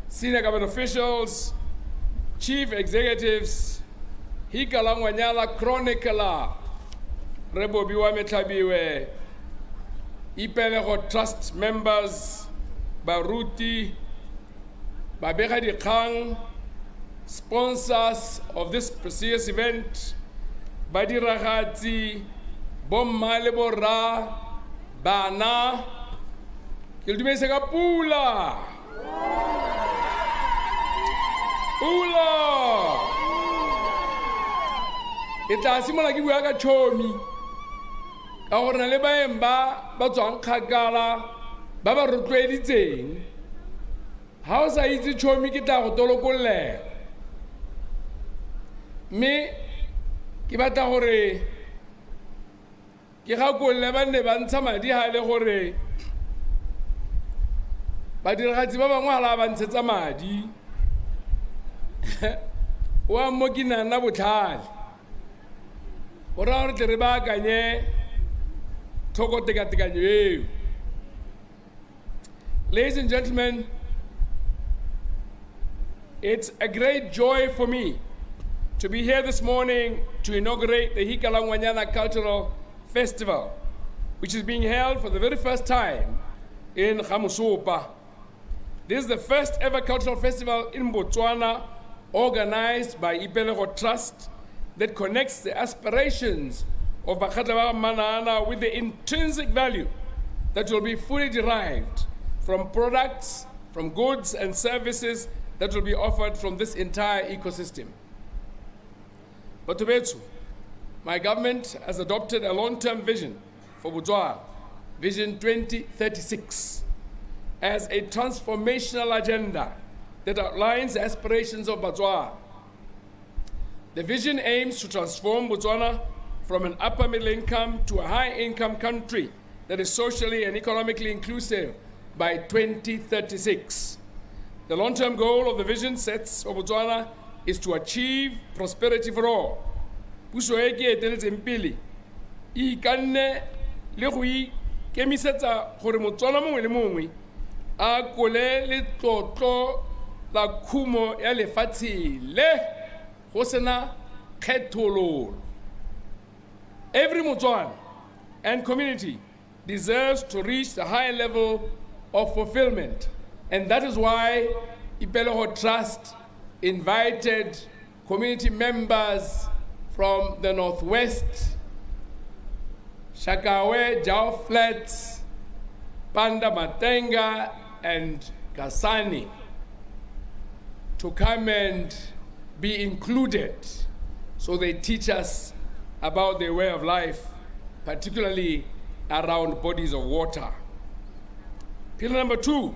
senior government officials, chief executives, Hika La Ngwanyana chronicler, Rebo Biwame Tabiwe, Ipeleho Trust members, Baruti, Babekadi Kang, sponsors of this prestigious event, Badi Rahati, Bom Malebora, Bana, Kildumesega Pula, Pula, Itasimona Giwaga Chomi. Ahora le baemba ba tswang khakala ba ba rotloeditseng ha o sa itse chomi ke tla go tolokolela me ke batla gore ke ga kolle ba ne ba ntsha madi ha le gore ba diragatsi ba bangwe hala ba ntshetsa madi wa mo ke nana botlhale ora re tle re ba kanye. Ladies and gentlemen, it's a great joy for me to be here this morning to inaugurate the Hika La Ngwanyana Cultural Festival, which is being held for the very first time in MOSHUPA. This is the first ever cultural festival in Botswana organized by Ipeleho Trust that connects the aspirations of Bakhatla Manana with the intrinsic value that will be fully derived from products, from goods and services that will be offered from this entire ecosystem. But Tubetsu, my government has adopted a long-term vision for Botswana, Vision 2036, as a transformational agenda that outlines the aspirations of Botswana. The vision aims to transform Botswana from an upper middle income to a high income country that is socially and economically inclusive by 2036. The long-term goal of the vision sets for Botswana is to achieve prosperity for all. Puso e ke eteletseng pele e ikanne le go ikemisetsa gore Motswana mongwe le mongwe a kole le tlotlo la khumo ya lefatshe le go sena kgethololo. Every Motswana and community deserves to reach the high level of fulfillment. And that is why Ipeleho Trust invited community members from the Northwest, Shakawe, Jau Flats, Panda Matenga, and Kasani to come and be included so they teach us about their way of life, particularly around bodies of water. Pillar number 2,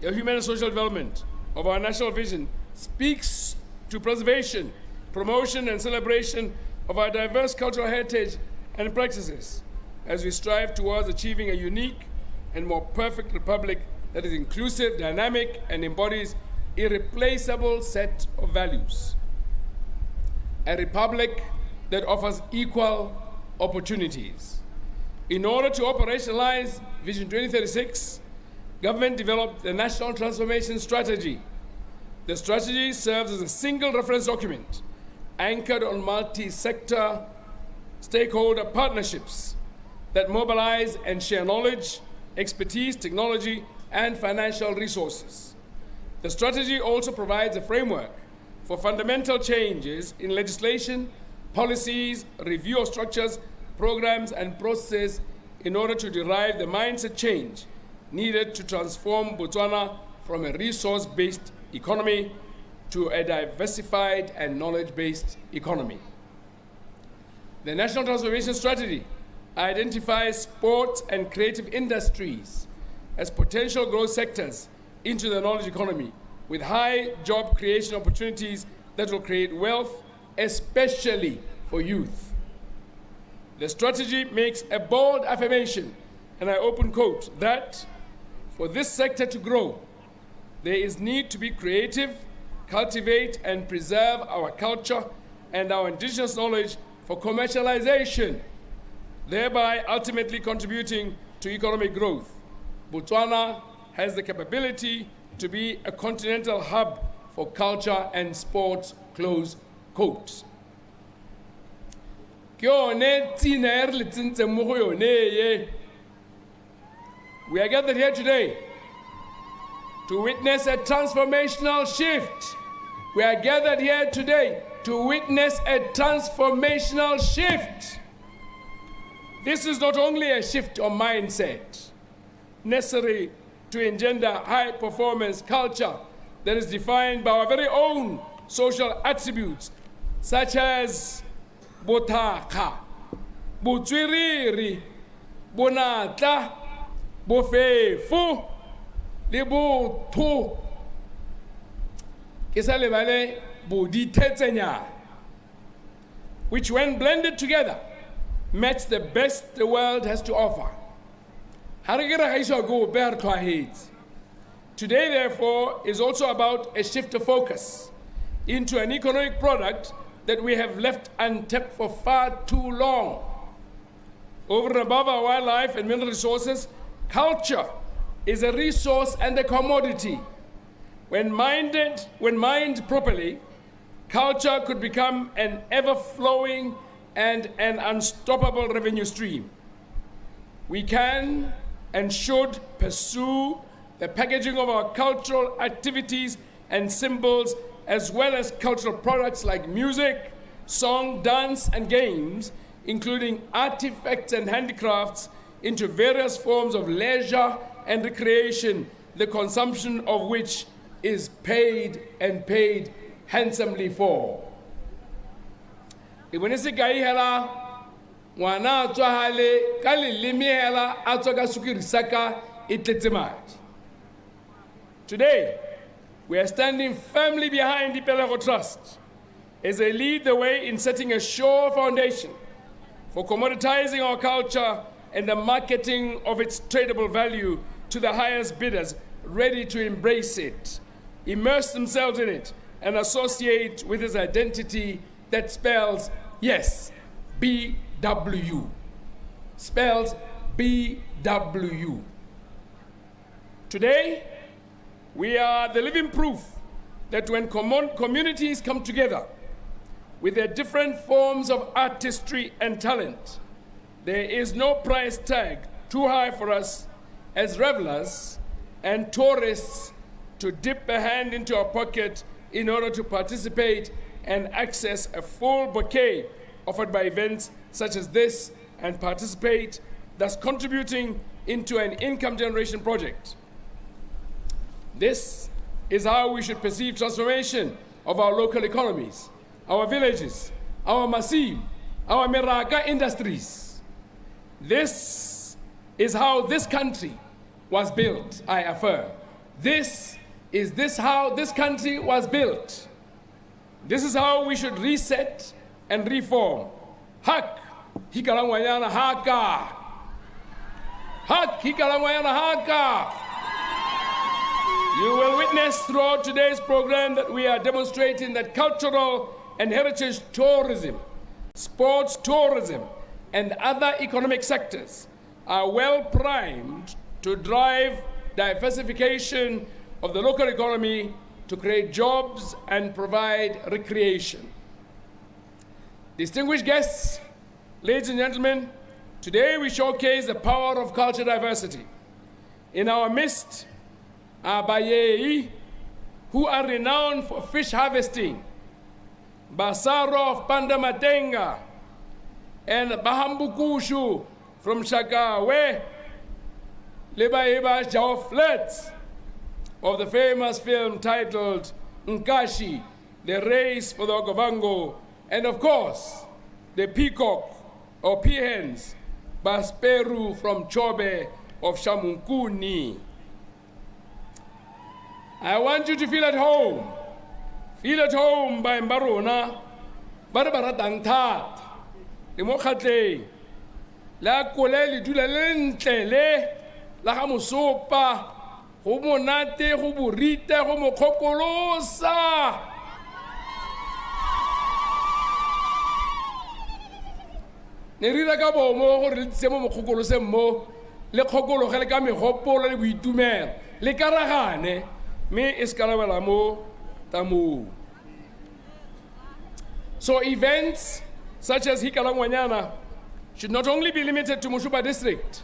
the human and social development of our national vision speaks to preservation, promotion, and celebration of our diverse cultural heritage and practices as we strive towards achieving a unique and more perfect republic that is inclusive, dynamic, and embodies an irreplaceable set of values. A republic that offers equal opportunities. In order to operationalize Vision 2036, government developed the National Transformation Strategy. The strategy serves as a single reference document anchored on multi-sector stakeholder partnerships that mobilize and share knowledge, expertise, technology, and financial resources. The strategy also provides a framework for fundamental changes in legislation, policies, review of structures, programs, and processes in order to derive the mindset change needed to transform Botswana from a resource-based economy to a diversified and knowledge-based economy. The National Transformation Strategy identifies sports and creative industries as potential growth sectors into the knowledge economy with high job creation opportunities that will create wealth, especially for youth. The strategy makes a bold affirmation, and I open quote, that for this sector to grow, there is need to be creative, cultivate and preserve our culture and our indigenous knowledge for commercialization, thereby ultimately contributing to economic growth. Botswana has the capability to be a continental hub for culture and sports, close quote. We are gathered here today to witness a transformational shift. We are gathered here today to witness a transformational shift. This is not only a shift of mindset necessary to engender high performance culture that is defined by our very own social attributes such as bothaka, botswerere, bonatla, bofefo, le botho. Ke sa lebale bodithetsenya, which when blended together match the best the world has to offer. Today, therefore, is also about a shift of focus into an economic product that we have left untapped for far too long. Over and above our wildlife and mineral resources, culture is a resource and a commodity. When mined properly, culture could become an ever-flowing and an unstoppable revenue stream. We can and should pursue the packaging of our cultural activities and symbols, as well as cultural products like music, song, dance, and games, including artifacts and handicrafts, into various forms of leisure and recreation, the consumption of which is paid and paid handsomely for. Today, we are standing firmly behind the Ipelego Trust as they lead the way in setting a sure foundation for commoditizing our culture and the marketing of its tradable value to the highest bidders, ready to embrace it, immerse themselves in it, and associate with its identity that spells, yes, BW. Spells BW. Today, we are the living proof that when communities come together with their different forms of artistry and talent, there is no price tag too high for us as revelers and tourists to dip a hand into our pocket in order to participate and access a full bouquet offered by events such as this and participate, thus contributing into an income generation project. This is how we should perceive transformation of our local economies, our villages, our MASISI, our Meraka industries. This is how this country was built, I affirm. This is how this country was built. This is how we should reset and reform. Hak, Hika La Ngwanyana, haka. Hak, Hika La Ngwanyana, haka. You will witness throughout today's program that we are demonstrating that cultural and heritage tourism, sports tourism, and other economic sectors are well primed to drive diversification of the local economy to create jobs and provide recreation. Distinguished guests, ladies and gentlemen, today we showcase the power of cultural diversity. In our midst are Bayei, who are renowned for fish harvesting, Basaro of Pandamatenga, and Bahambukushu from Shakawe, Lebaeba Jao Flats of the famous film titled Nkashi, The Race for the Okavango, and of course, the peacock or peahens, Basperu from Chobe of Shamunkuni. I want you to feel at home. Feel at home by Mbarona, Barbara Dantat, the Mokhatle, La Koleli Dulalentele, La Hamusopa, Homonate, Hoburita, Homokokolosa. Nerira ka bomo gore le tsemo mokgokolo se mo le khokolo gele ka megopolo le boitumelo le karagane me eskalabela mo tamu. So events such as Hika La Ngwanyana should not only be limited to MOSHUPA district.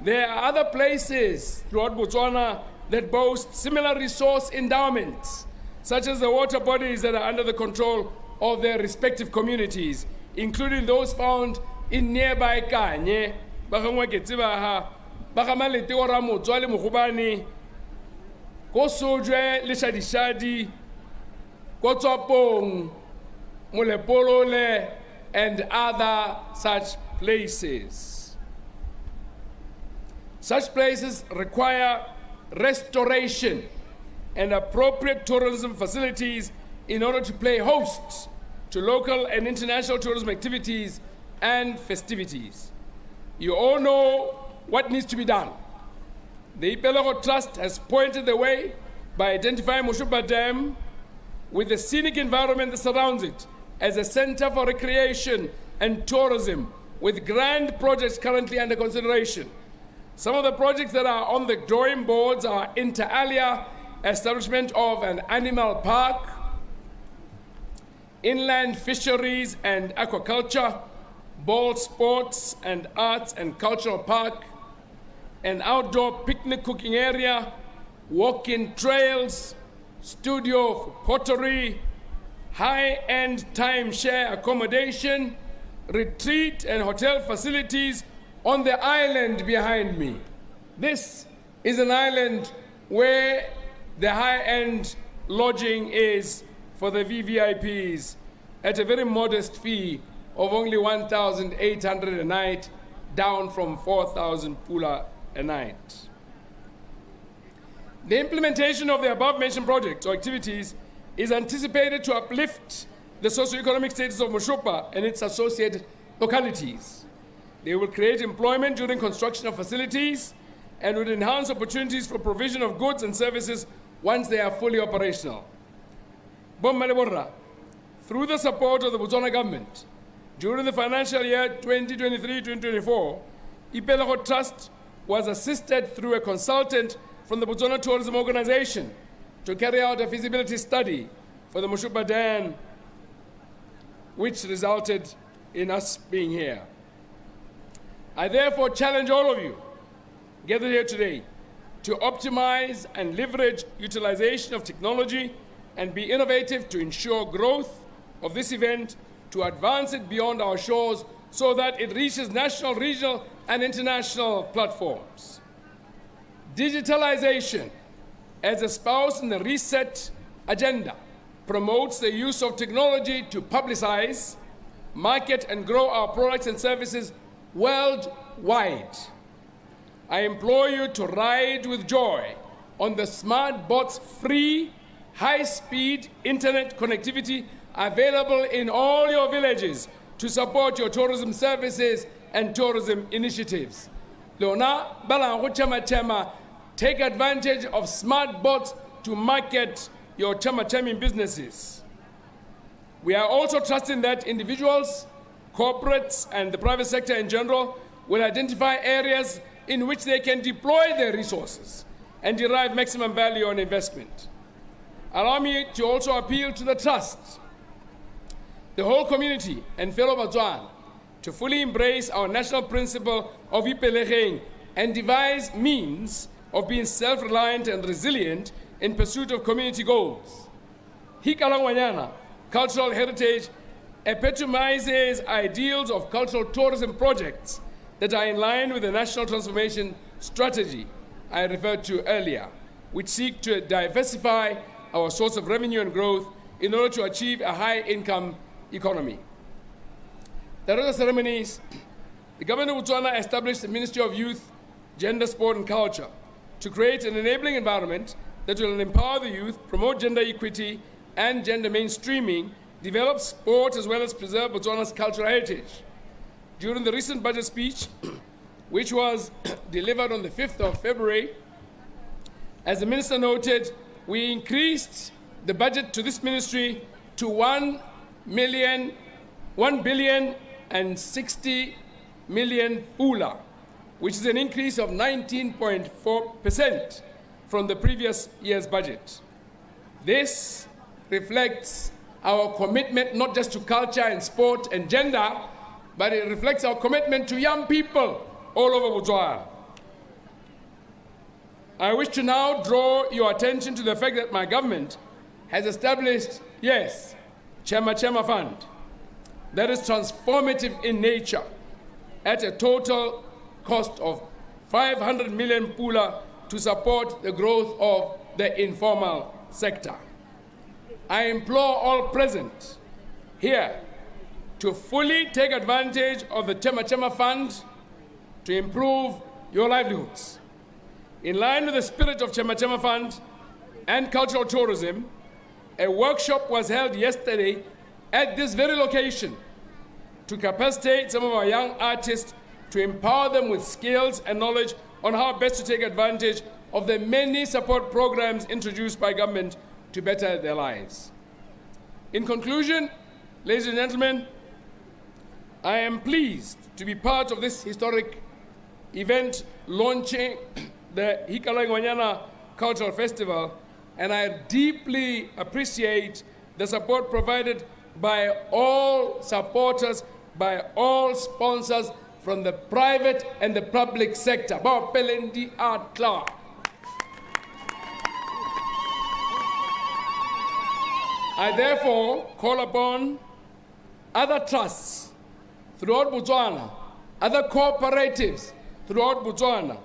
There are other places throughout Botswana that boast similar resource endowments, such as the water bodies that are under the control of their respective communities, including those found in nearby Kanye, MOKGWEETSI, Bagamalete ora Motswa le Mogobane, Kosojwe le Shadishadi, Kotswapong, Molepolole, and other such places. Such places require restoration and appropriate tourism facilities in order to play host to local and international tourism activities and festivities. You all know what needs to be done. The Ipelego Trust has pointed the way by identifying MOSHUPA Dam with the scenic environment that surrounds it as a center for recreation and tourism with grand projects currently under consideration. Some of the projects that are on the drawing boards are inter alia, establishment of an animal park, inland fisheries and aquaculture, ball sports and arts and cultural park, an outdoor picnic cooking area, walking trails, studio for pottery, high-end timeshare accommodation, retreat and hotel facilities on the island behind me. This is an island where the high-end lodging is for the VVIPs at a very modest fee of only 1,800 a night, down from 4,000 pula a night. The implementation of the above-mentioned projects or activities is anticipated to uplift the socio-economic status of MOSHUPA and its associated localities. They will create employment during construction of facilities and would enhance opportunities for provision of goods and services once they are fully operational. Through the support of the Botswana government, during the financial year 2023-2024, Ipelego Trust was assisted through a consultant from the Botswana Tourism Organization to carry out a feasibility study for the MOSHUPA Dam, which resulted in us being here. I therefore challenge all of you gathered here today to optimize and leverage utilization of technology and be innovative to ensure growth of this event, to advance it beyond our shores so that it reaches national, regional, and international platforms. Digitalization, as espoused in the Reset agenda, promotes the use of technology to publicize, market, and grow our products and services worldwide. I implore you to ride with joy on the smart bots free, high-speed internet connectivity available in all your villages to support your tourism services and tourism initiatives. Lona balango chama take advantage of smart bots to market your chama businesses. We are also trusting that individuals, corporates, and the private sector in general will identify areas in which they can deploy their resources and derive maximum value on investment. Allow me to also appeal to the trust, the whole community and fellow Botswana to fully embrace our national principle of ipelegeng and devise means of being self-reliant and resilient in pursuit of community goals. Hika La Ngwanyana cultural heritage epitomizes ideals of cultural tourism projects that are in line with the National Transformation Strategy I referred to earlier, which seek to diversify our source of revenue and growth in order to achieve a high-income economy. There are the ceremonies. The government of Botswana established the Ministry of Youth, Gender, Sport and Culture to create an enabling environment that will empower the youth, promote gender equity and gender mainstreaming, develop sport as well as preserve Botswana's cultural heritage. During the recent budget speech, which was delivered on the 5th of February, as the Minister noted, we increased the budget to this ministry to 1,060 million pula, which is an increase of 19.4% from the previous year's budget. This reflects our commitment not just to culture and sport and gender, but it reflects our commitment to young people all over Botswana. I wish to now draw your attention to the fact that my government has established, yes, Chema Fund, that is transformative in nature at a total cost of 500 million pula to support the growth of the informal sector. I implore all present here to fully take advantage of the Chema Fund to improve your livelihoods. In line with the spirit of Chema Fund and cultural tourism, a workshop was held yesterday at this very location to capacitate some of our young artists to empower them with skills and knowledge on how best to take advantage of the many support programs introduced by government to better their lives. In conclusion, ladies and gentlemen, I am pleased to be part of this historic event launching the Hika La Ngwanyana Cultural Festival, and I deeply appreciate the support provided by all supporters, by all sponsors from the private and the public sector. I therefore call upon other trusts throughout Botswana, other cooperatives throughout Botswana,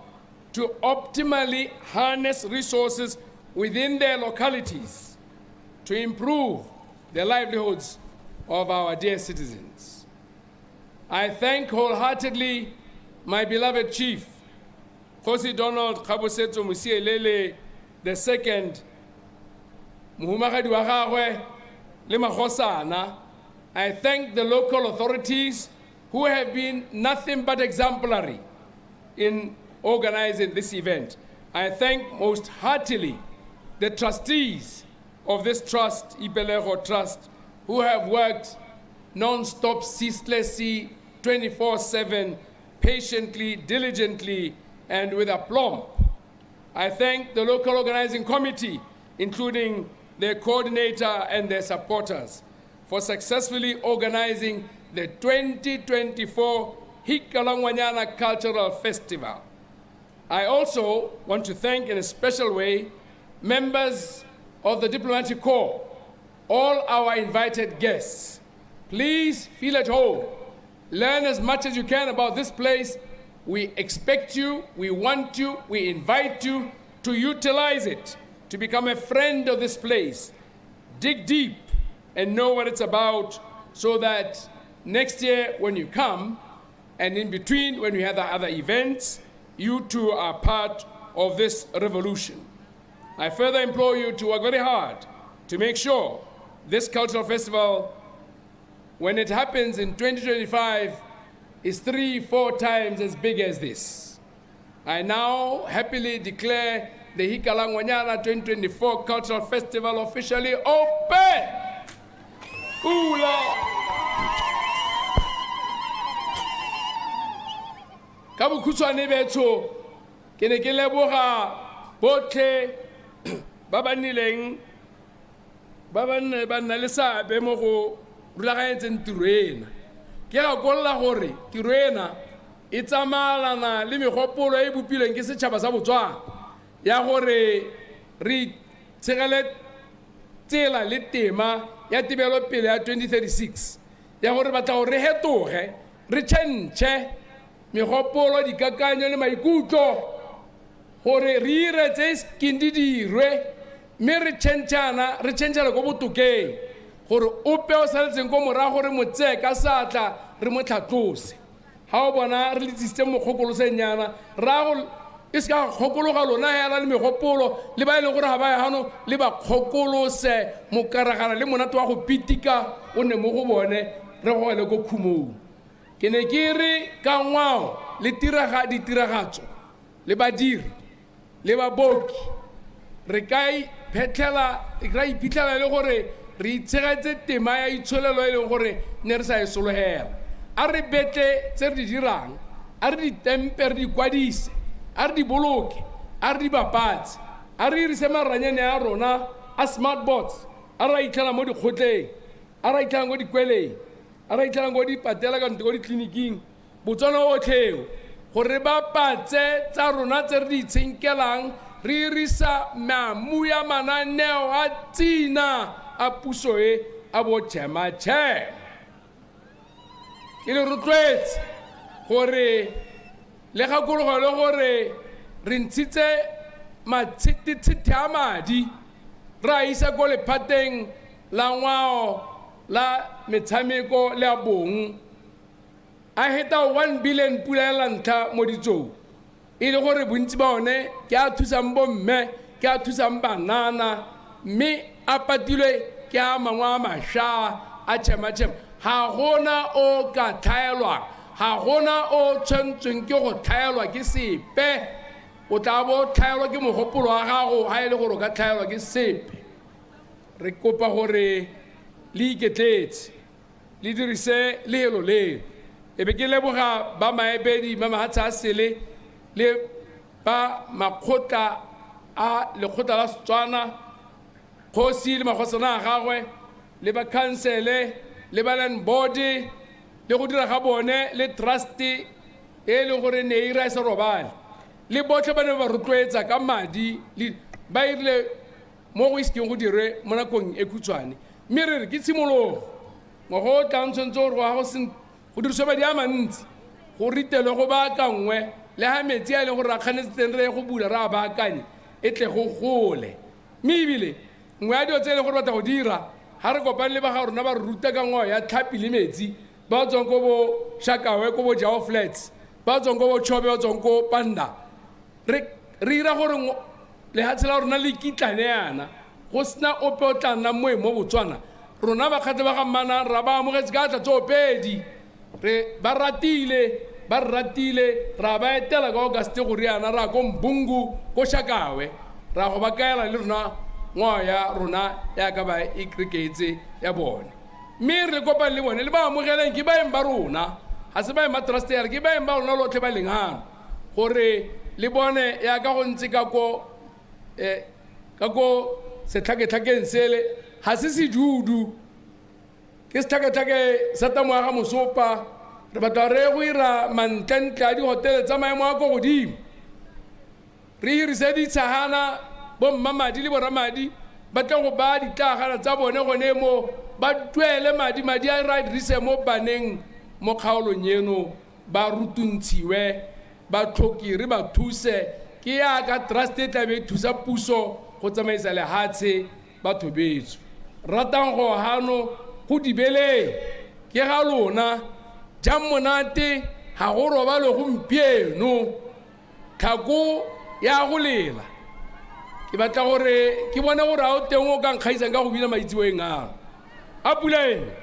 to optimally harness resources within their localities to improve the livelihoods of our dear citizens. I thank wholeheartedly my beloved Chief, Khosi Donald Kgabosetso Musielele II, Mohumagadi wa gagwe le magosana. I thank the local authorities who have been nothing but exemplary in organizing this event. I thank most heartily the trustees of this trust, Ipelego Trust, who have worked non-stop, ceaselessly, 24/7, patiently, diligently, and with aplomb. I thank the local organizing committee, including their coordinator and their supporters, for successfully organizing the 2024 Hika La Ngwanyana Cultural Festival. I also want to thank in a special way members of the Diplomatic Corps, all our invited guests. Please feel at home. Learn as much as you can about this place. We expect you, we want you, we invite you to utilize it, to become a friend of this place. Dig deep and know what it's about so that next year when you come, and in between when we have the other events, you too are part of this revolution. I further implore you to work very hard to make sure this cultural festival, when it happens in 2025, is 3-4 times as big as this. I now happily declare the Hika La Ngwanyana 2024 Cultural Festival officially open. Ula! Ka bokhutshwane betho ke ne ke leboga botlhe ba ba nileng ba nna le seabe mo go rulaganyetseng tiro ena. Ke gakolola gore tiro ena e tsamayelana le megopolo e bopilweng ke setšhaba sa Botswana ya gore re tshegele tsela le tema ya tebelopele ya 2036 ya gore batla gore re hetoge re tšhentšhe megopolo dikakanyo le maikutlo gore re ire tse ke di dirwe mme re tšhentšhele ko botokeng gore ope o saletseng ko morago re mo tseye ka satla re mo tlhatlose ga o bona re letsisitse mokgokolosenyana rago e se ka kgokologa lona hela le megopolo le ba e leng gore ga ba ya gano le ba kgokolose mokaragana le monate wa go pitika o ne mo go bone re go le ko khumong ke ne ke re ka ngwao le ditiragatso le badiri le baboki re ka iphitlhela le gore re itshegetse tema ya itsholelo e leng gore ne re sa e sologela a re betle tse re di dirang a re ditempe re di kwadise a re di boloke a re di bapatse a re irise maranyane a rona a smart boards a re a itlhela mo dikgotleng a re a itlhelang ko dikweleng a re a itlhelang ko dipatela ka nte ko ditleliniking Botswana otlheo gore re bapatse tsa rona tse re di itshenkelang re irisa mamu ya mananeo a tsina a puso e a botšhematšhema ke le rotloetse gore le gakologo le gore re ntshitse matshititshiti a madi re a isa ko lephateng la ngwao la metshameko le a bong a heta 1 billion pula ya lantlha mo ditsong e le gore bontsi ba one ke a thusang bomme ke a thusang banana mme a patilwe ke a mangwe a mašwa a tšhematšhema ga gona o ka tlhaelwang ga gona o tshwantsweng ke go tlhaelwa ke sepe o tla bo tlhaelwa ke mogopolo wa gago ga e le gore o ka tlhaelwa ke sepe re kopa gore le iketletse le dirise leelo leo e be ke leboga ba maebedi ba mahatsha a sele le ba makgotla a lekgotla la Setswana kgosi le magosana a gagwe le ba councile le ba land board le go dira ga bone le trust e leng gore ne ira se robale le botlhe ba ne ba rotloetsa ka madi ba irile mo go iskeng go dire mo nakong e khutshwane mme re re ke tshimologo go tlantshontse gore go diriswa madi a mantsi go ritelwe go baakangwe le ha metsi a e leng gore ra kganetsetseng re go bula re a baakanye e tle go gole mme ebile nngwe ya dio tse e leng gore batla go dira ga re kopane le ba ga rona ba re ruta ka ngwao ya tlhapi le metsi ba tswang ko bo Shakawe ko bo Jao Flats ba tswang ko bo Chobe ba tswang ko Panda re ira gore le ha tsela rona le kitlane yana go sna ope o tla nna mo Botswana rona ba kgatse ba ga mana ra ba amogetse ka tla tsopedi re ba ratile ra ba etela ka August go riana ra ko Mbungu ko Shakawe ra go ba kaela le rona ngwao ya rona ya ka ba ikriketse ya bone mme re kopane le bone le ba amogeleng ke baeng ba rona ga se baeng ba trust ya re ke baeng ba rona lotlhe ba lengano gore le bone ya ka go ntse ka ko setlhaketlhakeng sele ga se sejudu ke setlhaketlhake sa tamo ya ga Mosopa re batla re go ira mantlentle a dihotele tsa maemo a ko godimo re irise ditshagana bommamadi le boramadi ba tla go ba ditlagana tsa bone gone mo ba duele madi a ra dirise mo baneng mo kgaolong eno ba rutuntshiwe ba tlhoki re ba thuse ke ya ka trust e tlabe thusa puso go tsamaisa lehatshe batho betso ratang go hano go dibeleng ke ga lona jang monate ga go robale gompieno tlhako ya go lela ke batla gore ke bona gore a o teng o ka nkgaisang ka go bina maitsiweng a pula ene.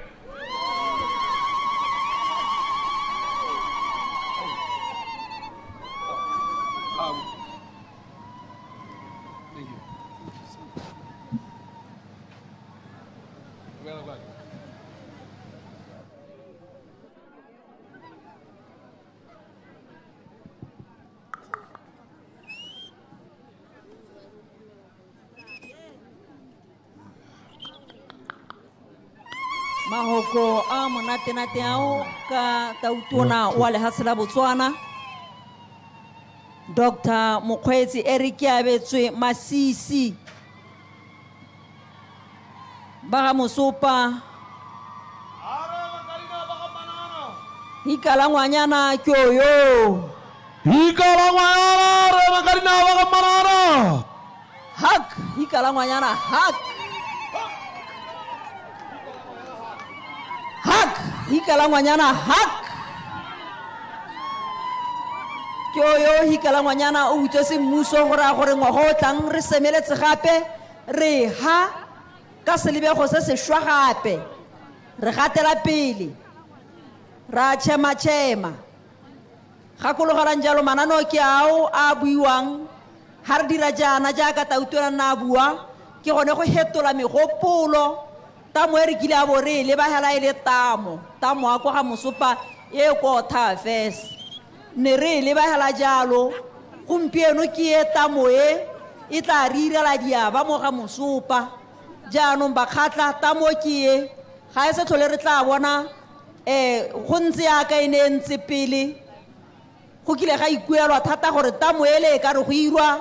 Mahoko a monate-nate ao ka tautona wa lehatshe la Botswana Dr. Mokgweetsi Eric Abetswe Masisi ba ga Mosopa Hika La Ngwanyana kyoyo Hika La Ngwanyana re makarina ba ga manana hak Hika La Ngwanyana hak Hika La Ngwanyana hak kyoyo Hika La Ngwanyana o utswe semmuso gore a gore ngwago tlang re semeletse gape re ha ka selebego se sešwa gape re gatela pele ra tšhema gakologelang jalo mananeo ke ao a buiwang ha re dira jaana jaaka tautona nna a bua ke gone go hetola megopolo tamo e re kile a bo re lebagela e le tamo a kwa ga Mosopa e ko Thafes ne re lebagela jalo gompieno ke e tamo e tla re irela diaba mo ga Mosopa jaanong ba kgatla tamo ke e ga e se tlhole re tla bona go ntse yaka e ne e ntse pele go kile ga ikuelwa thata gore tamo ele e ka re go irwa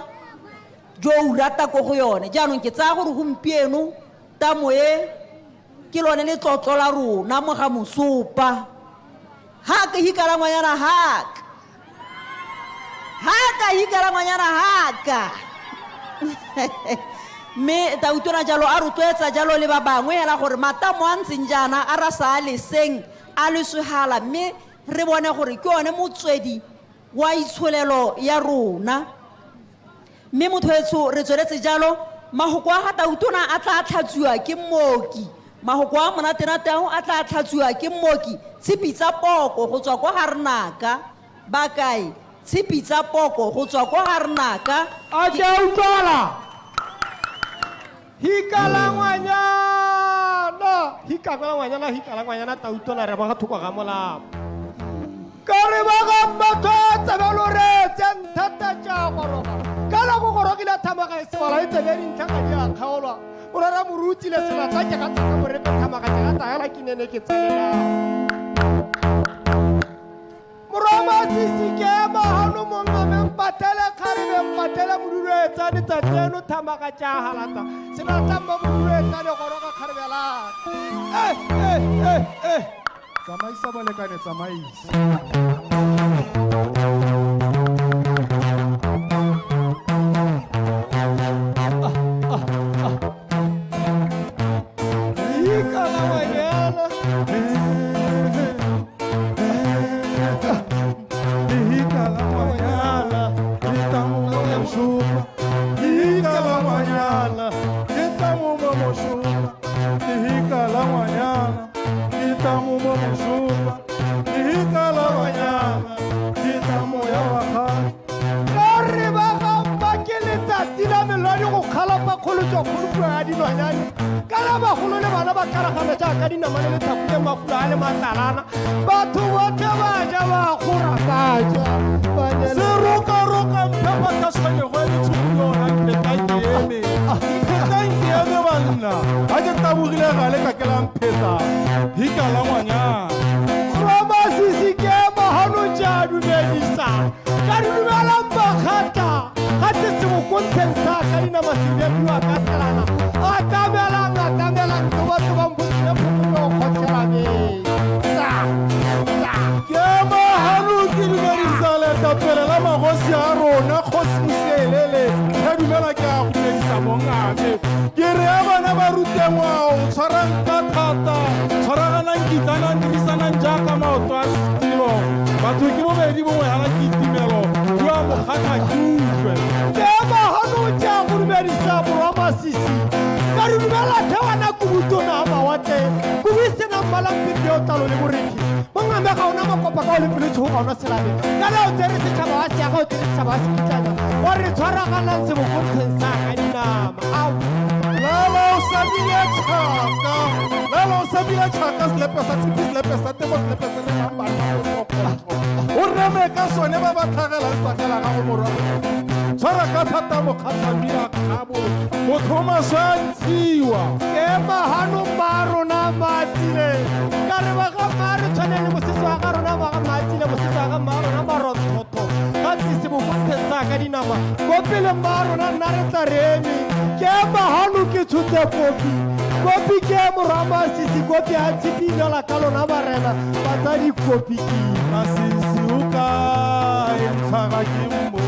jo o rata ko go yone jaanong ke tsaya gore gompieno tamo e ke lone le tlotlo la rona mo ga Mosopa haka Hika La Ngwanyana haka Hika La Ngwanyana haka me tautona jalo a rotloetsa jalo le ba bangwe hela gore matamo a ntseng jaana a rasa a leseng a lesogala mme re bone gore ke yone motswedi wa itsholelo ya rona mme mothoetso re tsweletse jalo mahoko a ga tautona a tla tlhatsiwa ke mmoki mahoko a monate-nate ao a tla tlhatsiwa ke mmoki tshipi tsa poko go tswa kwa Garnaka ba kae tshipi tsa poko go tswa kwa Garnaka a ke utlwala Hika La Ngwanyana Hika La Ngwanyana tautona re ba ga thoko ga molao ka re ba ga mathotse ba loretse nthata tša goroga ka la go gorogile thamaga e sebala e tsebe dintlhaka di a kgaolwa o rera moruti le selatla ke ga tsaka borepe thamaga ke ga taela ke nene ke tselela Masisi ke mahano mongame patele kharebe patele mududu etsane tsatseno thamaga tša halata sena tamba mududu etsane goroga kharebela tsamaisa balekane tsamaisa Hika La Ngwanyana Hika La Ngwanyana Kitamo Moshupa Hika La Ngwanyana Kitamo Moshupa Hika La Ngwanyana Kitamo Moshupa Hika La Ngwanyana Kitamo ya wakana Kare baga bakele tatila melodi go khalapa kholo tso kholo a di lwanyane kala ba kholo le bana ba karagana tsa ka dinamane le thapile mafula a le matalana batho botlhe ba ja ba khora ba ja se roka mphepa ka sone go ditsholo yona ke taiteme banna a ke tabogile gale ka ke la mpheta Hika La Ngwanyana Masisi ke mahano tša dumedisa ka dumela mbakgata ga te se mo kontenta ka dinama sebepiwa ka tlelana atamelang ke batho ba mpotile phokolo go kgotlhela ke mahano ke dumedisa letapele la magosi a rona kgosi moselele ga dumela ke a go dumedisa bongame ke re ya bana ba rutengwao tshwarang ka thata tshwaraganang kitsanang dirisanang jaaka maoto a setilo batho ke bobedi bongwe gana ke itimelo jwa mokgata ke utlwe ke mahano tša go dumedisa morwa Masisi ka re dumela thewana kubutona mawatle kubise na malampiti o tlalo le boreki mongame ga ona makopa ka o le pele tsho ga ona selabe ka le o tsere setšhaba wa se ya ga o tsere setšhaba wa se kitlana wa re tshwaragalang sebokgontsheng sa ka dinama au Lalo sabile chaka. Lalo sabile chaka slepe sa tipi slepe sa tebo slepe sa re mamba. O reme ka sone ba ba tlhagela sakela ga go morwa. Tshwara ka thata mo khatsamira kabo. Mo thoma swantsiwa. Ke mahano maro na matile. Ka re ba ga maro tshwanele mosese wa ga rona ba ga matile mosese wa ga maro na maro thotho. Ka tsise bokgontsheng sa ka dinama. Go pele maro na nna re tla remi. Ke mahano ke tshotse kopi kopi ke morwa Masisi kopi a tshipinela ka lona barena batsadi kopi ke Masisi o kae ntlhaga ke mo.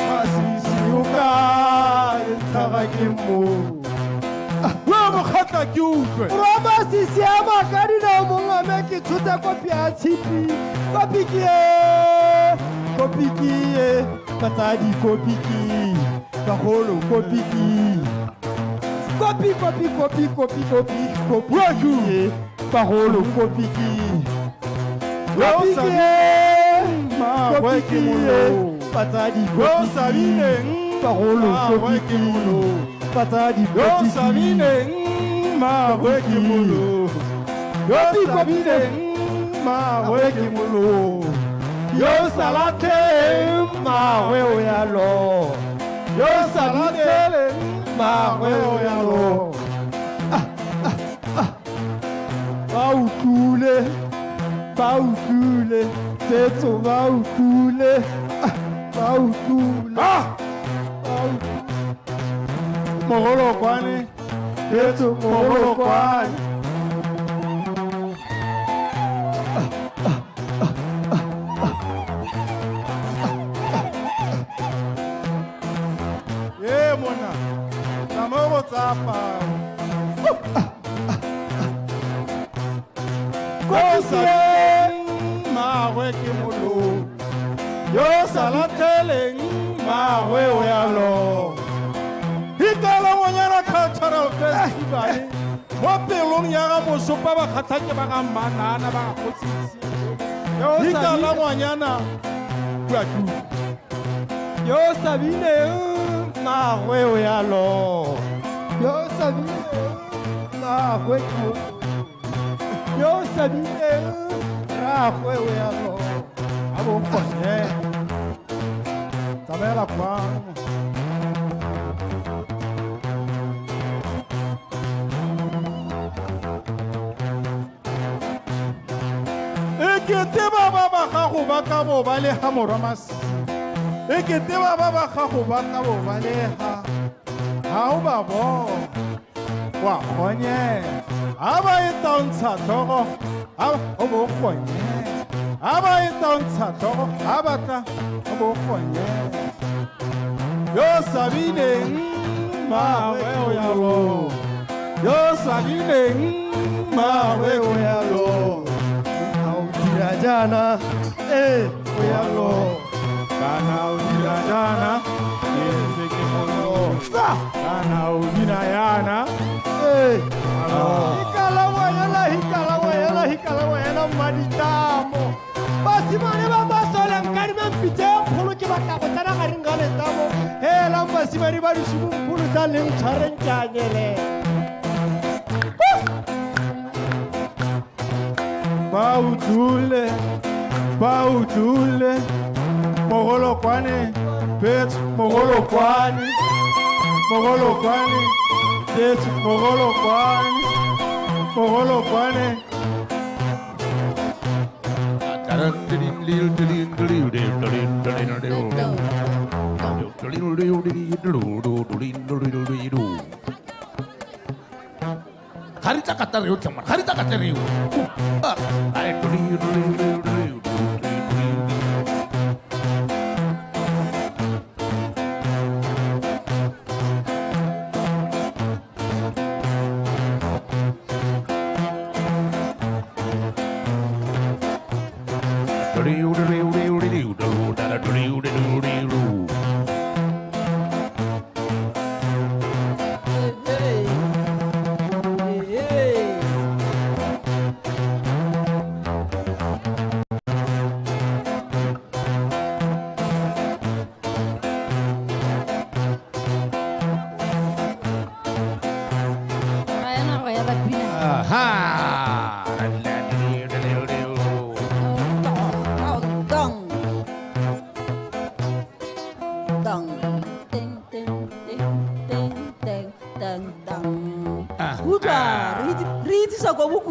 Masisi o kae ntlhaga ke mo. Wa mo khatla ke utlwe. morwa Masisi a makadi na mongame ke tshotse kopi a tshipi kopi ke batsadi kopi ke bagolo kopi ke kopi bagolo kopi ke batsadi kopi bagolo kopi ke batsadi kopi yo salate mawe o ya lo yo salate mawe o ya lo bautule tetso bautule Mogolo kwane. tetso mogolo kwane Ye mona. Namoro tsapa. Mawe ke molo. Yo salateleng mawe o ya lo. Hika La Ngwanyana Cultural Festival. Mo pelong ya ga MOSHUPA ba khatlhake ba ga manana ba ga kgotsisi. Hika La Ngwanyana. Bua tu. yo sabile mawe o ya lo yo sabile mawe yo sabile ragwe o ya lo Abo kone. Tabela kwano. Ekete ba ba gago ba ka bo ba le ha morwa Masisi. Ekete ba ba gago ba ka bo ba le ha. Ha o ba bo. Wa khonye. Aba e tauntsha tlhogo. Aba o bo khonye. Aba e tauntsha tlhogo. Aba tla o bo khonye. Yo sabile mawe o ya lo. Yo sabile mawe o ya lo. jana o ya lo Kana udila jana, ke molo. Kana udina yana, Hika La Ngwanyana maditamo basimane ba basole nkari mampitse pholo ke batla go tsana ga ringa le tamo hela basimane ba di sibu pholo tsa leng tshwareng tjanyele Bautule, Mogolo kwane, bet Mogolo kwane, bet Mogolo kwane. Harita katareu chamar, harita katareu.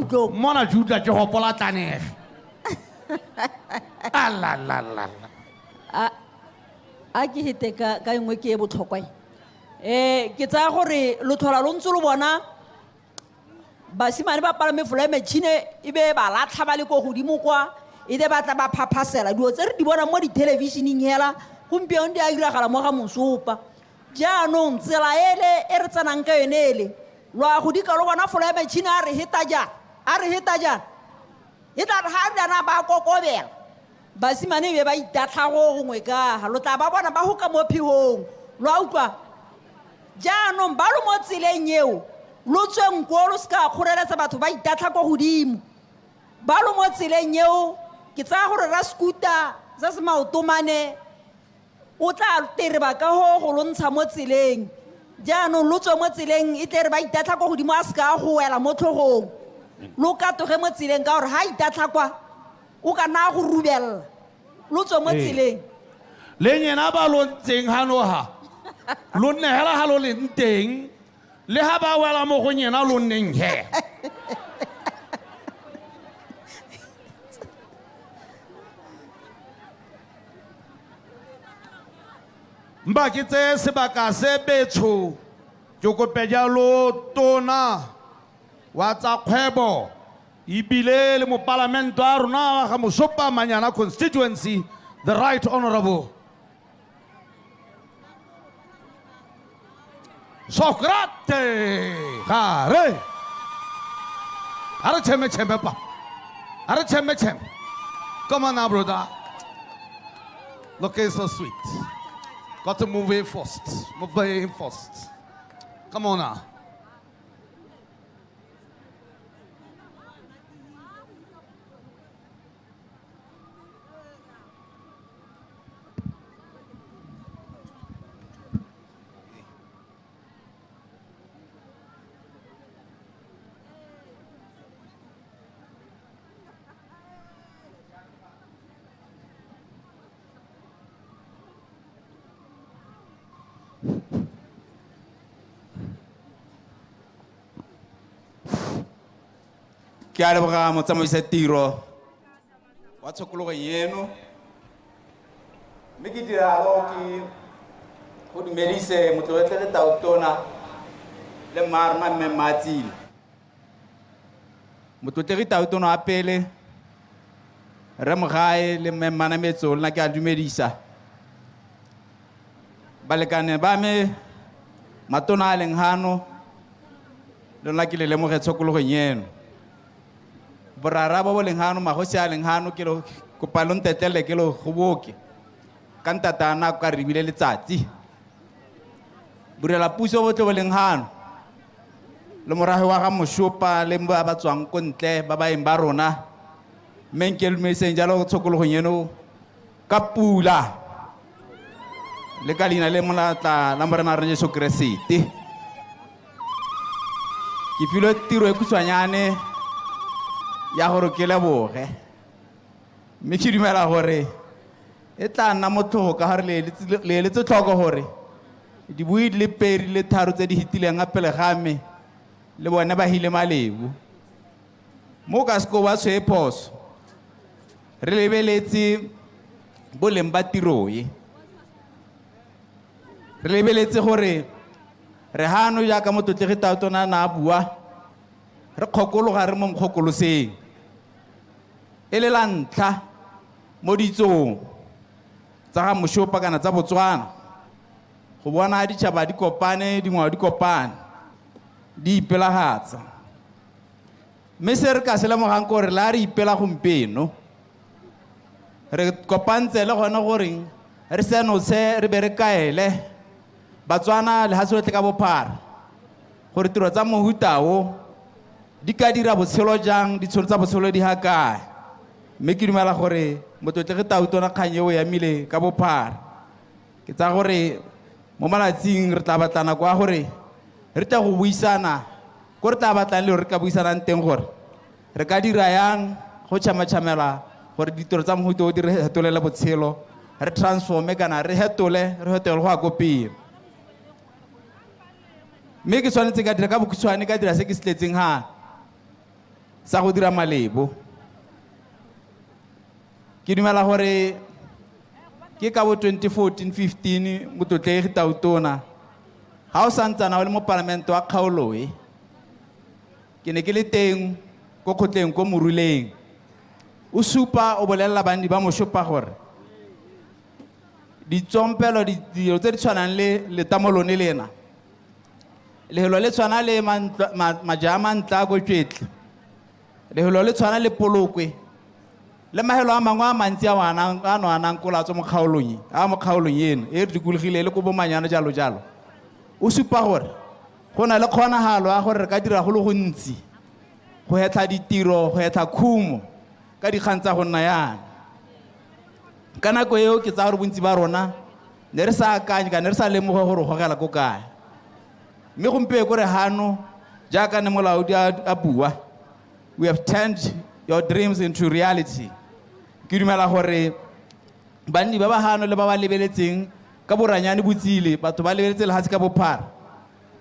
maikutlong mona Juda ke hopola tlanege la a ke hete ka engwe ke e botlhokwa ke tsaya gore lo tlhola lo ntse lo bona basimane ba palame flying machine e be ba latlha ba le ko godimo kwa e be ba tla ba phaphasela dilo tse re di bona mo di-televisioning hela gompieno di a iragala mo ga mosopa jaanong tsela ele e re tsenang ka yone ele lwa go di ka lo bona flying machine a re heta jana e tla re ha dana ba kokobela basimane be ba itatla go gongwe ka lo tla ba bona ba go ka mo phihong lwa utlwa jaanong ba lo mo tseleng eo lo tsweng ko lo ska kgoreletsa batho ba itatla go godimo ba lo mo tseleng eo ke tsaya gore ra skuta sa se maotomane o tla tere ba ka go lo ntsha mo tseleng jaanong lo tswe mo tseleng e tle re ba itatla go godimo a ska go wela mo tlhogong lo katoge mo tseleng ka gore ha itatla kwa o ka na go rubella lo tswe mo tseleng le nyena ba lo ntseng hanoha lo nnegela ha lo le nteng le ha ba wela mo go nyena lo nneng he mba ke tse sebaka se betsho ke kope jalo tona wa tsa kgwebo ibile le mo parlamento a rona ga Moshupa Manyana constituency the right honorable Socrates gare are cheme pa are cheme come on now brother looking so sweet. Got to move in first. Come on now. Ke a leboga motsamaisa tiro wa tshokologo eno mme ke diralo ke go dumedise motlotlege tautona le marma mme matsile motlotlege tautona a pele re mogae le mme manametso lena ke a dumedisa balekane ba me matona a leng hano lona ke le lemoge tshokologo eno borara bo leng hano magosi a leng hano ke lo kopa lo ntetele ke lo go boke ka ntata na ka re bile letsatsi burela puso bo tlo leng hano le morahe wa ga Moshupa le mba ba tswang ko ntle ba ba eng ba rona menke le meseng jalo go tshokolo go nyeno ka pula le ka lina le monatla la morena re Jesu Kriste ke filo tiro e kusanyane ya gore ke leboge mme ke dumela gore e tla nna motho ka gore le tse tlhoko gore di bui le peri le tharo tse di hitileng a pele game le bona ba hile malebu mo ka sko ba se phoso re lebeletse boleng ba tiroe re lebeletse gore re hano ya ka mototlege tautona na bua re khokologa re mo mkhokoloseng ele la ntla mo ditsong tsa ga Moshupa kana tsa Botswana go bona ditšhaba di kopane dingwao di kopane di ipelagatsa mme se re ka se lemogang gore la re ipela gompieno re kopantse le gone gore re seno se re be re kaele Batswana le hasotle ka bophara gore tiro tsa mohutao di ka dira botshelo jang ditsholo tsa botshelo di hakae mme ke dumela gore motlotlege tautona kganyeo ya mile ka bophara ke tsa gore mo malatsing re tla batlana kwa gore re tla go buisana ko re tla batlang le re ka buisanang teng gore re ka dira yang go tšhamatšhamela gore ditiro tsa mohuto di re hetolele botshelo re transforme kana re hetole go a ko pele mme ke tshwanetse ka dira ka bokhutshwane ka dira se ke se tletseng ha sa go dira malebo. Ke dumela gore ke ka bo 2014-15 Motlotlegi Tautona ha o santsana o le mo parlamento wa kgaolo e ke ne ke le teng go khotleng go moruleng o supa o bolella bandi ba MOSHUPA gore ditsompelo dilo tse di tshwanang le letamo lone lena lehelo le tshwana le majama ntla go tšwetle lehelo le tshwana le polokwe le mahelo a mangwe a mantsi a no anang kolatso mo kgaolong eno e re dikolegile le ko bomanyana jalo jalo o supa gore go na le kgonagalo a gore re ka dira go le gontsi go hetla ditiro go hetla khumo ka dikgang tsa go nna yana ka nako eo ke tsa gore bontsi ba rona ne re sa akanye ka ne re sa lemoge gore go gela ko kae mme gompieno kore hano jaaka ne molaodi a bua we have turned your dreams into reality. Ke dumela gore bandi ba ba hano le ba ba lebeletseng ka boranyane botsile batho ba lebeletse le hatsi ka bophara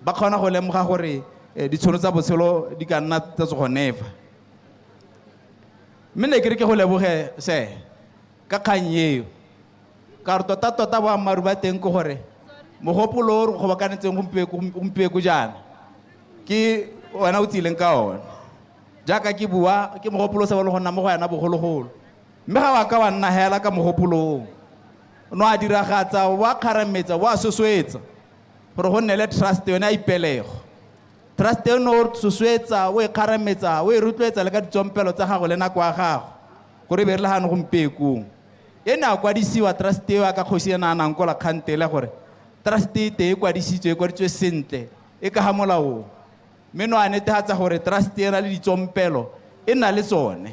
ba khona go lemoga gore ditshono tsa botshelo di ka nna tsa go nefa. Mme ne ke re ke go leboge se ka kganyeo ka re tota ba maru ba teng ko gore mogopolo o re go bakanetseng gompieko jana ke wena o tsileng ka ona jaaka ke bua ke mogopolo sa le go nna mo go yana bogologolo mme ga wa ka wa nna hela ka mogopolong no a diragatsa wa kharametsa wa soswetsa gore go nne le trust yona ipelego trust eno o soswetsa o e kharametsa o e rutletsa le ka ditsompelo tsa gago le nako ya gago gore be re le hano gompieko ena kwadisiwa trust eo ka khosi ena nang kola khantele gore trust te e kwadisitswe sentle e ka ha molao mme no a netehatsa gore trust ena le ditsompelo e na le tsone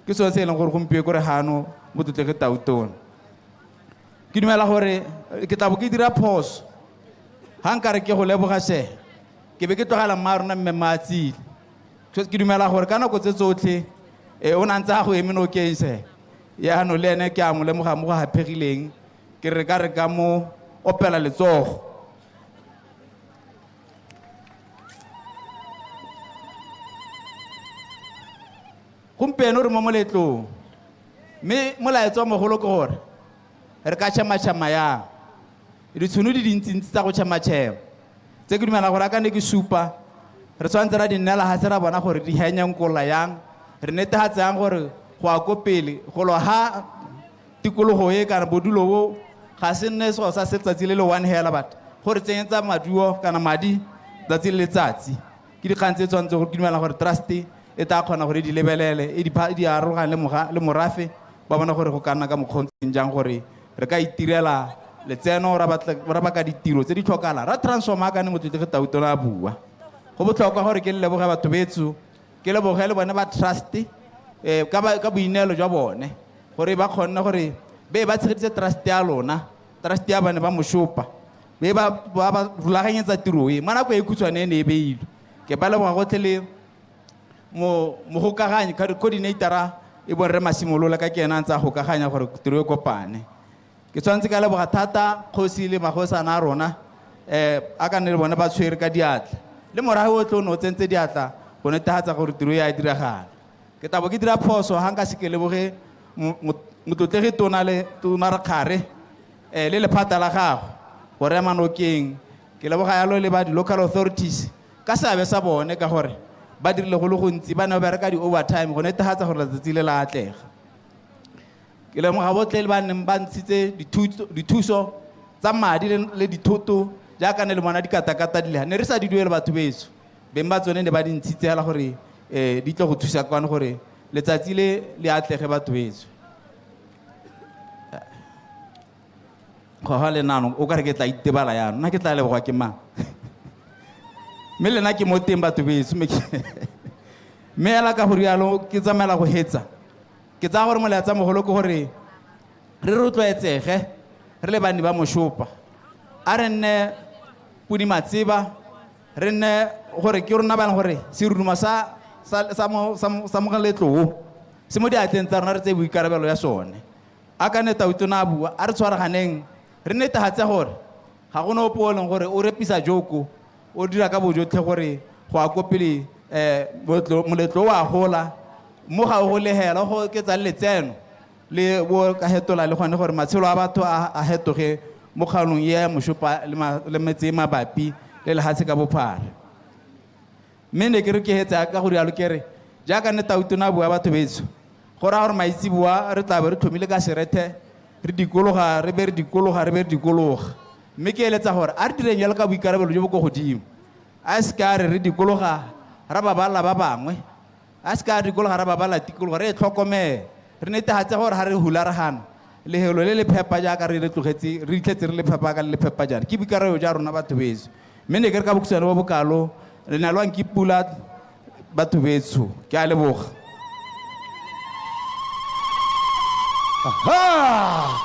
ke so se e leng gore gompieko re hano Motlotlegi Tautona. Ke dumela gore ke tla bo ke dira phoso ha nkare ke go leboga se ke be ke tlogela mmarona mme Matsile ke dumela gore ka nako tse tsotlhe o na ntse go eme no kense ya no le ene ke a mo lemoga mo go hapegileng ke re ka mo opela letsogo gompieno re mo moletlong mme molaetso mogolo ke gore re ka tšhama yang ditshono di dintsintsi tsa go tšhama-tšhema tse ke dumela gore a ka ne ke supa re tshwanetse ra di nnela ga se ra bona gore di henyang kola yang re netegatsang gore go a ko pele go lo ha tikologo e kana bodulo bo ga se nne sego sa letsatsi le le one hela batho gore tsenyetsa maduo kana madi tsatsi le letsatsi ke dikgang tse tshwanetse gore ke dumela gore trust e tla kgona gore di lebelele e di arogane le morafe ba bona gore go kana ka mokgontseng jang gore re ka itirela letseno ra ba ka ditiro tse di tlhokala ra transforma ka ne Motlotlegi Tautona a bua go botlhokwa gore ke leboge batho betso ke leboge le bone ba trust ka boineelo jwa bone gore ba kgonne gore be ba tshegeditse trust ya lona trust ya bane ba MOSHUPA be ba rulaganyetsa tiro e mo nako e khutshwane e ne e beilwe ke ba leboga gotlhe le mogokaganyi coordinatora e bone re Masimolola ka ke ena ntse a gokaganya gore tiro e kopane ke tshwanetse ka leboga thata kgosi le magosana a rona a ka nne le bone ba tshwere ka diatla le morago otlhe o ne o tsentse diatla go netegatsa gore tiro e a diragala ke tabo ke dira phoso ga nka se ke leboge Motlotlegi Tona re kgare le lephata la gago gore ya manokeng ke leboga yalo le ba di-local authorities ka seabe sa bone ka gore ba dirile go le gontsi ba ne ba bereka di-overtime go netegatsa gore letsatsi le la atlega ke lemoga botlhe le ba neng ba ntshitse dithuso tsa madi le dithoto jaaka ne le bona dikatakata di le ne re sa di duele batho beso beng ba tsone ne ba di ntshitse hela gore di tle go thusa kwane gore letsatsi le atlege batho beso go ha le nano o ka re ke tla itebala yana nna ke tla leboga ke mang mme lena ke mo teng batho beso mme hela ka gore yalo ke tsamaela go hetsa ke tsa gore molaetsa mogolo ke gore re rotloetsege re le bandi ba MOSHUPA a re nne pudi matseba re nne gore ke rona ba leng gore seruruma sa mogaletlo se mo diatleng tsa rona re tse boikarabelo ya sone a ka ne Tautona a bua a re tshwaraganeng re netegatse gore ga gona opo o leng gore o repisa joko o dira ka bojotlhe gore go a ko pele moletlo wa gola mo ga go lehela go ke tsa letseno le bo ka hetola le gone gore matshelo a batho a hetoge mo kgaolong ya Moshupa le metse mabapi le lehatse ka bophara. Mme ne ke re ke hetsa ka go rialo ke re jaaka ne tautona bua batho betso go ra gore maitsi bua re tla be re thomile ka serethe re dikologa re be re dikologa mme ke eletsa gore a re direng jalo ka boikarabelo jo bo go godimo a se ka re dikologa ra babala ba bangwe a se ka re dikologa ra babala tikologa re tlhokomele re netehatse gore ha re hularagana lehelo le le phepa jaaka re le tlogetse re itlhetse re le phepa ka le phepa jana ke boikarabelo ja rona batho betso mme ne ke re ka bokusana bo bokalo le na lwang ke pula batho betso ke a leboga. Aha!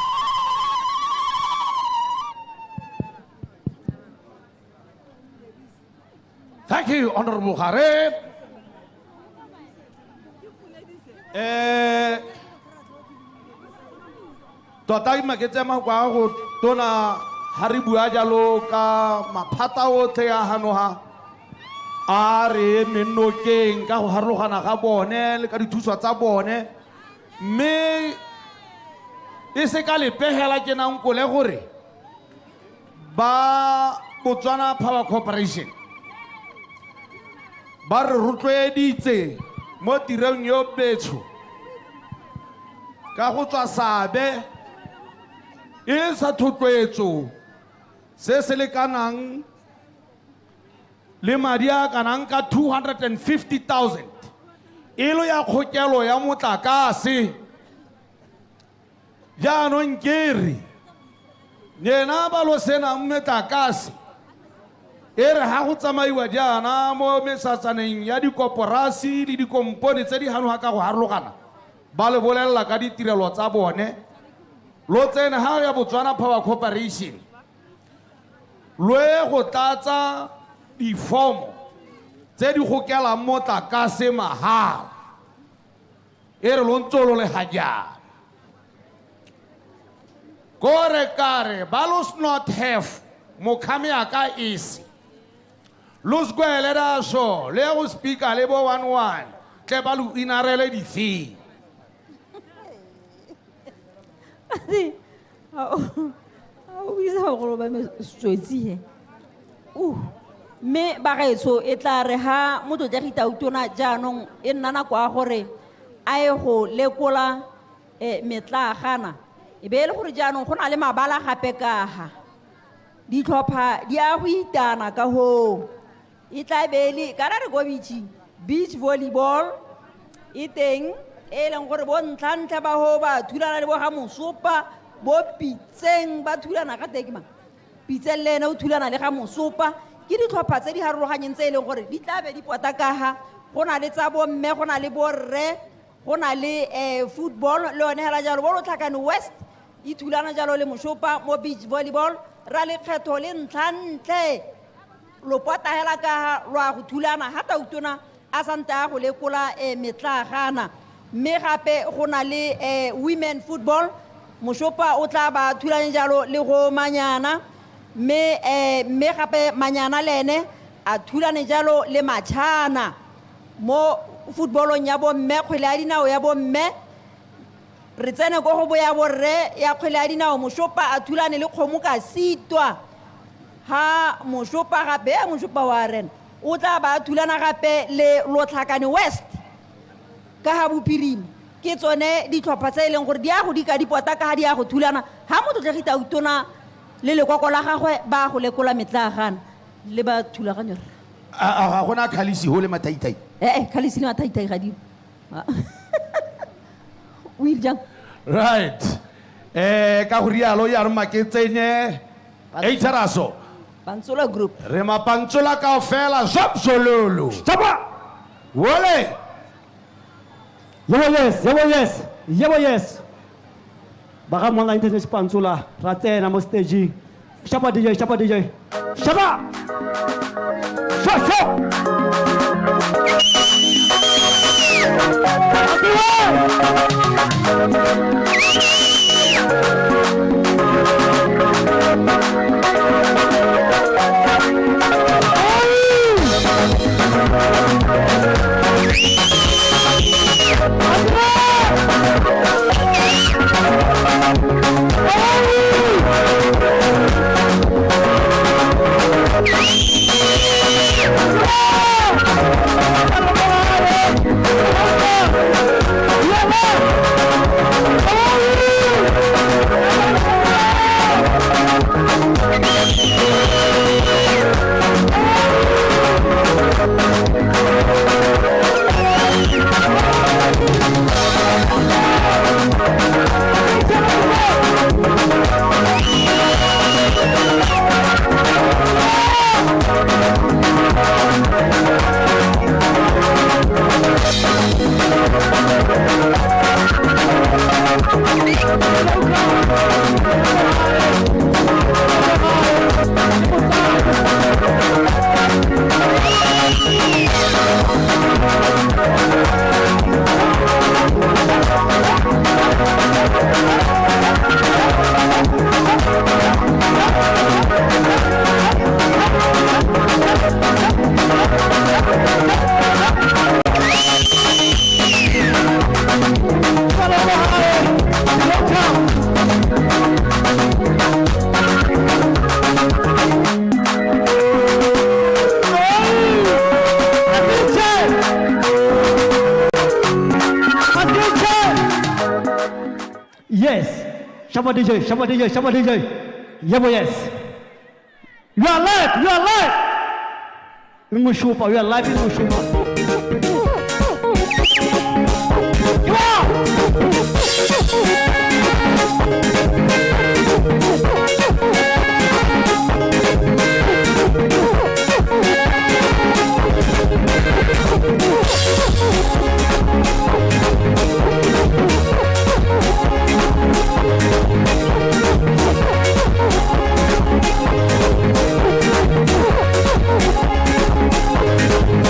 Thank you, Honorable Harep. Tota ke maketsema kwa go tona hari bua jalo ka maphata otlhe a hanoha a re menokeng ka go harologana ga bone le ka dithuso tsa bone mme e se ka lepegela ke nang kole gore ba Botswana Power Corporation ba re rotloeditse mo tirong yo betso ka go tswa sabe e sa thotloetso se se lekanang le madi a kanang ka 250,000 ilo ya kgokelo ya motlakase jaanong kere yena ba lo senang motlakase e re ha go tsamaiwa jaana mo mesatsaneng ya dikoporasi le dikompone tse di hanoga ka go harologana ba le bolelela ka ditirelo tsa bone lo tsene ha ya Botswana Power Corporation lo e go tlatsa difomo tse di gokelang motlakase mahala e re lo ntse lo le hajana kore kare ba lo not have mokhame aka isi lo skwele da so le go speaker le bo 11 tle ba lo inarele di fi o isa go ba me swetsi me ba gaetso e tla re ha motho ja gita utona jaanong e nna na kwa gore a e go lekola metlagana e be le gore jaanong go na le mabala gape ka ha di tlhopha di a go itana ka ho e tla be le kana re go beach volleyball e teng e leng gore bo ntlhantlha ba ho ba thulana le bo ga Mosopa bo pitseng ba thulana ka tekima pitsellene o thulana le ga Mosopa ke di tlhopha tse di harologanyeng tse e leng gore di tla be di pota ka ha go na le tsa bo mme go na le bo rre go na le football le one hela jalo bo lo tlhakane west e thulana jalo le Mosopa mo beach volleyball ra le kgetho le ntlhantle lo pota hela ka ha lwa go thulana hata utona a santa go lekola metlagana mme gape go na le women football Mosopa o tla ba thulane jalo le go manyana mme gape manyana lene a thulane jalo le matšhana mo footballong ya bo mme kgwele ya dinao ya bo mme re tsene go go boya borre ya kgwele ya dinao Mosopa a thulane le kgomo ka sitwa ha Mosopa gape Mosopa wa rena o tla ba thulana gape le Lotlhakane West ka ha bophirima ke tsone di tlhopha tse e leng gore di a go di ka dipota ka ha di a go thulana ha motho tlegita utona le lekoko la gagwe ba go lekola metlagana le ba thulaganyo ga gona khalisi ho le mataitai khalisi le mataitai ga di o jang right ka go rialo ya re maketsenye eitaraso Pantsola group re mapantsola kaofela absololo tapa wole yebo yes ba ga mona internet pantsola ra tsena mo stage shapa DJ shapa Yes. Shabba DJ, Shabba DJ, Shabba DJ. Yeah, boy, yes. You are live, you are live. In MOSHUPA, you are live in MOSHUPA.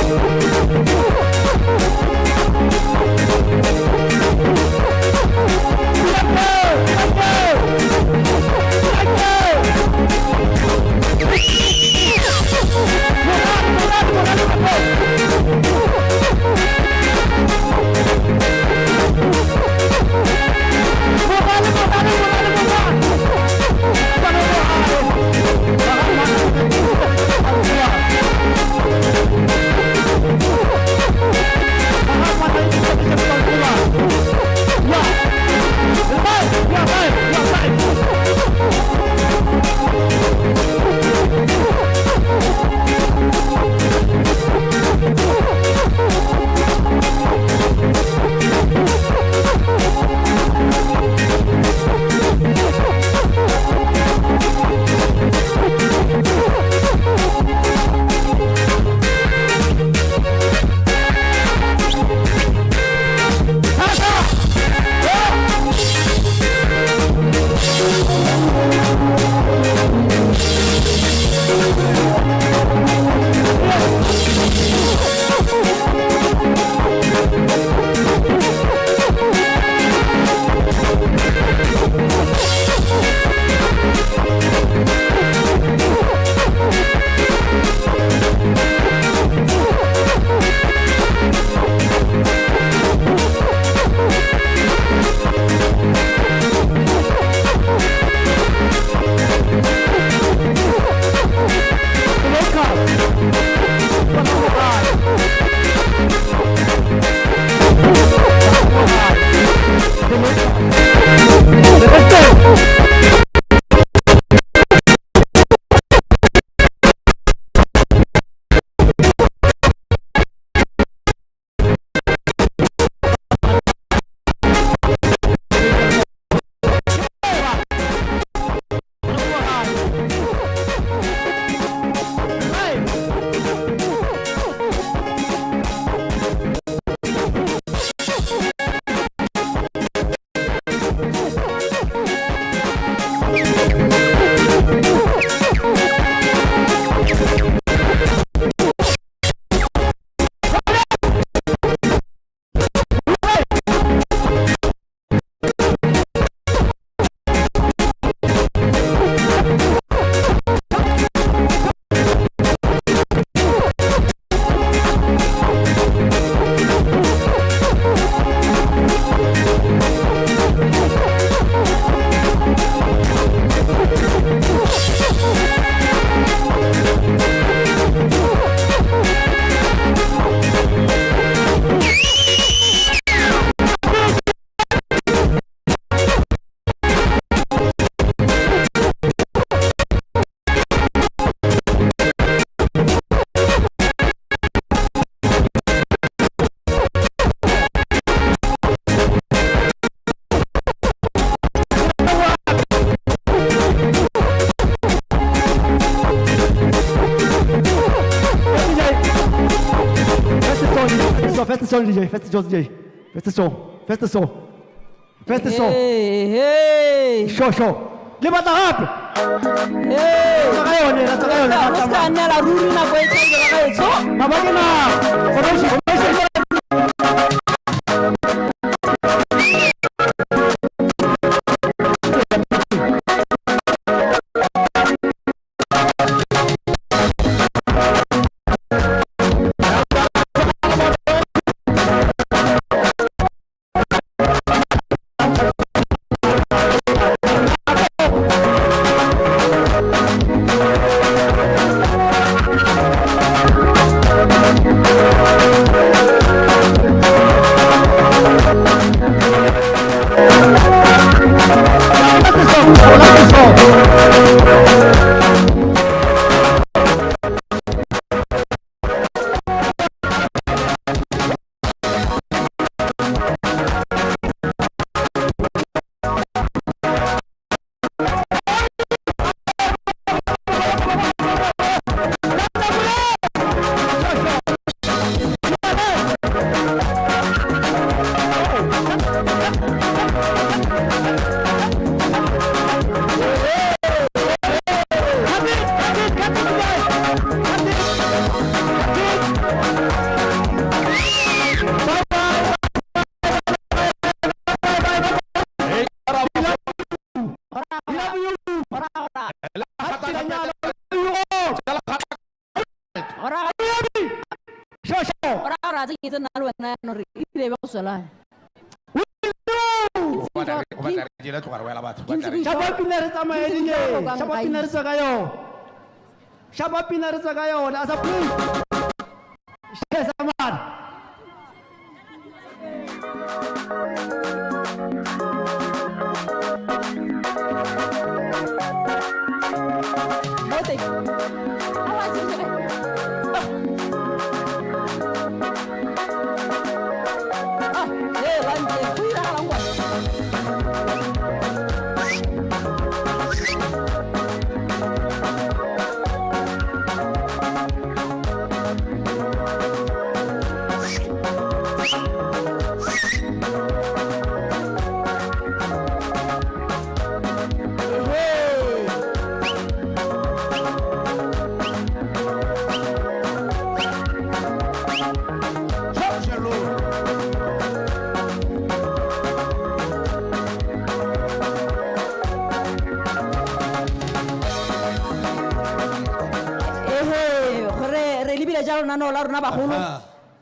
Come on. song, DJ. First song, DJ. First song. First song. First song. Hey. Show. Levanta rápido. Hey. Busca nela ruri na coisa que eu sou. Mabagina.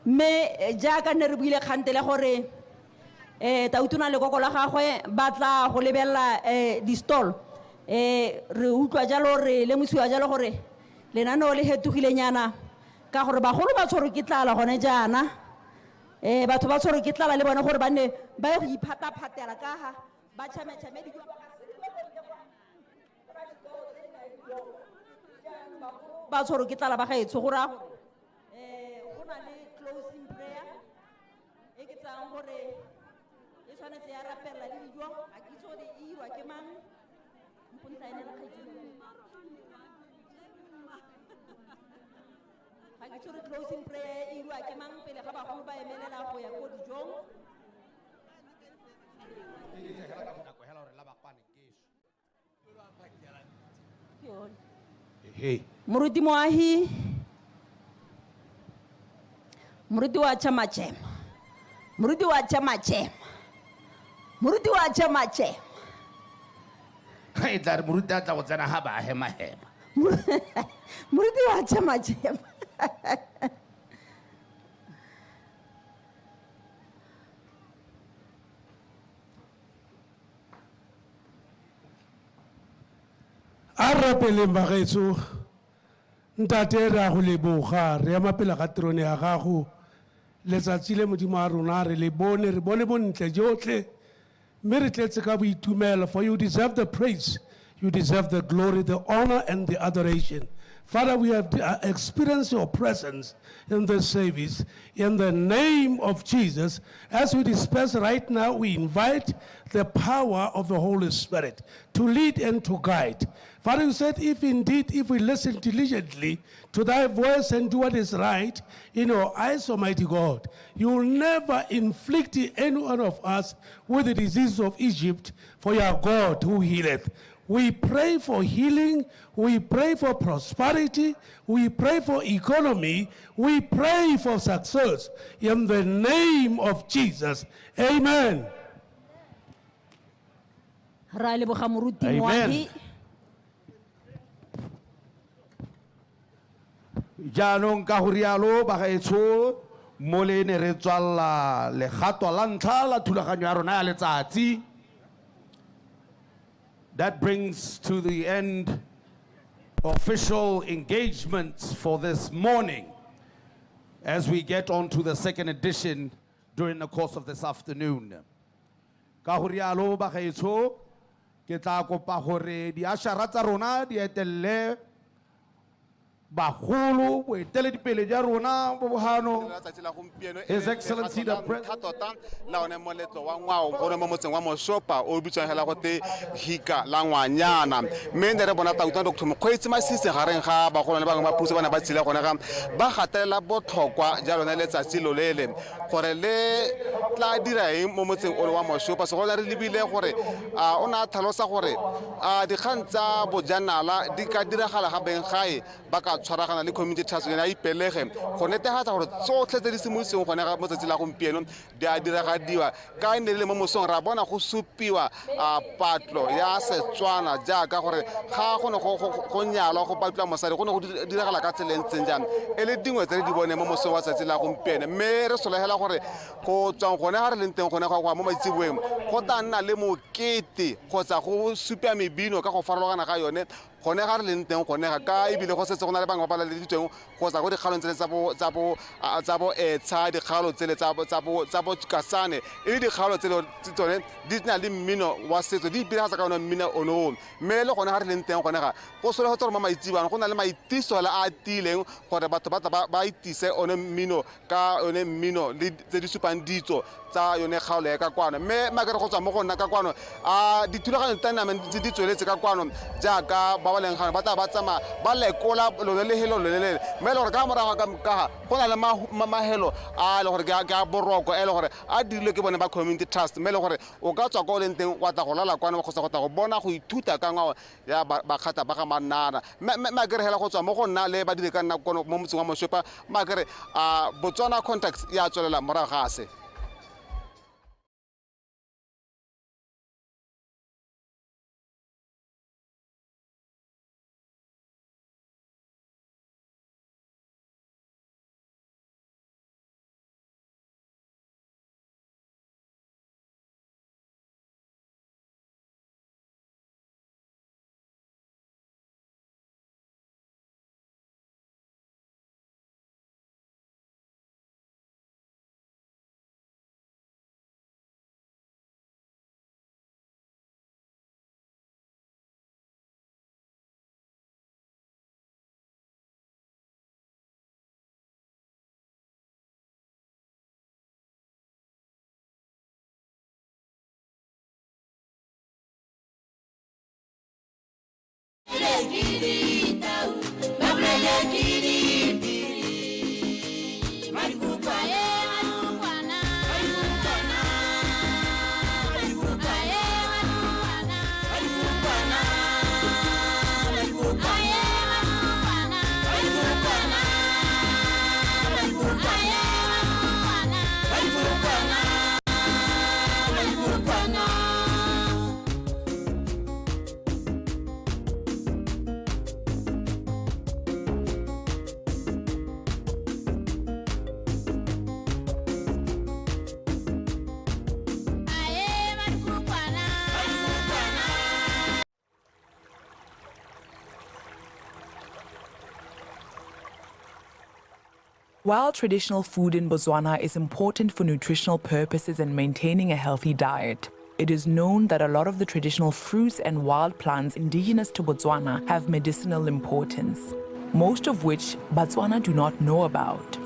me jaaka ne re buile kgantele gore tautona le koko la gagwe ba tla go lebella di stall re utlwa jalo re le mosiwa jalo gore lenaneo le hetogile ka gore bagolo ba tshwere ke tlala gone jaana batho ba tshwere ke tlala le bone gore ba ne ba ye go iphata-phatela ka ga ba tšhame-tšhame dijo ba tshwere ke tlala ba gaetsho go raya gore go na le closing prayer e ke tsang gore e tshwanetse ya rapelela le dijo ga ke itse gore e irwa ke mang mpontsha ene la kgaitsedi ga ke itse gore closing prayer e irwa ke mang pele ga bagolo ba emelela go ya ko dijong moruti moahi moruti wa chamachem moruti wa chamachem moruti wa chamachem e tla re moruti a tla go tsena ga ba hema-hema moruti wa chamachem a rapeleng bagaetso ntate re a go leboga re ema pele ga tirone ya gago letsatsi le modimo a rona re le bone re bone bontle jotlhe mme re tletse ka boitumelo for you deserve the praise you deserve the glory the honor and the adoration Father, we have experienced your presence in this service. In the name of Jesus, as we disperse right now, we invite the power of the Holy Spirit to lead and to guide. Father, you said, if we listen diligently to thy voice and do what is right in your eyes, Almighty God, you will never inflict any one of us with the disease of Egypt, for you are God who healeth. We pray for healing, we pray for prosperity, we pray for economy, we pray for success in the name of Jesus. Amen. Amen. Jaanong ka go rialo bagaetsho mo le ne re tswalla legato la ntlha la thulaganyo ya rona ya letsatsi. That brings to the end official engagements for this morning as we get on to the second edition during the course of this afternoon. Ka go rialo bagaetsho ke tla kopa gore di ashara tsa rona di etelle bagolo boeteledipele ja rona bo bogano His Excellency the President la one moletlo wa ngwao go mo motseng wa MOSHUPA o bitswang hela go te Hika La Ngwanyana mme ne re bona tauta Dr. MOKGWEETSI masisi gareng ga bagolo le bangwe ba puso bana ba tsile gone ga ba gatela botlhokwa ja lona letsatsi lo lele gore le tla dira eng mo motseng o wa MOSHUPA se go la re lebile gore o na tlhalosa gore dikgang tsa bojanala di ka diragala ga beng gae ba ka tshwaragana le community trust yona ipelege go netefatsa gore tsotlhe tse di simoloseng gone ga motsatsi la gompieno di a diragadiwa ka ne le mo mosong ra bona go supiwa patlo ya Setswana jaaka gore ga gone go nyalwa go patlwa mosadi gone go diragala ka tselentseng jang e le dingwe tse di bone mo mosong wa tsatsi la gompieno mme re solegela gore go tswang gone ga re leng teng gone ga mo maitseboeng go tla nna le mokete kgotsa go supia mebino ka go farologana ga yone gone ga re leng teng gone ga ka ebile go setse go na le bangwe ba ba le ditweng go tsa go dikgalong tsele tsa bo etsha dikgalo tsele tsa bo kasane e le dikgalo tsone di na le mmino wa setso di ipiletsa ka ona mmino ono mme le gone ga re leng teng gone ga go sole go tsore mo maitsibana go na le maitiso la a tileng gore batho ba itise one mmino ka one mmino le tse di supang ditso tsa yone kgaolo ya ka kwano mme makere go tswa mo go nna ka kwano dithulaganyo tsa nama di tsweletse ka kwano jaaka ba leng gane ba tla ba tsama ba lekola lone le helo lelele mme le gore ka morago ka go na le mahelo a le gore ka boroko e le gore a dirilwe ke bone ba community trust mme le gore o ka tswa ko leng teng wa tla go lala kwano go go bona go ithuta ka ngwao ya bakgata ba ga manana makere hela go tswa mo go nna le ba dire ka nna mo motseng wa MOSHUPA makere Botswana context ya tswelela morago ga se. While traditional food in Botswana is important for nutritional purposes and maintaining a healthy diet, it is known that a lot of the traditional fruits and wild plants indigenous to Botswana have medicinal importance. most of which Botswana do not know about.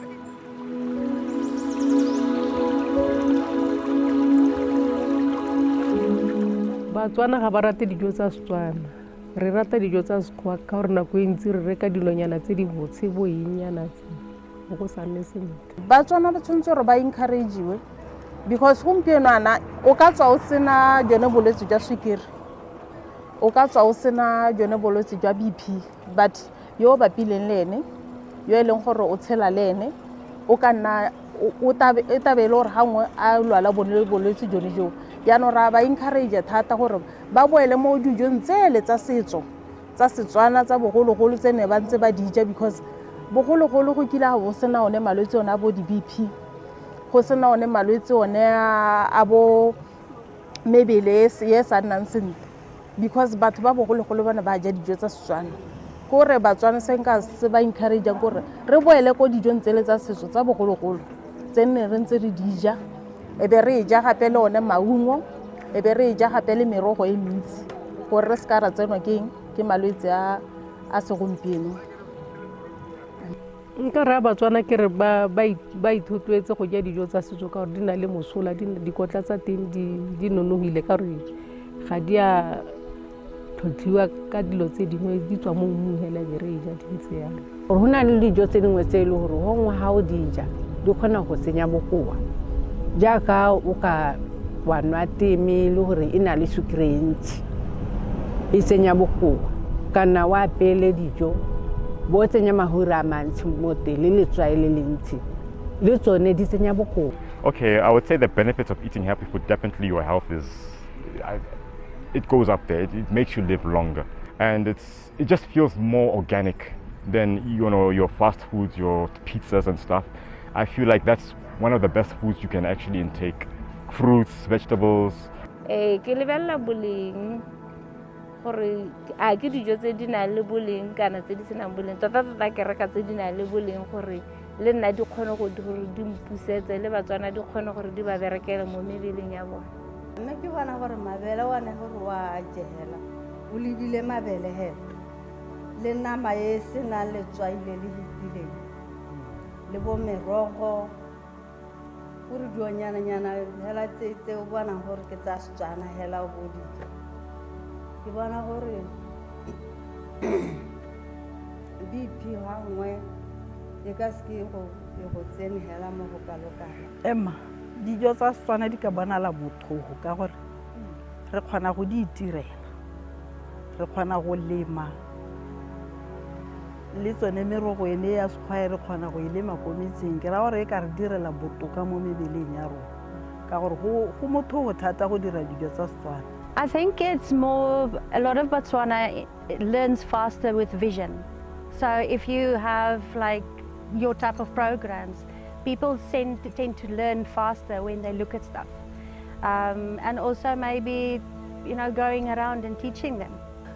Batswana ga ba rate dijo tsa Setswana. Re rata dijo tsa Sekgowa ka gore nako e ntsi re reka dilonyana tse di botse bo ennyana tse go sa nne sentle. Batswana ba tshwanetse gore ba encourage-iwe because gompieno ana o ka tswa o sena jone bolwetse jwa sukiri, o ka tswa o sena jone bolwetse jwa BP, but yo o bapileng le ene, yo e leng gore o tshela le ene, o ka nna o tabe le gore gangwe a lwala bolwetse jone jo. Yaanong ra ba encourage thata gore ba boele mo dijong tsele tsa setso tsa Setswana tsa bogologolo tse ne ba ntse ba dija, because bogologolo go kile go sena one malwetse one a bo di-BP, go sena one malwetse one a bo mebele ye sa nnang sentle, because batho ba bogologolo ba ne ba ja dijo tsa Setswana. Kore Batswana se nka se ba encourage gore re boele ko dijong tsele tsa setso tsa bogologolo tse ne re ntse re dija, e be re ja gape le one maungo, e be re ja gape le merogo e mentsi gore re ska ra tsenwa ke malwetse a segompieno. Nka ra Batswana ke re ba ithutwetse go ja dijo tsa setso ka gore di na le mosola, dikotla tsa teng di nonogile ka gore ga di a tlhotlhiwa ka dilo tse dingwe, di tswa mo mmung hela be re ja di ntse yalo. Go na le dijo tse dingwe tse e le gore gongwe ga o di ja di kgona go senya bokoa, jaaka o ka wa nwa teme le gore e na le sukiri e ntsi e senya bokoa, kana wa apele dijo bo tsenya mahuri a mantsi mo teng le letswai le lentsi le tsone di tsenya bokoa. Okay, I would say the benefits of eating healthy food, definitely your health is, it goes up there. It makes you live longer, and it just feels more organic than your fast foods, your pizzas and stuff. I feel like that's one of the best foods you can actually intake. Fruits, vegetables. Ke lebella boleng gore a ke dijo tse di na le boleng kana tse di senang boleng. Tota ke reka tse di na le boleng gore le nna di kgone go di mpusetse le Batswana di kgone gore di ba berekele mo mebeleng ya bona. Nna ke bona gore mabele one gore wa jehela o lebile mabele hela le nama e sena le tswai le hitileng le bo merogo gore dionyana hela tse o bona gore ke tsa Setswana hela o boditse. Ke bona gore BP hangwe e ka ske go tsene hela mo go kalokana. Emma dijo tsa Setswana di ka bonala bothogo ka gore re kgona go di itirela, re kgona go lema le tsone merogo ene ya Sekgowa re kgona go e lema ko metseng. Ke ra gore e ka re direla botoka mo mebeleng ya rona ka gore go mothogo thata go dira dijo tsa Setswana. I think it's more, a lot of Botswana learns faster with vision. So if you have like your type of programs, people tend to learn faster when they look at stuff. And also maybe, going around and teaching them.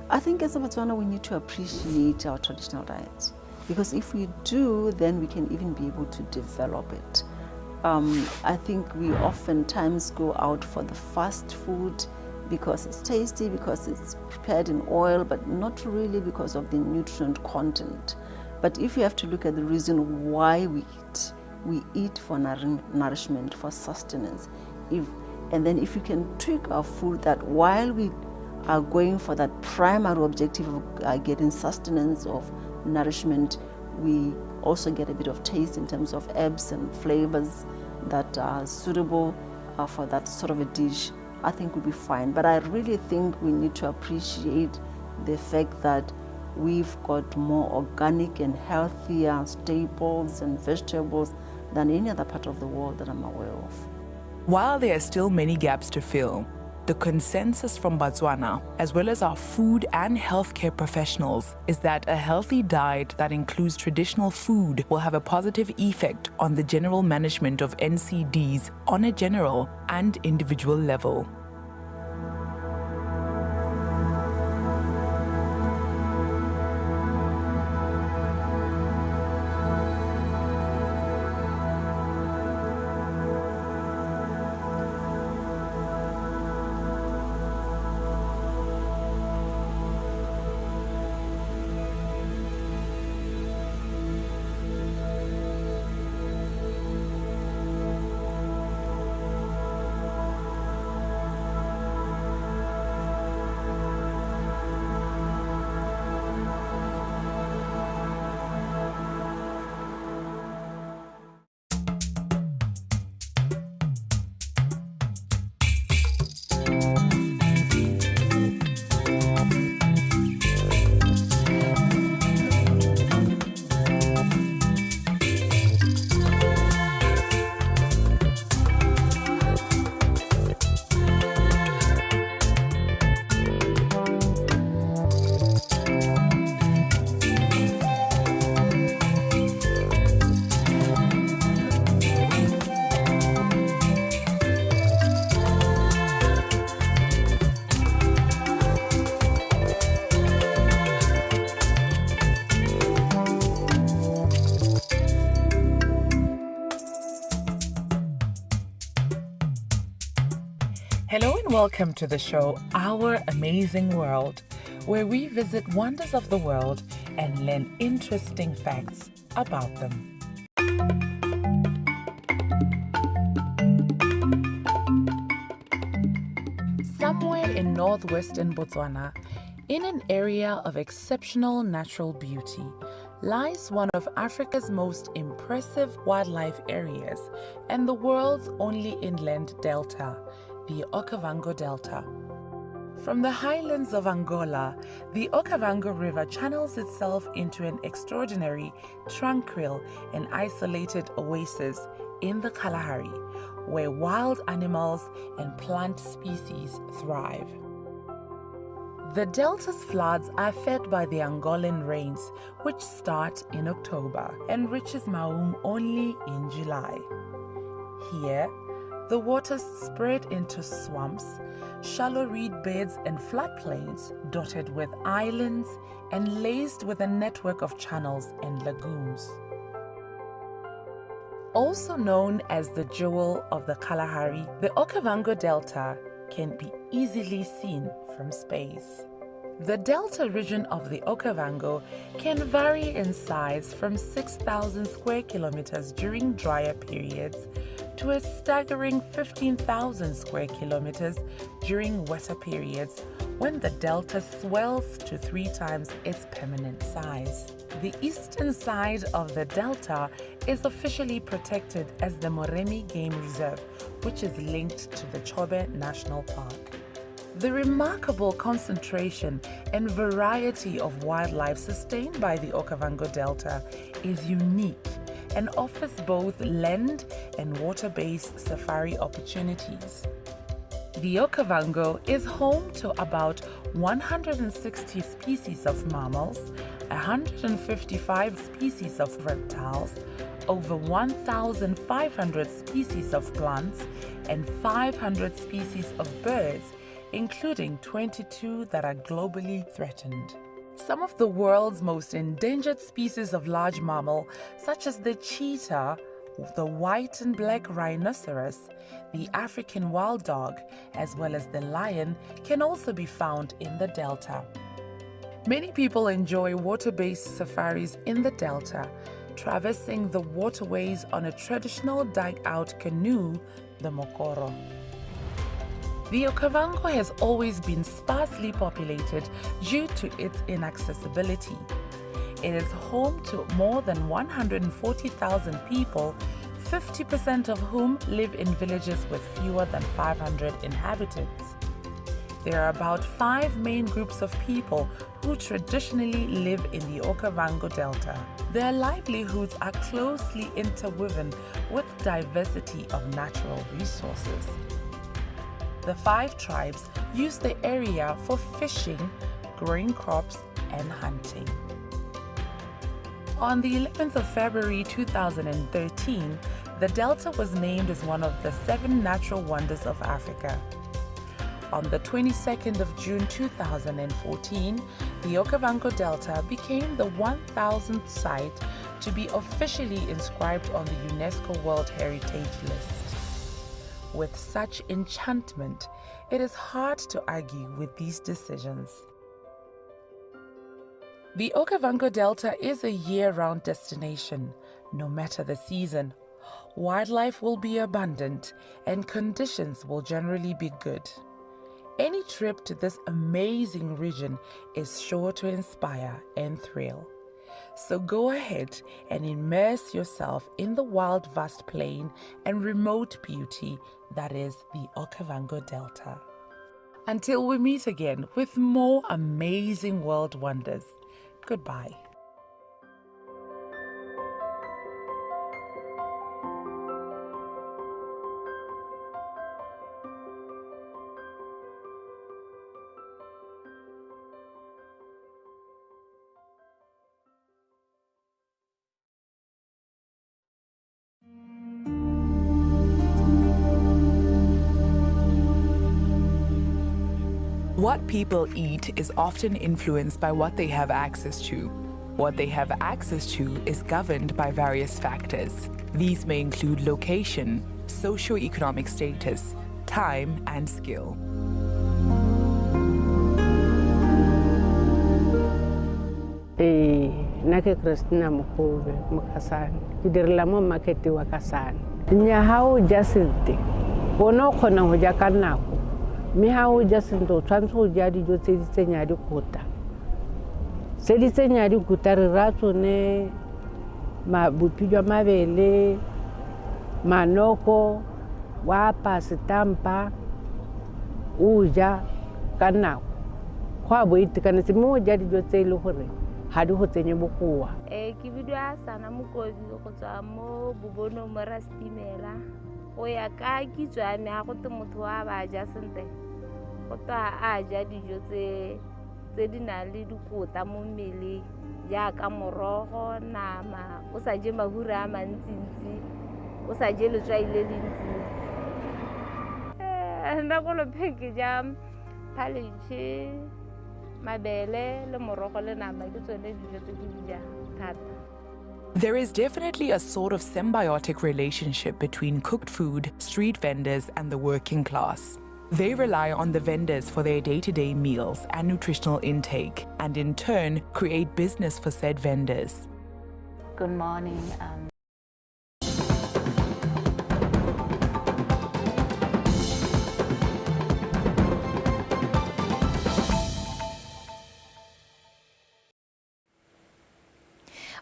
I think as a Botswana we need to appreciate our traditional diets, because if we do, then we can even be able to develop it. I think we oftentimes go out for the fast food because it's tasty, because it's prepared in oil, but not really because of the nutrient content. But if you have to look at the reason why we eat for nourishment, for sustenance. And then if you can tweak our food that while we are going for that primary objective of getting sustenance, of nourishment, we also get a bit of taste in terms of herbs and flavors that are suitable for that sort of a dish, I think we'll be fine. But I really think we need to appreciate the fact that we've got more organic and healthier staples and vegetables than any other part of the world that I'm aware of. While there are still many gaps to fill, the consensus from Botswana, as well as our food and healthcare professionals, is that a healthy diet that includes traditional food will have a positive effect on the general management of NCDs on a general and individual level. Welcome to the show, Our Amazing World, where we visit wonders of the world and learn interesting facts about them. Somewhere in northwestern Botswana, in an area of exceptional natural beauty, lies one of Africa's most impressive wildlife areas and the world's only inland delta, the Okavango Delta. From the highlands of Angola, the Okavango River channels itself into an extraordinary, tranquil, and isolated oasis in the Kalahari, where wild animals and plant species thrive. The delta's floods are fed by the Angolan rains, which start in October and reaches Maung only in July. Here, the waters spread into swamps, shallow reed beds and floodplains dotted with islands and laced with a network of channels and lagoons. Also known as the jewel of the Kalahari, the Okavango Delta can be easily seen from space. The delta region of the Okavango can vary in size from 6,000 square kilometers during drier periods to a staggering 15,000 square kilometers during wetter periods, when the delta swells to 3 times its permanent size. The eastern side of the delta is officially protected as the Moremi Game Reserve, which is linked to the Chobe National Park. The remarkable concentration and variety of wildlife sustained by the Okavango Delta is unique and offers both land and water-based safari opportunities. The Okavango is home to about 160 species of mammals, 155 species of reptiles, over 1,500 species of plants, and 500 species of birds, including 22 that are globally threatened. Some of the world's most endangered species of large mammal, such as the cheetah, the white and black rhinoceros, the African wild dog, as well as the lion, can also be found in the delta. Many people enjoy water-based safaris in the delta, traversing the waterways on a traditional dug-out canoe, the mokoro. The Okavango has always been sparsely populated due to its inaccessibility. It is home to more than 140,000 people, 50% of whom live in villages with fewer than 500 inhabitants. There are about 5 main groups of people who traditionally live in the Okavango Delta. Their livelihoods are closely interwoven with diversity of natural resources. The 5 tribes use the area for fishing, growing crops, and hunting. On the 11th of February 2013, the Delta was named as one of the 7 natural wonders of Africa. On the 22nd of June 2014, the Okavango Delta became the 1,000th site to be officially inscribed on the UNESCO World Heritage List. With such enchantment, it is hard to argue with these decisions. The Okavango Delta is a year-round destination. No matter the season, wildlife will be abundant and conditions will generally be good. Any trip to this amazing region is sure to inspire and thrill. So go ahead and immerse yourself in the wild, vast plain and remote beauty that is the Okavango Delta. Until we meet again with more amazing world wonders, goodbye. What people eat is often influenced by what they have access to. What they have access to is governed by various factors. These may include location, socioeconomic status, time, and skill. nna ke Christina Mokgobe mo Kasane ke direla mo market wa Kasane nya ha o ja sente bona o khona go ja ka nako mme ha o ja sente o tshwantse go ja dijo tse di tsenya dikota se di tsenya dikota re ratsone bopi jwa mabele manoko wa pastampa o ja ka nako go a bo itekanetse mo ja dijo tse ile gore ha di go tsenye bokoa ke bidwa Sana Mokobi go tswa mo Bobono mo Rastimela go ya ka kitso me ha go te motho wa ba ja sente go twa a ja dijo tse di na le dikota mo mmeleng jaaka morogo nama o sa je mahura a mantsintsi o sa je letswai le lentsintsi nna go lo pheke ja phaletšhe mabele le morogo le nama ke tsone dijo tse ke di ja thata. There is definitely a sort of symbiotic relationship between cooked food, street vendors, and the working class. They rely on the vendors for their day-to-day meals and nutritional intake, and in turn, create business for said vendors. Good morning.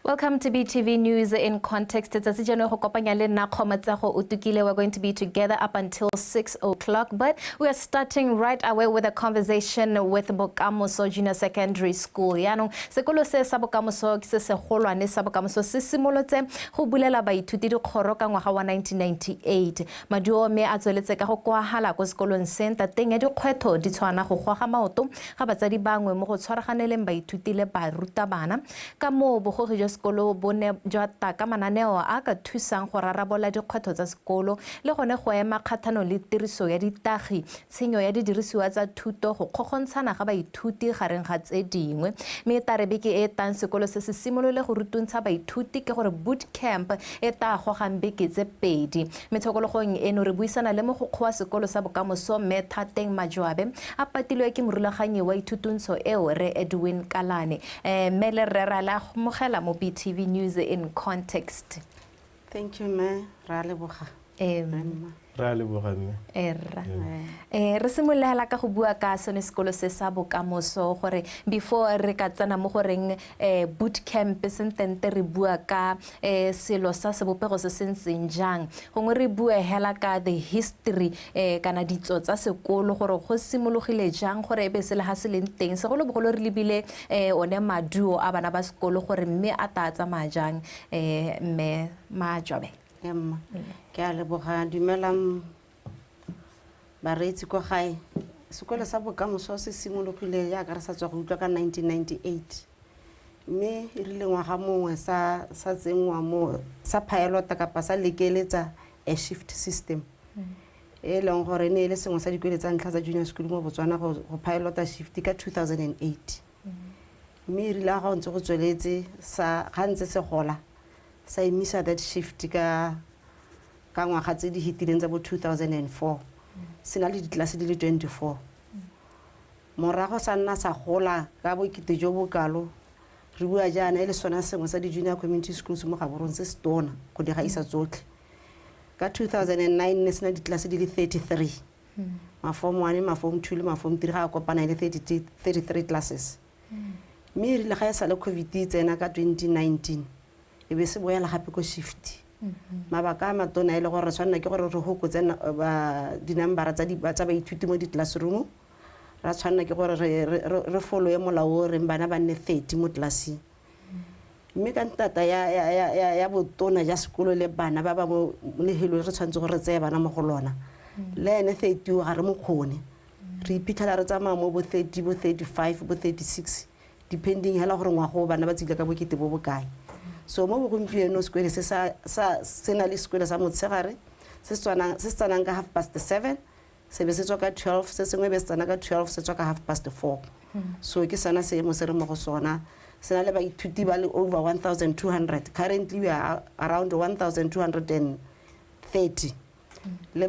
Welcome to BTV News in Context. We're going to be together up until 6 o'clock, but we are starting right away with a conversation with Bokamoso Junior Secondary School. Yanong sekolo se sa Bokamoso se se holwane sa Bokamoso se simolotse go bulela baithuti dikgoro ka ngwaga wa 1998. Maduo me a tsweletse ka go kwahala go sekolong senta teng ya dikgwetho di tshwana go goga maoto ga batsadi bangwe mo go tshwaraganeleng baithuti le barutabana ka mo bogogi jwa sekolo bone jwa taka mananeo a ka thusang go rarabola dikgwetho tsa sekolo le gone go ema kgathano le tiriso ya ditagi tshenyo ya didirisiwa tsa thuto go kgogontshana ga baithuti gareng ga tse dingwe mme tarebeke e tang sekolo se se simolole go rutuntsha baithuti ke gore boot camp e ta gogang beke tse pedi metshokologong eno re buisana le mogokgo wa sekolo sa Bokamoso Methateng Majwabe a patilwe ke morulaganyi wa ithutuntsho eo re Edwin Kalane mele rera la mogela mo BTV News in Context. Thank you, ma. Ra leboga. Ra leboga mme. Re simolola ka go bua ka sone sekolo se sa Bokamoso gore before re ka tsena mo goreng boot camp sentente re bua ka selo sa sebopego se sentseng jang gongwe re bua hela ka the history kana ditso tsa sekolo gore go simologile jang gore e be se le ha se leng teng segolo bogolo re lebile one maduo a bana ba sekolo gore mme a ta tsamaya jang mme Majwabe. Ke a leboga dumelang bareetsi ko gae sekolo sa Bokamoso se simologile ya ka re sa tswa go utlwa ka 1998 mme e rile ngwaga mongwe sa tsengwa mo sa pilot kapa sa lekeletsa a shift system e leng gore ne ile sengwe sa dikweletsa ntlha tsa junior school mo Botswana go pilota shift ka 2008 mme e rile ga ntse go tsweletse sa gantse se gola sa emisa that shift ka ngwaga tse di hitileng tsa bo 2004 sena le ditlase di le 24 morago sa nna sa gola ka bokete jo bokalo re bua jaana le sona sengwe sa di junior community schools mo Gaborone se stona go di gaisa tsotlhe ka 2009 ne sena ditlase di le 33 mafom 1 mafom 2 le mafom 3 ga kopana le 33 classes mme re le ga sa le covid tsena ka 2019 e be se boela gape ko shift mabaka a matona e le gore tshwanna ke gore re hokotse di number tsa baithuti mo di classroom ra tshwanna ke gore re follow molao re bana ba nne 30 mo classing mme ka ntata ya botona ja sekolo le bana ba ba mo lehelo re tshwantse gore tsaya bana mo go lona le ene 30 ga re mo kgone re iphitlhela re tsamaya mo bo 30 bo 35 bo 36 depending hela gore ngwago bana ba tsile ka bokete bo bokae so mo bogompieno sekolo se na le sekolo sa motshegare se tsanang ka 7:30 se be se tswa ka 12 se sengwe be se tsana ka 12 se tswa ka 4:30 so ke sana se mo se re mo go sona se na le baithuti ba le over 1200 currently we are around 1230 le